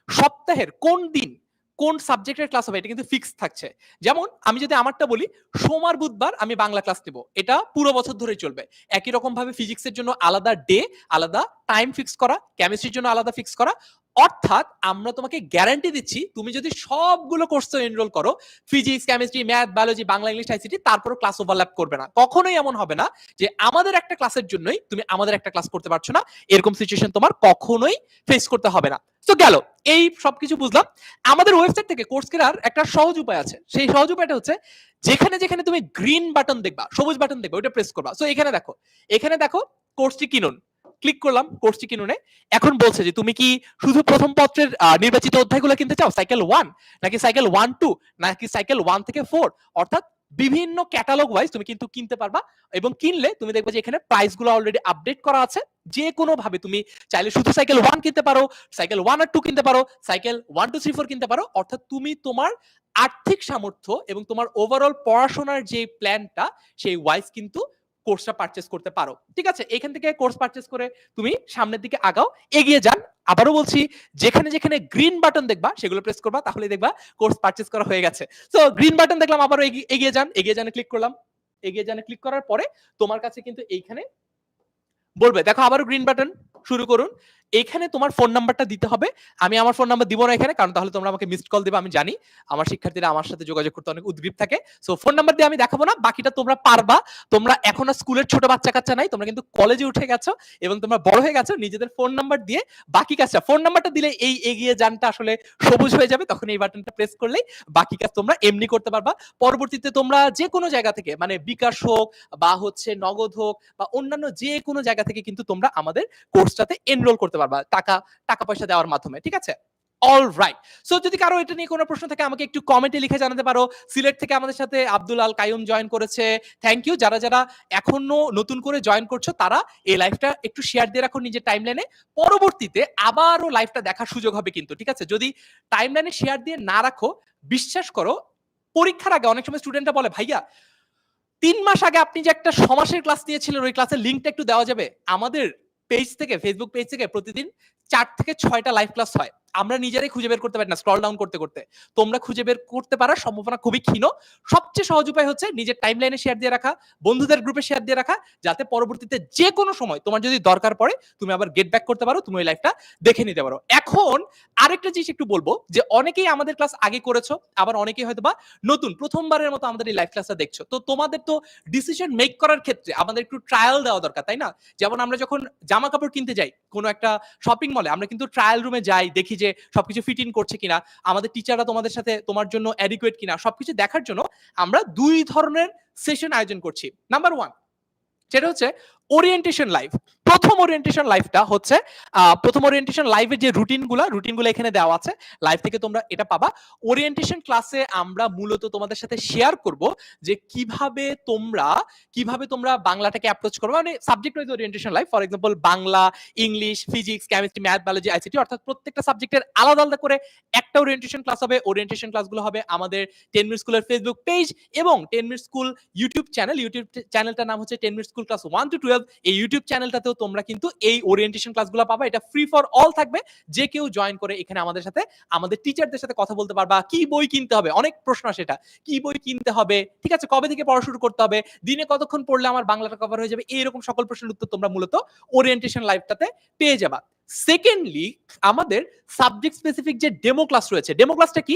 সপ্তাহের কোন দিন কোন সাবজেক্টের ক্লাস হবে এটা কিন্তু ফিক্স থাকছে। যেমন আমি যদি আমারটা বলি, সোমবার বুধবার আমি বাংলা ক্লাস নেব, এটা পুরো বছর ধরে চলবে। একই রকম ভাবে ফিজিক্সের জন্য আলাদা ডে, আলাদা টাইম ফিক্স করা, কেমিস্ট্রির জন্য আলাদা ফিক্স করা। অর্থাৎ আমরা তোমাকে গ্যারান্টি দিচ্ছি, তুমি যদি সবগুলো কোর্সে এনরোল করো, physics, chemistry, math, biology, Bangla, English, ICT, তারপরে ক্লাস ওভারল্যাপ করবে না। কখনোই এমন হবে না যে আমাদের একটা ক্লাসের জন্যই তুমি আমাদের একটা ক্লাস করতে পারছো না, এরকম সিচুয়েশন তোমার কখনোই ফেস করতে হবে না। তো গেল, এই সবকিছু বুঝলাম। আমাদের ওয়েবসাইট থেকে কোর্স কেনার একটা সহজ উপায় আছে। সেই সহজ উপায়টা হচ্ছে যেখানে যেখানে তুমি গ্রিন বাটন দেখবা, সবুজ বাটন দেখবা, ওটা প্রেস করবা। সো এখানে দেখো কোর্সটি কিনুন, ক্লিক করলাম কোর্সটি কিনুনে। এখন বলছে যে তুমি কি শুধু প্রথম পত্রের নির্বাচিত অধ্যায়গুলো কিনতে চাও, সাইকেল 1 নাকি সাইকেল 1-2 নাকি সাইকেল 1 থেকে 4, অর্থাৎ বিভিন্ন ক্যাটালগ ওয়াইজ তুমি কিন্তু কিনতে পারবা। এবং কিনলে তুমি দেখবে যে এখানে প্রাইস গুলো অলরেডি আপডেট করা আছে। যে কোনো ভাবে তুমি চাইলে শুধু সাইকেল 1 কিনতে পারো, সাইকেল 1 আর 2 কিনতে পারো, সাইকেল 1 2 3 4 কিনতে পারো। অর্থাৎ তুমি তোমার আর্থিক সামর্থ্য এবং তোমার ওভারঅল পড়াশোনার যে প্ল্যানটা, সেই ওয়াইজ কিন্তু কোর্সটা পারচেজ করতে পারো। ঠিক আছে, এখান থেকে কোর্স পারচেজ করে তুমি সামনের দিকে আগাও, এগিয়ে যান। আবারও বলছি, যেখানে যেখানে গ্রিন বাটন দেখবা সেগুলো প্রেস করবা, তাহলে দেখবা কোর্স পারচেজ করা হয়ে গেছে। সো গ্রিন বাটন দেখলাম, আবারও এগিয়ে যান ক্লিক করলাম। এগিয়ে যান ক্লিক করার পরে তোমার কাছে কিন্তু এইখানে বলবে, দেখো আবারও গ্রিন বাটন, শুরু করুন। এখানে তোমার ফোন নাম্বারটা দিতে হবে। আমি আমার ফোন নাম্বার দিব না এখানে, কারণ তাহলে তোমরা আমাকে মিসড কল দিবে। আমি জানি আমার শিক্ষার্থীরা আমার সাথে যোগাযোগ করতে অনেক উদ্গ্রীব থাকে। সো ফোন নাম্বার দিয়ে আমি দেখাবো না, বাকিটা তোমরা পারবা। তোমরা এখন আর স্কুলের ছোট বাচ্চা কাচ্চা নাই, তোমরা কিন্তু কলেজে উঠে গেছো এবং তোমরা বড় হয়ে গেছো। নিজেদের ফোন নাম্বার দিয়ে বাকি কাজটা, ফোন নাম্বারটা দিলে এই এগিয়ে যানটা আসলে সবুজ হয়ে যাবে, তখন এই বাটনটা প্রেস করলেই বাকি কাজ তোমরা এমনি করতে পারবা। পরবর্তীতে তোমরা যে কোনো জায়গা থেকে, মানে বিকাশ হোক বা হচ্ছে নগদ হোক বা অন্যান্য যে কোনো জায়গা থেকে কিন্তু তোমরা আমাদের কোর্সটাতে এনরোল করতে পারবা টাকা পয়সা দেওয়ার মাধ্যমে। ঠিক আছে, অল রাইট। সো যদি কারো এটা নিয়ে কোনো প্রশ্ন থাকে আমাকে একটু কমেন্টে লিখে জানাতে পারো। সিলেট থেকে আমাদের সাথে আব্দুল আল কাইয়ুম জয়েন করেছে, থ্যাংক ইউ। যারা যারা এখনো নতুন করে জয়েন করছো তারা এই লাইভটা একটু শেয়ার দিয়ে রাখো নিজের টাইমলাইনে, পরবর্তীতে আবারও লাইভটা দেখার সুযোগ হবে কিন্তু, ঠিক আছে? যদি টাইমলাইনে শেয়ার দিয়ে না রাখো, বিশ্বাস করো পরীক্ষার আগে অনেক সময় স্টুডেন্টরা বলে ভাইয়া 3 মাস আগে আপনি যে একটা সমাসের ক্লাস নিয়েছিলেন ওই ক্লাসের লিংকটা একটু দেওয়া যাবে? আমাদের পেজ থেকে, ফেসবুক পেজ থেকে প্রতিদিন 4 থেকে 6টা লাইভ ক্লাস হয়। আমরা নিজেরাই খুঁজে বের করতে পারি না স্ক্রল ডাউন করতে করতে। তোমরা খুঁজে বের করতে পারার সম্ভাবনা খুবই ক্ষীণ। সবচেয়ে সহজ উপায় হচ্ছে নিজের টাইমলাইনে শেয়ার দিয়ে রাখা, বন্ধুদের গ্রুপে শেয়ার দিয়ে রাখা, যাতে পরবর্তীতে যে কোনো সময় তোমার যদি দরকার পড়ে তুমি আবার গেট ব্যাক করতে পারো, তুমি ওই লাইভটা দেখে নিতে পারো। এখন আরেকটা জিনিস একটু বলবো যে অনেকেই আমাদের ক্লাস আগে করেছো, আবার অনেকেই হয়তো বা নতুন প্রথমবারের মতো আমাদের এই লাইভ ক্লাসটা দেখছো। তো তোমাদের তো ডিসিশন মেক করার ক্ষেত্রে আমাদের একটু ট্রায়াল দেওয়া দরকার, তাই না? যেমন আমরা যখন জামা কাপড় কিনতে যাই কোনো একটা শপিং মলে, আমরা কিন্তু ট্রায়াল রুমে যাই, দেখি যে সবকিছু ফিট ইন করছে কিনা, আমাদের টিচাররা তোমাদের সাথে তোমার জন্য অ্যাডিকুয়েট কিনা, সবকিছু দেখার জন্য আমরা 2 ধরনের সেশন আয়োজন করছি। নাম্বার 1 সেটা হচ্ছে ওরিয়েন্টেশন লাইভ। প্রথম ওরিয়েন্টেশন লাইভটা হচ্ছে প্রথম ওরিয়েন্টেশন লাইভের যে রুটিনগুলো এখানে দেওয়া আছে, লাইভ থেকে তোমরা এটা পাবা। ওরিয়েন্টেশন ক্লাসে আমরা মূলত তোমাদের সাথে শেয়ার করব যে কিভাবে তোমরা বাংলাটাকে অ্যাপ্রোচ করবে, মানে subject wise orientation live. For example Bangla, English, physics, chemistry, math, biology, ICT, অর্থাৎ প্রত্যেকটা সাবজেক্টের আলাদা আলাদা করে একটা ওরিয়েন্টেশন ক্লাস হবে। ওরিয়েন্টেশন ক্লাসগুলো হবে আমাদের 10 মিনিট স্কুলের ফেসবুক পেজ এবং 10 মিনিট স্কুল ইউটিউব চ্যানেলটার নাম হচ্ছে 10 মিনিট স্কুল ক্লাস 1 to 12। এই ইউটিউব চ্যানেলটাতেও তোমরা কিন্তু এই ওরিয়েন্টেশন ক্লাসগুলো পাবা। এটা ফ্রি ফর অল থাকবে, যে কেউ জয়েন করে এখানে আমাদের সাথে আমাদের টিচারদের সাথে কথা বলতে পারবা। কি বই কিনতে হবে, অনেক প্রশ্ন আসে এটা, কি বই কিনতে হবে, ঠিক আছে, কবে থেকে পড়া শুরু করতে হবে, দিনে কতক্ষণ পড়লে আমার বাংলাটা কভার হয়ে যাবে, এইরকম সকল প্রশ্নের উত্তর তোমরা মূলত ওরিয়েন্টেশন লাইভটাতে পেয়ে যাবা। সেকেন্ডলি আমাদের সাবজেক্ট স্পেসিফিক যে ডেমো ক্লাস রয়েছে, ডেমো ক্লাসটা কি,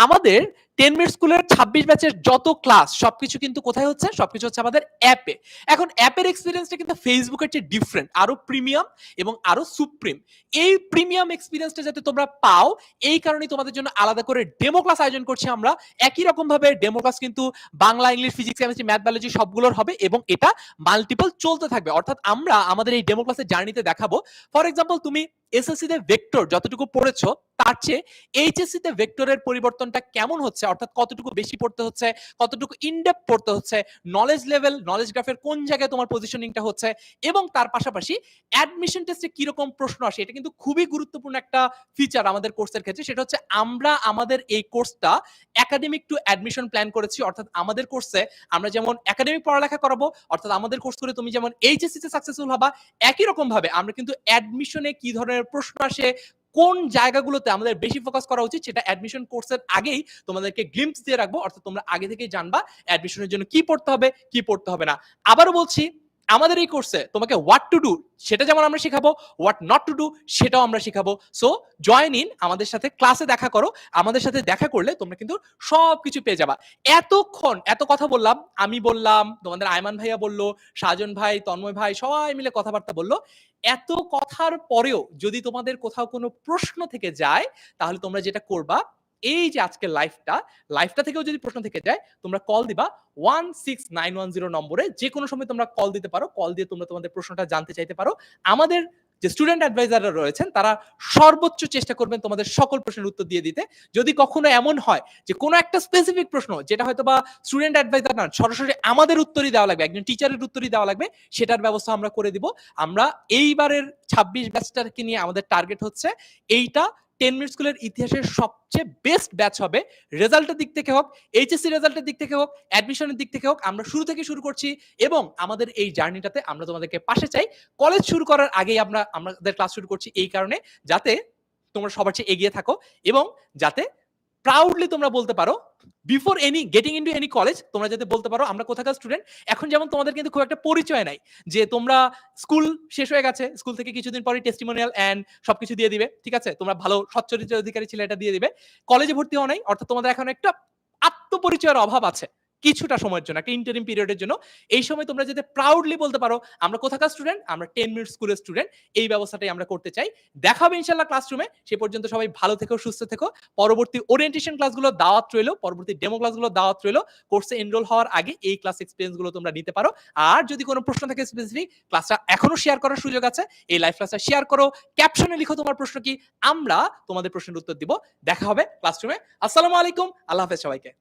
আমাদের 10 মিনিট স্কুলের 26 ব্যাচের যত ক্লাস সবকিছু কিন্তু কোথায় হচ্ছে, সবকিছু হচ্ছে আমাদের অ্যাপে। এখন অ্যাপের এক্সপিরিয়েন্সটা কিন্তু ফেসবুকের চেয়ে ডিফারেন্ট, আরো প্রিমিয়াম এবং আরো সুপ্রিম। এই প্রিমিয়াম এক্সপিরিয়েন্সটা যাতে তোমরা পাও, এই কারণেই তোমাদের জন্য আলাদা করে ডেমো ক্লাস আয়োজন করছি আমরা। একই রকম ভাবে ডেমো ক্লাস কিন্তু Bangla, English, physics, chemistry, math, biology সবগুলোর হবে এবং এটা মাল্টিপল চলতে থাকবে। অর্থাৎ আমরা আমাদের এই ডেমো ক্লাসের জার্নিতে দেখাবো, ফর এক্সাম্পল তুমি এসএসসি তে ভেক্টর যতটুকু পড়েছো তার চেয়ে এইচএসসি তে ভেক্টরের পরিবর্তনটা কেমন হচ্ছে, অর্থাৎ কতটুকু বেশি পড়তে হচ্ছে, কতটুকু ইনডেপথ পড়তে হচ্ছে, নলেজ লেভেল, নলেজ গ্রাফের কোন জায়গায় তোমার পজিশনিংটা হচ্ছে, এবং তার পাশাপাশি অ্যাডমিশন টেস্টে কি রকম প্রশ্ন আসে। এটা কিন্তু খুবই গুরুত্বপূর্ণ একটা ফিচার আমাদের কোর্সের ক্ষেত্রে। সেটা হচ্ছে আমরা আমাদের এই কোর্সটা একাডেমিক টু অ্যাডমিশন প্ল্যান করেছি। অর্থাৎ আমাদের কোর্সে আমরা যেমন একাডেমিক পড়ালেখা করাবো, অর্থাৎ আমাদের কোর্স করে তুমি যেমন এইচএসসি তে সাকসেসফুল হবা, একই রকম ভাবে আমরা কিন্তু অ্যাডমিশনে কি ধরনের প্রশ্ন আসে, কোন জায়গাগুলোতে আমাদের বেশি ফোকাস করা উচিত, সেটা অ্যাডমিশন কোর্সের আগেই তোমাদেরকে গ্লিম্পস দিয়ে রাখবো। অর্থাৎ তোমরা আগে থেকেই জানবা অ্যাডমিশনের জন্য কি পড়তে হবে, কি পড়তে হবে না। আবারও বলছি, আমাদের এই কোর্সে তোমাকে হোয়াট টু ডু সেটা যেমন আমরা শেখাবো, হোয়াট নট টু ডু সেটাও আমরা শেখাবো। সো জয়েন ইন, আমাদের সাথে ক্লাসে দেখা করো। আমাদের সাথে দেখা করলে তোমরা কিন্তু সবকিছু পেয়ে যাবা। এতক্ষণ এত কথা বললাম, আমি বললাম, তোমাদের আয়মান ভাইয়া বললো, সাজন ভাই, তন্ময় ভাই, সবাই মিলে কথাবার্তা বললো। এত কথার পরেও যদি তোমাদের কোথাও কোনো প্রশ্ন থেকে যায়, তাহলে তোমরা যেটা করবা, এই যে আজকের লাইভটা থেকেও যদি প্রশ্ন থেকে যায়, তোমরা কল দিবা 16910 নম্বরে। যে কোনো সময় তোমরা কল দিতে পারো, কল দিয়ে তোমরা তোমাদের প্রশ্নটা জানতে চাইতে পারো। আমাদের যে স্টুডেন্ট অ্যাডভাইজাররা রয়েছেন তারা সর্বোচ্চ চেষ্টা করবেন তোমাদের সকল প্রশ্নের উত্তর দিয়ে দিতে। যদি কখনো এমন হয় যে কোনো একটা স্পেসিফিক প্রশ্ন যেটা হয়তো বা স্টুডেন্ট অ্যাডভাইজার না, সরাসরি আমাদের উত্তরই দেওয়া লাগবে, একজন টিচারের উত্তরই দেওয়া লাগবে, সেটার ব্যবস্থা আমরা করে দিব। আমরা এইবারের 26 ব্যাচটাকে নিয়ে আমাদের টার্গেট হচ্ছে এইটা 10 মিনিট স্কুলের ইতিহাসের সবচেয়ে বেস্ট ব্যাচ হবে। রেজাল্টের দিক থেকে হোক, এইচএসসি রেজাল্টের দিক থেকে হোক, অ্যাডমিশনের দিক থেকে হোক, আমরা শুরু থেকে শুরু করছি এবং আমাদের এই জার্নিটাতে আমরা তোমাদেরকে পাশে চাই। কলেজ শুরু করার আগেই আমাদের ক্লাস শুরু করছি এই কারণে, যাতে তোমরা সবার চেয়ে এগিয়ে থাকো এবং যাতে প্রাউডলি তোমরা বলতে পারো before getting into any college, তোমরা যাতে বলতে পারো আমরা কোথাকার স্টুডেন্ট। এখন যেমন তোমাদের কিন্তু খুব একটা পরিচয় নাই, যে তোমরা স্কুল শেষ হয়ে গেছে, স্কুল থেকে কিছুদিন পরে টেস্টিমোনিয়াল এন্ড সবকিছু দিয়ে দিবে, ঠিক আছে, তোমরা ভালো সচ্চরিত্রের অধিকারী ছিলে, এটা দিয়ে দিবে। কলেজে ভর্তি হও নাই, অর্থাৎ তোমাদের এখন একটা আত্মপরিচয়ের অভাব আছে। কিছুটা সময়ের জন্য, একটা ইন্টারিম পিরিয়ডের জন্য। এই সময় তোমরা যাতে প্রাউডলি বলতে পারো আমরা কোথাকার স্টুডেন্ট, আমরা 10 মিনিট স্কুলের স্টুডেন্ট, এই ব্যবস্থাটাই আমরা করতে চাই। দেখা হবে ইনশাআল্লাহ ক্লাসরুমে। সে পর্যন্ত সবাই ভালো থেকো, সুস্থ থেকো। পরবর্তী ওরিয়েন্টেশন ক্লাসগুলো দাওয়াত রইলো, পরবর্তী ডেমো ক্লাসগুলো দাওয়াত রইলো। কোর্সে এনরোল হওয়ার আগে এই ক্লাস এক্সপেরিয়েন্স গুলো তোমরা নিতে পারো। আর যদি কোনো প্রশ্ন থাকে স্পেসিফিক, ক্লাসটা এখনো শেয়ার করার সুযোগ আছে। এই লাইভ ক্লাসটা শেয়ার করো, ক্যাপশনে লিখো তোমার প্রশ্ন কি, আমরা তোমাদের প্রশ্নের উত্তর দিব। দেখা হবে ক্লাসরুমে। আসসালামু আলাইকুম, আল্লাহ হাফেজ সবাইকে।